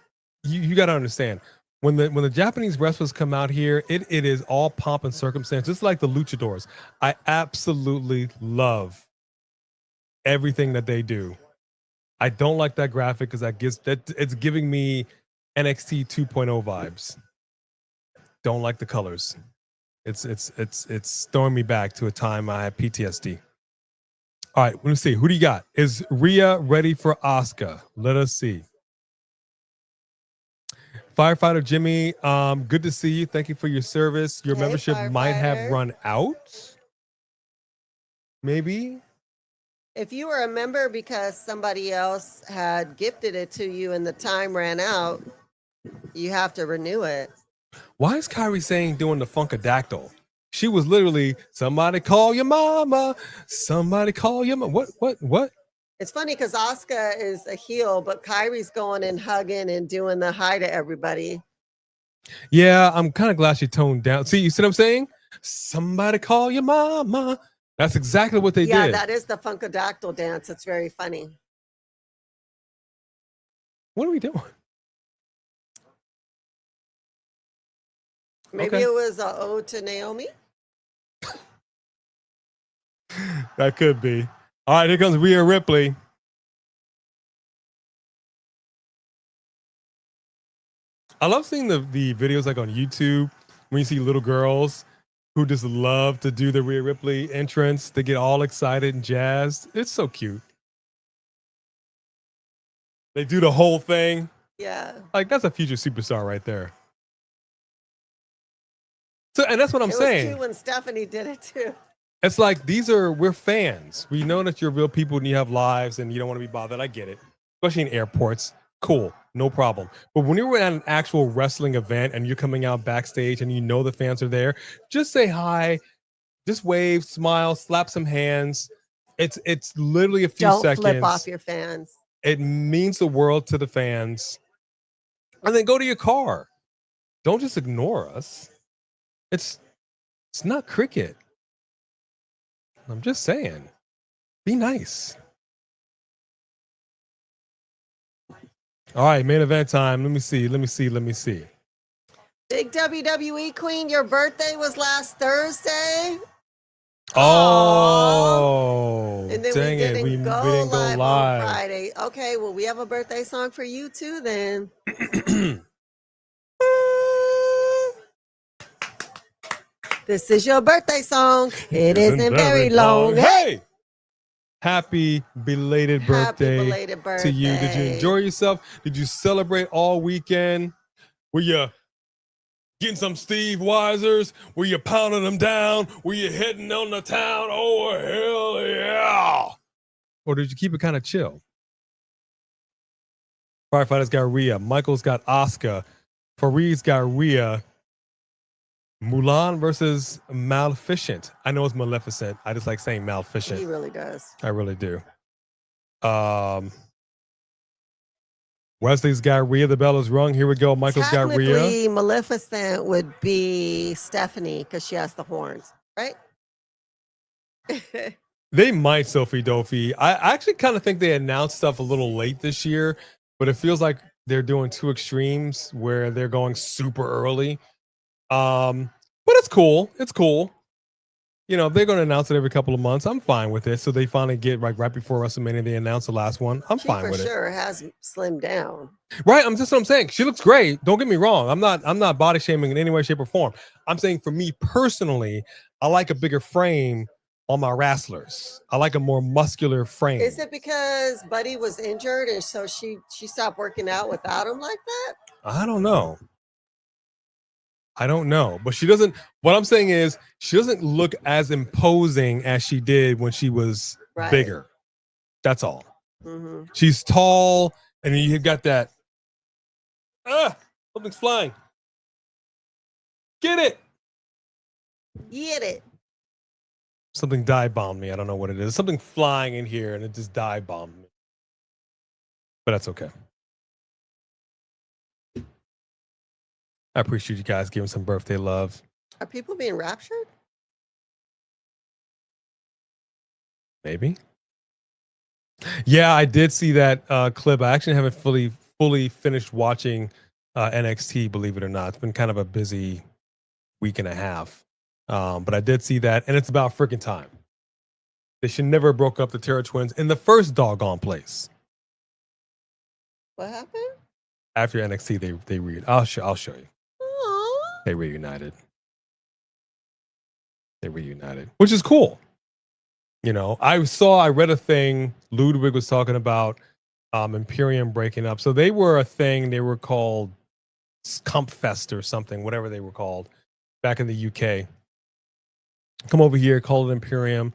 you got to understand. When the Japanese wrestlers come out here, it is all pomp and circumstance, just like the luchadors. I absolutely love everything that they do. I don't like that graphic because it's giving me NXT 2.0 vibes. Don't like the colors. It's throwing me back to a time I had PTSD. All right, let me see. Who do you got? Is Rhea ready for Asuka? Let us see. Firefighter Jimmy, good to see you. Thank you for your service. Your membership might have run out. Maybe. If you were a member because somebody else had gifted it to you and the time ran out, you have to renew it. Why is Kyrie saying doing the Funkadactyl? She was literally, somebody call your mama. Somebody call your mama. What? It's funny because Asuka is a heel, but Kyrie's going and hugging and doing the hi to everybody. Yeah, I'm kind of glad she toned down. See, you see what I'm saying? Somebody call your mama. That's exactly what they did. Yeah, that is the Funkadactyl dance. It's very funny. What are we doing? Maybe it was an ode to Naomi. That could be. All right, here comes Rhea Ripley. I love seeing the videos like on YouTube when you see little girls who just love to do the Rhea Ripley entrance. They get all excited and jazzed. It's so cute. They do the whole thing. Yeah. Like, that's a future superstar right there. So, and that's what I'm saying. It was cute when Stephanie did it too. It's like, we're fans. We know that you're real people and you have lives and you don't want to be bothered. I get it. Especially in airports. Cool. No problem. But when you're at an actual wrestling event and you're coming out backstage and you know the fans are there, just say hi, just wave, smile, slap some hands. It's literally a few seconds. Don't flip off your fans. It means the world to the fans. And then go to your car. Don't just ignore us. It's not cricket. I'm just saying, be nice. All right, main event time. Let me see. Big WWE queen, your birthday was last Thursday. Oh, and then dang it. We didn't go live on Friday. Okay, well, we have a birthday song for you too then. This is your birthday song. It isn't very long. Hey! Happy belated birthday to you. Did you enjoy yourself? Did you celebrate all weekend? Were you Getting some Steve Weisers, where you pounding them down, where you hitting on the town. Oh, hell yeah. Or did you keep it kind of chill? Firefighters got Rhea. Michael's got Asuka. Fareed's got Rhea. Mulan versus Maleficent. I know it's Maleficent. I just like saying Maleficent. He really does. I really do. Wesley's got Rhea. The bell is rung. Here we go. Michael's got Rhea. Technically, Maleficent would be Stephanie because she has the horns, right? They might, Sophie Dophie. I actually kind of think they announced stuff a little late this year, but it feels like they're doing two extremes where they're going super early. But it's cool. It's cool. You know, if they're going to announce it every couple of months, I'm fine with it. So they finally get like right before WrestleMania, they announce the last one. I'm fine with it. For sure has slimmed down. Right. I'm just what I'm saying. She looks great. Don't get me wrong. I'm not body shaming in any way, shape, or form. I'm saying for me personally, I like a bigger frame on my wrestlers. I like a more muscular frame. Is it because Buddy was injured and so she stopped working out without him like that? I don't know. But she doesn't, what I'm saying is she doesn't look as imposing as she did when she was bigger. That's all. Mm-hmm. She's tall, and then you got that, something's flying. Get it. Something dive bombed me. I don't know what it is. Something flying in here, and it just dive bombed me. But that's okay. I appreciate you guys giving some birthday love. Are people being raptured? Maybe. Yeah, I did see that clip. I actually haven't fully finished watching NXT, believe it or not. It's been kind of a busy week and a half. But I did see that, and it's about freaking time. They should never have broke up the Terror Twins in the first doggone place. What happened? After NXT, they I'll show you. Aww. They reunited, which is cool. You know, I read a thing. Ludwig was talking about Imperium breaking up. So they were a thing. They were called Scumpfest or something, whatever they were called, back in the UK. Come over here, call it Imperium.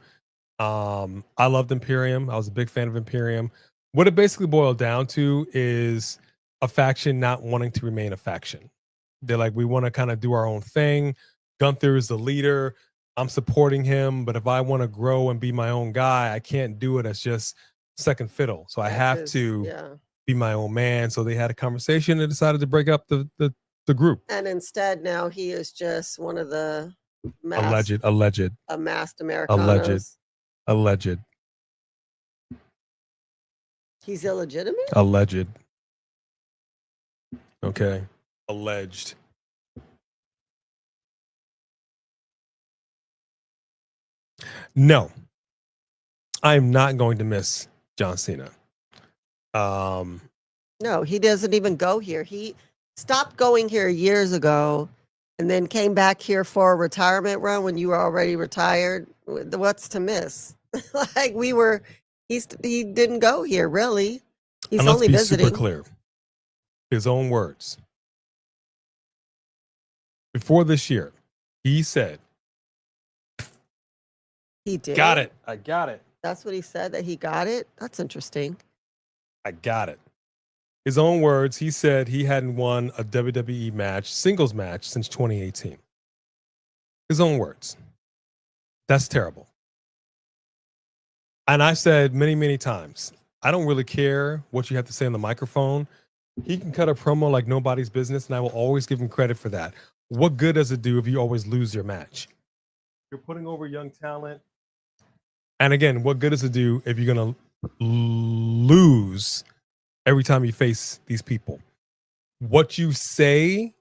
I loved Imperium. I was a big fan of Imperium. What it basically boiled down to is a faction not wanting to remain a faction. They're like, we want to kind of do our own thing. Gunther is the leader. I'm supporting him, but if I want to grow and be my own guy, I can't do it as just second fiddle. So I have to be my own man. So they had a conversation and decided to break up the group. And instead, now he is just one of the alleged amassed Americanos. Alleged. He's illegitimate? Alleged. Okay. Alleged. No, I'm not going to miss John Cena. No, he doesn't even go here. He stopped going here years ago and then came back here for a retirement run when you were already retired. What's to miss? Like he didn't go here, really. He's and let's only be visiting. Super clear. His own words. Before this year, he said, he did. Got it. I got it. That's what he said, that he got it? That's interesting. I got it. His own words, he said he hadn't won a WWE match, singles match, since 2018. His own words. That's terrible. And I said many, many times, I don't really care what you have to say on the microphone. He can cut a promo like nobody's business, and I will always give him credit for that. What good does it do if you always lose your match? You're putting over young talent. And again, what good does it do if you're going to lose every time you face these people? What you say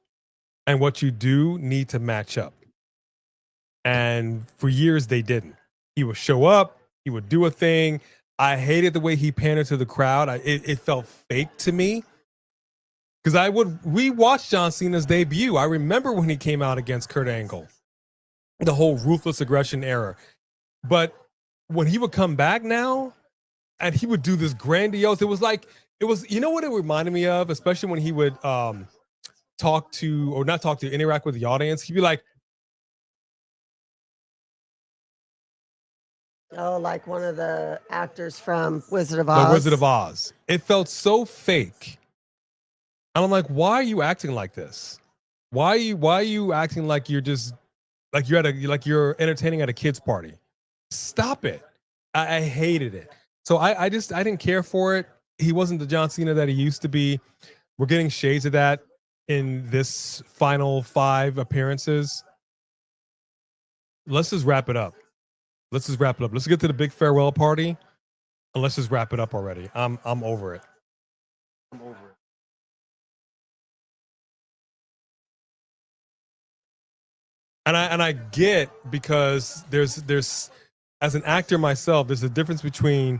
and what you do need to match up. And for years, they didn't. He would show up. He would do a thing. I hated the way he pandered to the crowd. It felt fake to me. Because I would rewatch John Cena's debut. I remember when he came out against Kurt Angle. The whole ruthless aggression era. But when he would come back now and he would do this grandiose, you know what it reminded me of, especially when he would interact with the audience, he'd be like, Oh, like one of the actors from Wizard of the Oz. Wizard of Oz. It felt so fake. And I'm like, why are you acting like this? Why are you acting like you're just like you're entertaining at a kid's party? Stop it. I hated it. So I didn't care for it. He wasn't the John Cena that he used to be. We're getting shades of that in this final 5 appearances. Let's just wrap it up. Let's get to the big farewell party, and let's just wrap it up already. I'm over it. And I get, because there's as an actor myself, there's a difference between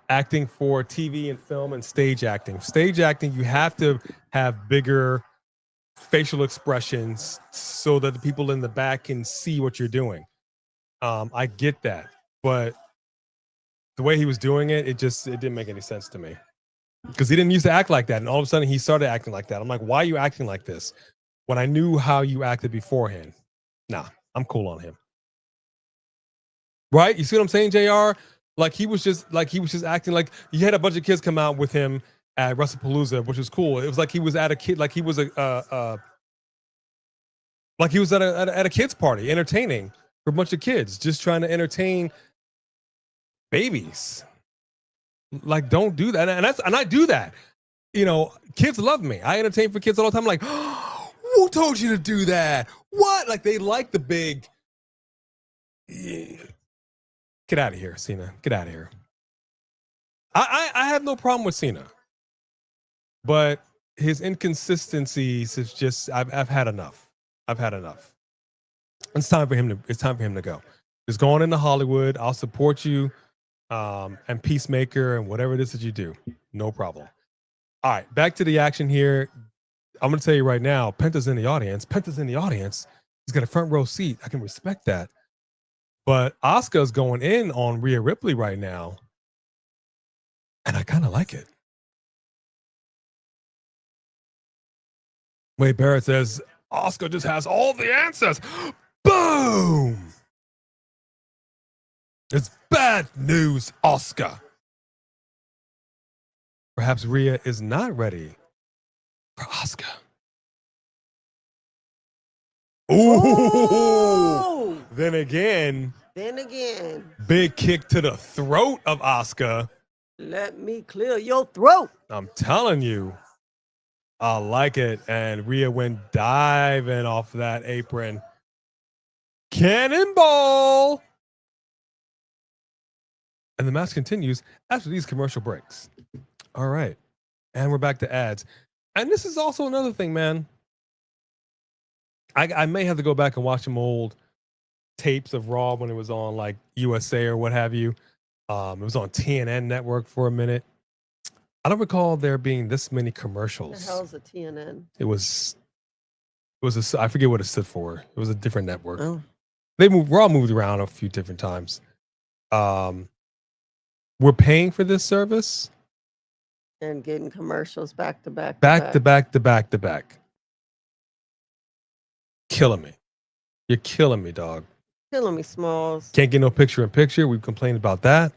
acting for TV and film and stage acting. Stage acting, you have to have bigger facial expressions so that the people in the back can see what you're doing. I get that, but the way he was doing it, it didn't make any sense to me, because he didn't used to act like that, and all of a sudden he started acting like that. I'm like, why are you acting like this when I knew how you acted beforehand? Nah, I'm cool on him. Right? You see what I'm saying, JR? Like he was just acting like you had a bunch of kids come out with him at WrestlePalooza, which was cool. It was like he was at a kid, like he was at a kid's party, entertaining for a bunch of kids, just trying to entertain babies. Like, don't do that. And I do that. You know, kids love me. I entertain for kids all the time. I'm like, oh, who told you to do that? What? Like, they like the big. Yeah. Get out of here, Cena. Get out of here. I have no problem with Cena, but his inconsistencies is just I've had enough. I've had enough. It's time for him to go. Just going into Hollywood. I'll support you, and Peacemaker and whatever it is that you do. No problem. All right, back to the action here. I'm going to tell you right now, Penta's in the audience. He's got a front row seat. I can respect that. But Asuka's going in on Rhea Ripley right now, and I kind of like it. Wait, Barrett says, Asuka just has all the answers. Boom! It's bad news, Asuka. Perhaps Rhea is not ready for Asuka. Ooh! Then again, big kick to the throat of Asuka. Let me clear your throat. I'm telling you, I like it. And Rhea went diving off that apron. Cannonball! And the match continues after these commercial breaks. All right. And we're back to ads. And this is also another thing, man. I may have to go back and watch some old tapes of Raw when it was on like USA or what have you. It was on TNN network for a minute. I don't recall there being this many commercials. The hell's a TNN? It was I forget what it stood for. It was a different network. Oh. Raw moved around a few different times. We're paying for this service and getting commercials back to back. Killing me. You're killing me, dog. Killing me, Smalls. Can't get no picture in picture. We've complained about that.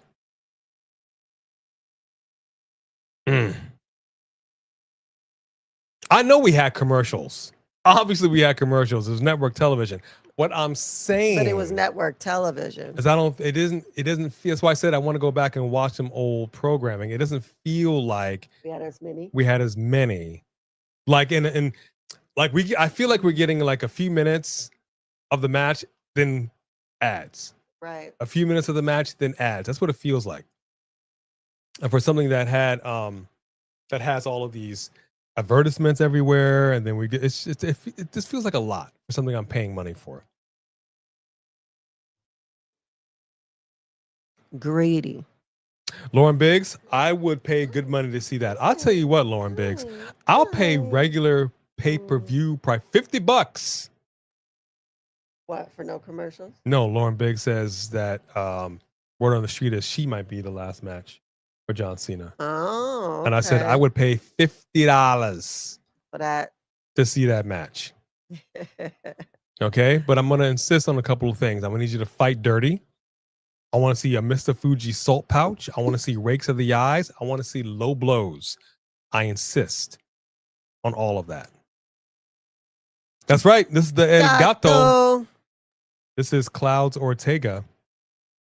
I know we had commercials. Obviously, we had commercials. It was network television. What I'm saying, but it was network television. Is it doesn't feel. That's why I said I want to go back and watch some old programming. It doesn't feel like we had as many. Like I feel like we're getting like a few minutes of the match, then ads. Right. A few minutes of the match, then ads. That's what it feels like. And for something that has all of these advertisements everywhere, and then it just feels like a lot for something I'm paying money for. Greedy. Lauren Biggs, I would pay good money to see that. I'll tell you what, Lauren Biggs, I'll pay regular pay-per-view price $50. What, for no commercials? No, Lauren Biggs says that word on the street is she might be the last match for John Cena. Oh, okay. And I said I would pay $50 for that. to see that match. Okay, but I'm going to insist on a couple of things. I'm going to need you to fight dirty. I want to see a Mr. Fuji salt pouch. I want to see rakes of the eyes. I want to see low blows. I insist on all of that. That's right. This is the El Gato. This is Clouds Ortega.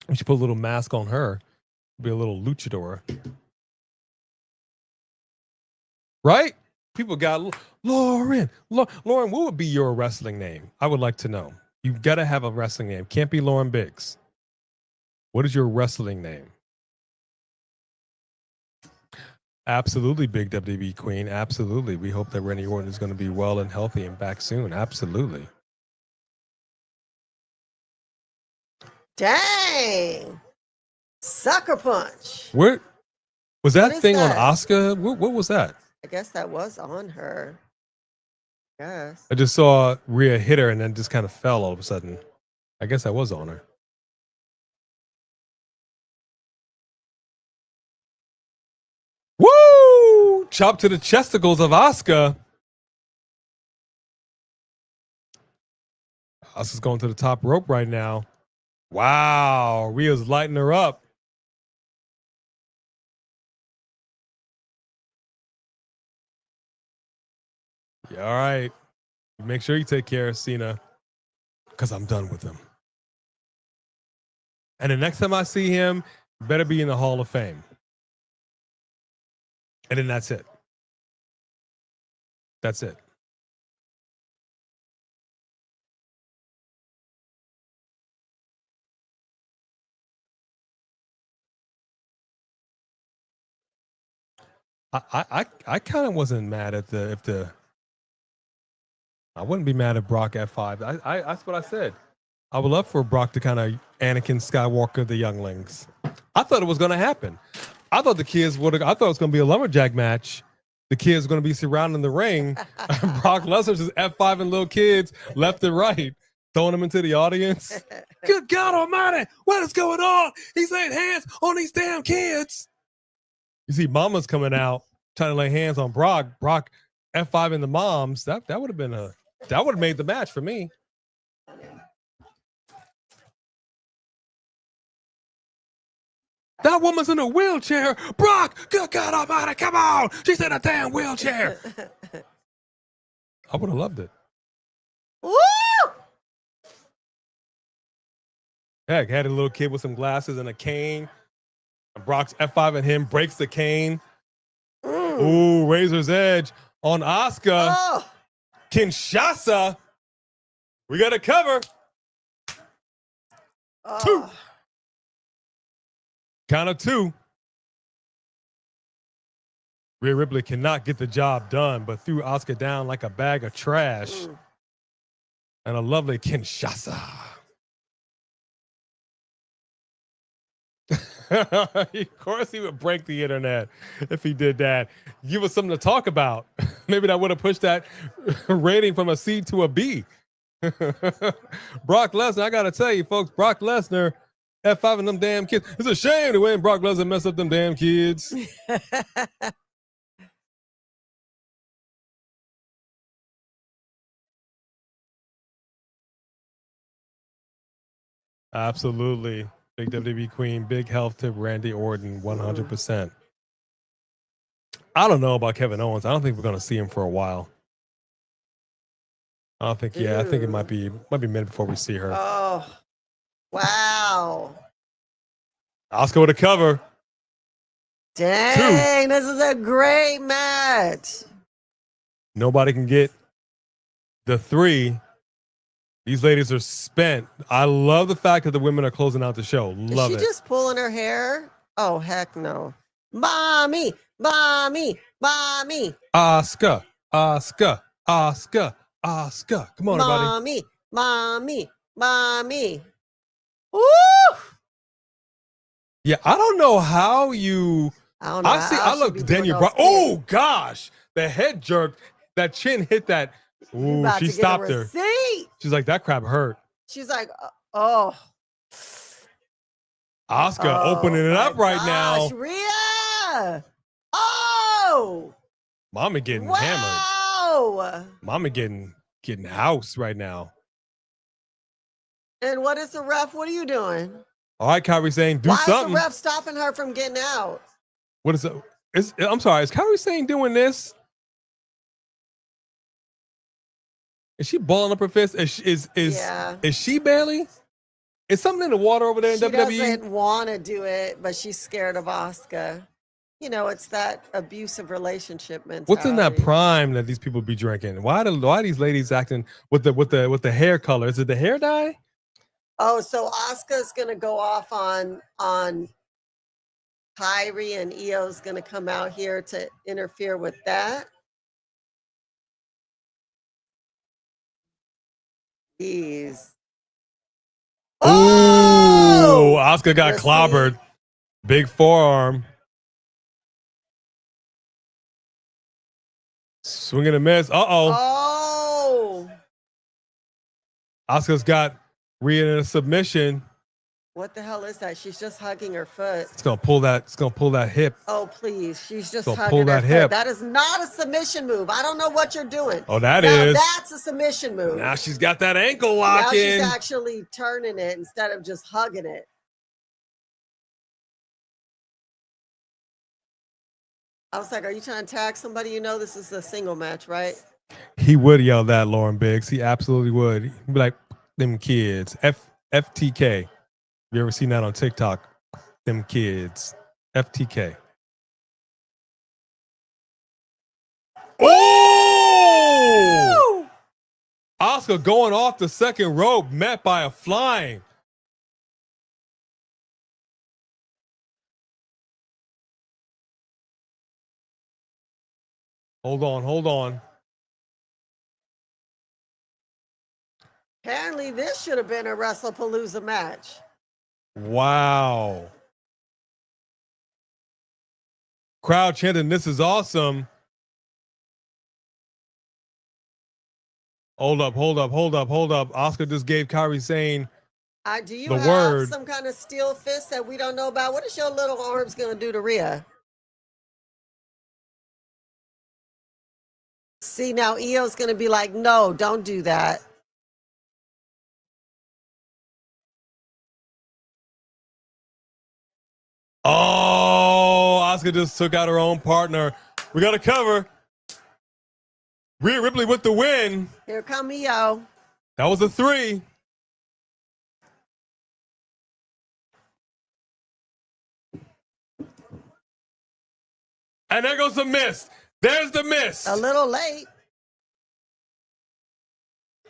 We should put a little mask on her. Be a little luchador. Right? People got Lauren. Lauren, what would be your wrestling name? I would like to know. You've got to have a wrestling name. Can't be Lauren Biggs. What is your wrestling name? Absolutely, big WWE queen. Absolutely. We hope that Randy Orton is going to be well and healthy and back soon. Absolutely. Dang. Sucker punch. Where was that thing that? on Asuka? What was that? I guess that was on her. Yes. I just saw Rhea hit her and then just kind of fell all of a sudden. I guess that was on her. Woo! Chop to the chesticles of Asuka. Asuka's going to the top rope right now. Wow. Rhea's lighting her up. Yeah, all right. Make sure you take care of Cena because I'm done with him. And the next time I see him, better be in the Hall of Fame. And then that's it. That's it. I kind of wasn't mad at I wouldn't be mad at Brock at 5. That's what I said. I would love for Brock to kind of Anakin Skywalker the younglings. I thought it was going to happen. I thought the kids would. I thought it was going to be a lumberjack match. The kids were going to be surrounding the ring. Brock Lesnar just F5 and little kids left and right, throwing them into the audience. Good God Almighty, what is going on? He's laying hands on these damn kids. You see, Mama's coming out trying to lay hands on Brock. Brock F5 and the moms. That would have been that would have made the match for me. That woman's in a wheelchair. Brock, good God Almighty, come on. She's in a damn wheelchair. I would have loved it. Woo! Heck, had a little kid with some glasses and a cane. And Brock's F5 and him breaks the cane. Ooh, Razor's Edge on Asuka. Oh. Kinshasa. We got a cover. Oh. 2. Count of 2. Rhea Ripley cannot get the job done, but threw Asuka down like a bag of trash. And a lovely Kinshasa. Of course he would break the internet if he did that. Give us something to talk about. Maybe that would have pushed that rating from a C to a B. Brock Lesnar, I gotta tell you folks, Brock Lesnar F5 and them damn kids. It's a shame the way Brock Lesnar messed up them damn kids. Absolutely. Big WWE queen, big health tip, Randy Orton, 100%. I don't know about Kevin Owens. I don't think we're going to see him for a while. I don't think, I think it might be a minute before we see her. Oh, wow. Asuka with a cover. Dang, this is a great match. Nobody can get the 3. These ladies are spent. I love the fact that the women are closing out the show. Love it. Is she just pulling her hair? Oh, heck no. Mommy, mommy, mommy. Asuka, Asuka, Asuka, Asuka. Come on, everybody. Mommy, mommy, mommy. Woo! Yeah, I don't know how you. I don't know. I look Daniel Bryan. Oh gosh, the head jerk. That chin hit that. Ooh, she stopped her. She's like, that crap hurt. She's like, oh. Asuka opening it up right now. Rhea. Oh. Mommy getting hammered. No. Mama getting house right now. And what is the ref? What are you doing? All right, Kyrie saying do Why something. is the ref stopping her from getting out? What is it? I'm sorry. Is Kyrie saying doing this? Is she balling up her fist? Is she Bayley? Is something in the water over there in she WWE? She doesn't want to do it, but she's scared of Asuka. You know, it's that abusive relationship mentality. What's in that prime that these people be drinking? Why are these ladies acting with the hair color? Is it the hair dye? Oh, so Asuka's gonna go off on Kyrie, and Io's gonna come out here to interfere with that. Jeez. Oh, Asuka got clobbered. Big forearm. Swing and a miss. Oh. Asuka's got Rhea in a submission. What the hell is that? She's just hugging her foot. It's gonna pull that hip. Oh, please. She's just pull hugging that her hip. foot. That is not a submission move. I don't know what you're doing. Oh, now is. That's a submission move. Now she's got that ankle lock in. Now she's actually turning it instead of just hugging it. I was like, are you trying to tag somebody? You know this is a single match, right? He would yell that, Lauren Biggs. He absolutely would. He'd be like, them kids. FTK. You ever seen that on TikTok? Them kids. FTK. Oh! Asuka going off the second rope, met by a flying. Hold on. Apparently, this should have been a WrestlePalooza match. Wow. Crowd chanting, this is awesome. Hold up. Asuka just gave Kairi Sane do you the have word. Some kind of steel fist that we don't know about? What is your little arms going to do to Rhea? See, now Io's going to be like, no, don't do that. Oh, Asuka just took out her own partner. We got to cover. Rhea Ripley with the win. Here come Io. That was a 3. And there goes the miss. There's the miss. A little late.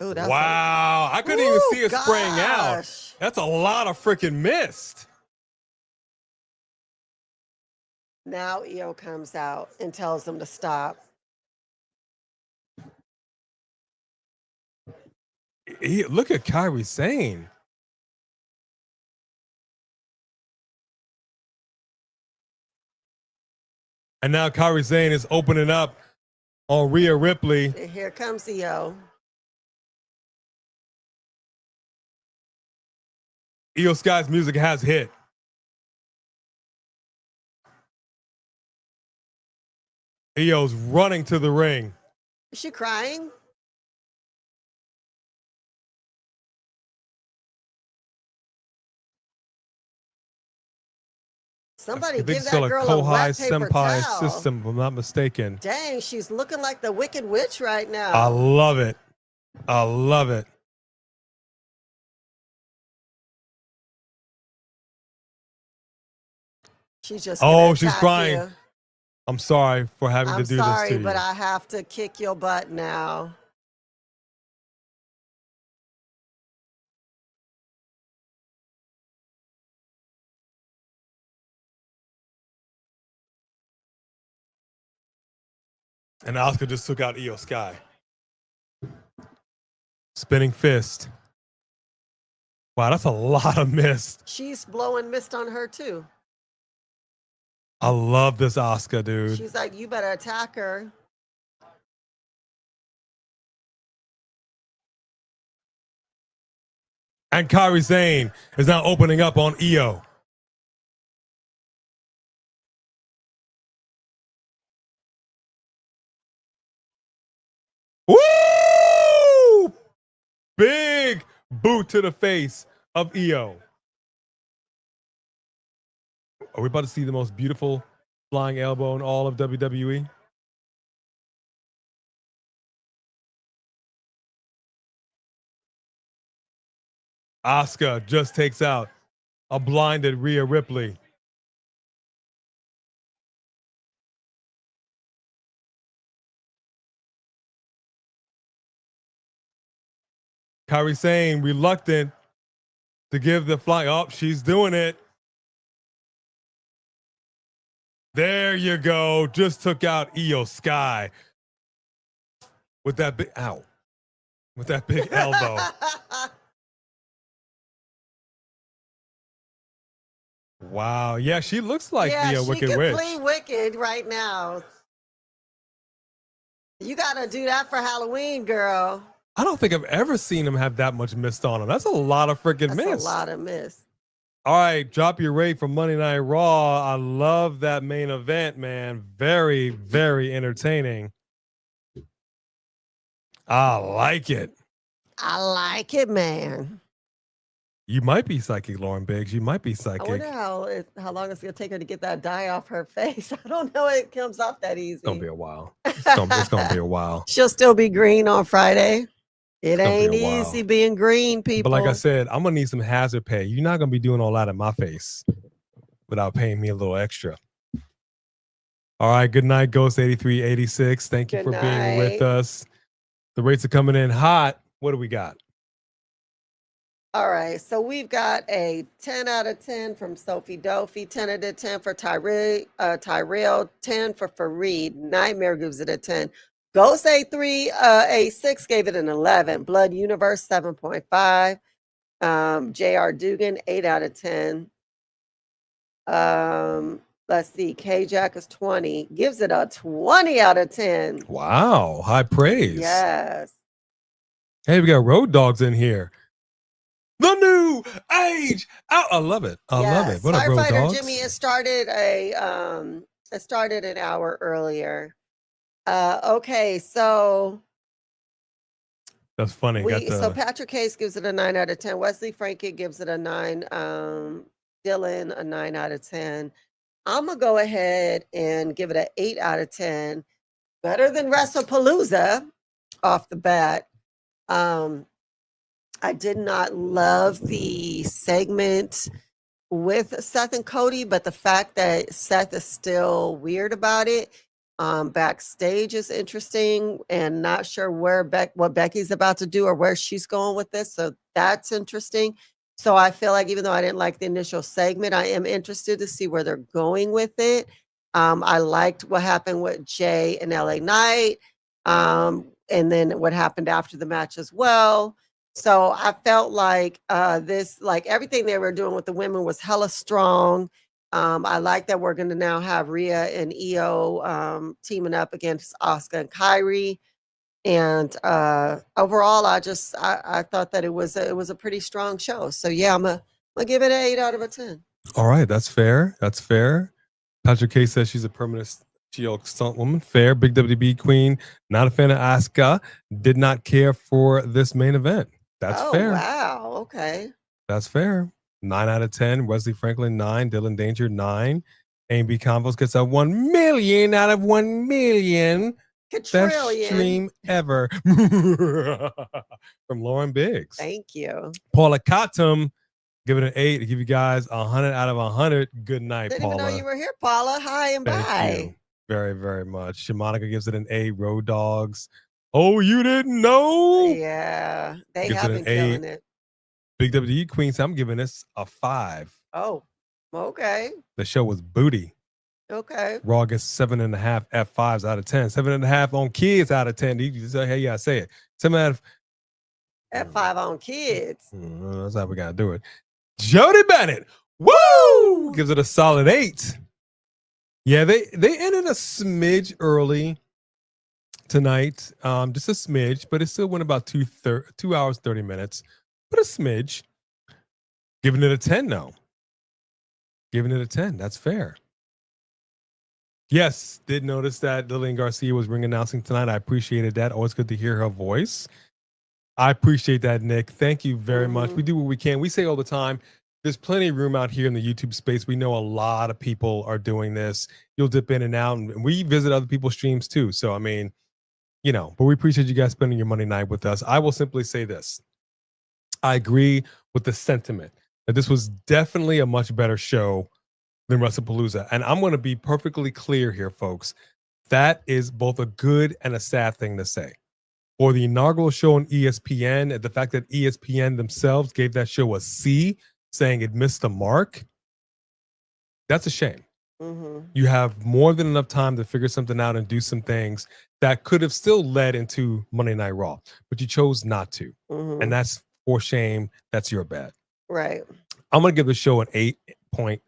Ooh, that's wow. I couldn't even see it spraying out. That's a lot of freaking mist. Now Io comes out and tells them to stop. Look at Kairi Sane. And now Kairi Sane is opening up on Rhea Ripley. Here comes Io. Io Sky's music has hit. Io's running to the ring. Is she crying? Somebody give that girl a wet paper towel. System, if I'm not mistaken. Dang, she's looking like the Wicked Witch right now. I love it. She's just she's crying. You. I'm sorry for having to do this to you. I'm sorry, but I have to kick your butt now. And Asuka just took out Io Sky. Spinning fist. Wow, that's a lot of mist. She's blowing mist on her too. I love this Asuka, dude. She's like, you better attack her. And Kairi Sane is now opening up on Io. Woo! Big boot to the face of Io. Are we about to see the most beautiful flying elbow in all of WWE? Asuka just takes out a blinded Rhea Ripley. Kairi Sane reluctant to give the fly up. She's doing it. There you go. Just took out Io Sky with that big with that big elbow. Wow. Yeah, she looks like the Wicked Witch. Yeah, she can play Wicked right now. You got to do that for Halloween, girl. I don't think I've ever seen him have that much mist on him. That's a lot of freaking mist. That's a lot of mist. All right, drop your rate for Monday Night Raw. I love that main event, man. Very, very entertaining. I like it. I like it, man. You might be psychic, Lauren Biggs. You might be I psychic. wonder how long it's going to take her to get that dye off her face. I don't know it comes off that easy. It's going to be a while. It's going to be a while. She'll still be green on Friday. It ain't easy being green, people. But like I said, I'm going to need some hazard pay. You're not going to be doing all that in my face without paying me a little extra. All right. Good night, Ghost 8386. Thank you for being with us. The rates are coming in hot. What do we got? All right. So we've got a 10 out of 10 from Sophie Dofi, 10 out of 10 for Tyrell, 10 for Fareed. Nightmare gives it a 10. Ghost A6 gave it an 11. Blood Universe 7.5. JR Dugan 8 out of 10. Let's see. K-Jack is 20. Gives it a 20 out of 10. Wow. High praise. Yes. Hey, we got Road Dogs in here. The new age. Oh, I love it. I love it. What up, Road Dogs? Jimmy, it started an hour earlier. Okay, so that's funny. So Patrick Case gives it a 9 out of 10. Wesley Frankie gives it a 9. Dylan a 9 out of 10. I'm gonna go ahead and give it an 8 out of 10. Better than WrestlePalooza off the bat. I did not love the segment with Seth and Cody, but the fact that Seth is still weird about it backstage is interesting, and not sure what Becky's about to do or where she's going with this. So that's interesting. So I feel like even though I didn't like the initial segment, I am interested to see where they're going with it. I liked what happened with Jay and LA Knight, and then what happened after the match as well. So I felt like everything they were doing with the women was hella strong. I like that we're going to now have Rhea and Io teaming up against Asuka and Kairi. And overall, I thought that it was a pretty strong show. So yeah, I'm gonna give it an 8 out of 10. All right, that's fair. That's fair. Patrick K says she's a permanent stunt woman. Fair. Big WB queen. Not a fan of Asuka. Did not care for this main event. That's fair. Wow. Okay. That's fair. 9 out of 10. Wesley Franklin 9. Dylan Danger 9. A&B Convos gets a 1 million out of 1 million. Best stream ever from Lauren Biggs. Thank you. Paula Cottom, give it an 8 to give you guys 100 out of 100. Good night, Didn't Paula. even know you were here, Paula. Hi and Thank bye. you very, very much. Shamonica gives it an 8. Road Dogs. Oh, you didn't know? Yeah, they have been killing it. Big WWE Queens, I'm giving this a 5. Oh, okay. The show was booty. Okay. Raw gets 7.5 F5s out of 10. 7.5 on kids out of 10. You say, hey, yeah, say it. 7 out of F5 on kids. That's how we gotta do it. Jody Bennett, woo! Gives it a solid 8. Yeah, they ended a smidge early tonight. Just a smidge, but it still went about 2 hours, 30 minutes. But a smidge. Giving it a 10 now. Giving it a 10. That's fair. Yes, did notice that Lillian Garcia was ring announcing tonight. I appreciated that. Always good to hear her voice. I appreciate that, Nick. Thank you very much. We do what we can. We say all the time, there's plenty of room out here in the YouTube space. We know a lot of people are doing this. You'll dip in and out, and we visit other people's streams too. So, I mean, you know, but we appreciate you guys spending your Monday night with us. I will simply say this. I agree with the sentiment that this was definitely a much better show than WrestlePalooza. And I'm going to be perfectly clear here, folks. That is both a good and a sad thing to say. For the inaugural show on ESPN, and the fact that ESPN themselves gave that show a C, saying it missed the mark, that's a shame. You have more than enough time to figure something out and do some things that could have still led into Monday Night Raw, but you chose not to. And that's for shame. That's your bad. Right. I'm going to give the show an 8.5.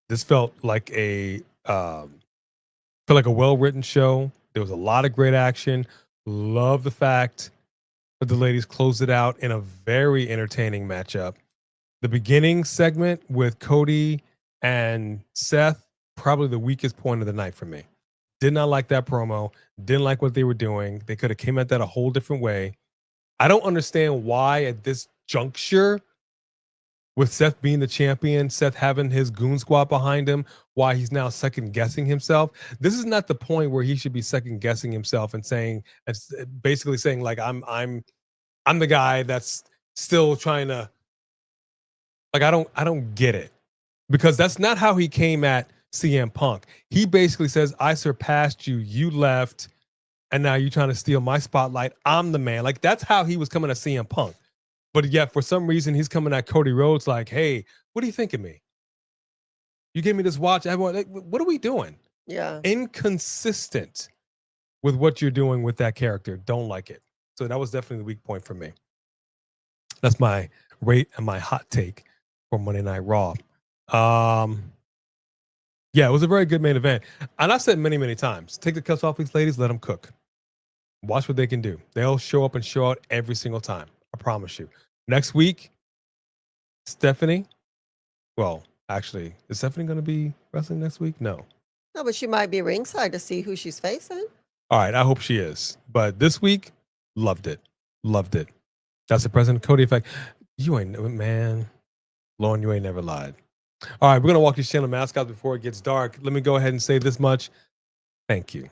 This felt like a well-written show. There was a lot of great action. Love the fact that the ladies closed it out in a very entertaining matchup. The beginning segment with Cody and Seth, probably the weakest point of the night for me. Did not like that promo. Didn't like what they were doing. They could have came at that a whole different way. I don't understand why at this juncture, with Seth being the champion, Seth having his goon squad behind him, why he's now second guessing himself. This is not the point where he should be second guessing himself and saying, basically saying like, I'm the guy that's still trying to, like, I don't get it, because that's not how he came at CM Punk. He basically says, I surpassed you, you left, and now you're trying to steal my spotlight. I'm the man. Like, that's how he was coming at CM Punk. But yet, for some reason, he's coming at Cody Rhodes like, hey, what do you think of me? You gave me this watch. Everyone, like, what are we doing? Yeah. Inconsistent with what you're doing with that character. Don't like it. So that was definitely the weak point for me. That's my rate and my hot take for Monday Night Raw. Yeah, it was a very good main event. And I've said many, many times, take the cuffs off these ladies, let them cook. Watch what they can do. They'll show up and show out every single time. I promise you. Next week, Stephanie. Well, actually, is Stephanie going to be wrestling next week? No. No, but she might be ringside to see who she's facing. All right, I hope she is. But this week, loved it. Loved it. That's the President Cody effect. You ain't, man. Lauren, you ain't never lied. All right, we're going to walk these channel mascots before it gets dark. Let me go ahead and say this much. Thank you.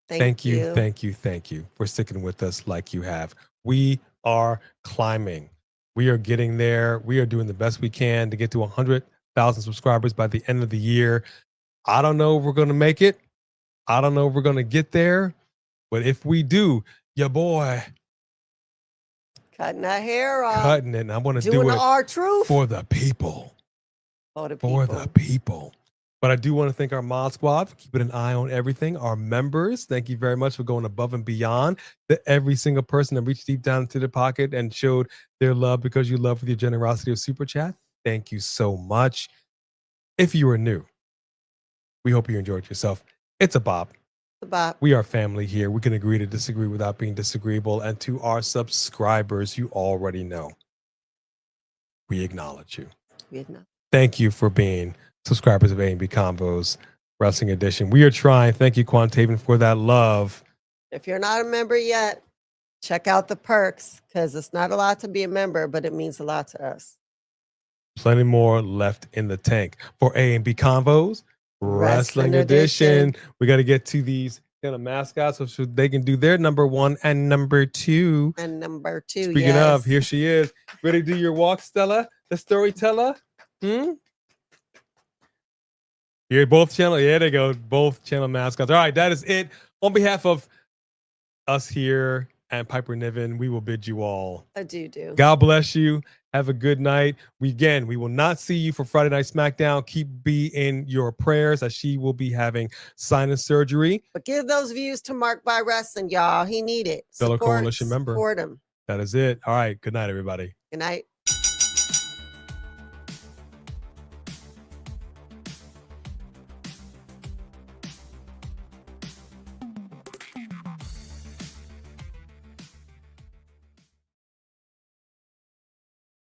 Thank you for sticking with us like you have. We are climbing. We are getting there. We are doing the best we can to get to 100,000 subscribers by the end of the year. I don't know if we're going to make it. I don't know if we're going to get there. But if we do, your boy. Cutting that hair off. Cutting it. And I want to do it R-Truth for the people. For the people. But I do want to thank our mod squad for keeping an eye on everything. Our members, thank you very much for going above and beyond. To every single person that reached deep down into their pocket and showed their love because you love with your generosity of Super Chat. Thank you so much. If you are new, we hope you enjoyed yourself. It's a bop. We are family here. We can agree to disagree without being disagreeable. And to our subscribers, you already know, we acknowledge you. Thank you for being subscribers of A&B Convos Wrestling Edition. We are trying. Thank you, Quantaven, for that love. If you're not a member yet, check out the perks, because it's not a lot to be a member, but it means a lot to us. Plenty more left in the tank for A&B Convos Wrestling Edition. We got to get to these kind of mascots so they can do their number one and number two. Speaking of, here she is. Ready to do your walk, Stella, the storyteller? Here, both channel. Yeah, there you go. Both channel mascots. All right, that is it. On behalf of us here and Piper Niven, we will bid you all adieu. God bless you. Have a good night. We will not see you for Friday Night SmackDown. Keep B in your prayers as she will be having sinus surgery. But give those views to Mark by Wrestling, y'all. He need it. Fellow Coalition member. Support him. That is it. All right. Good night, everybody. Good night.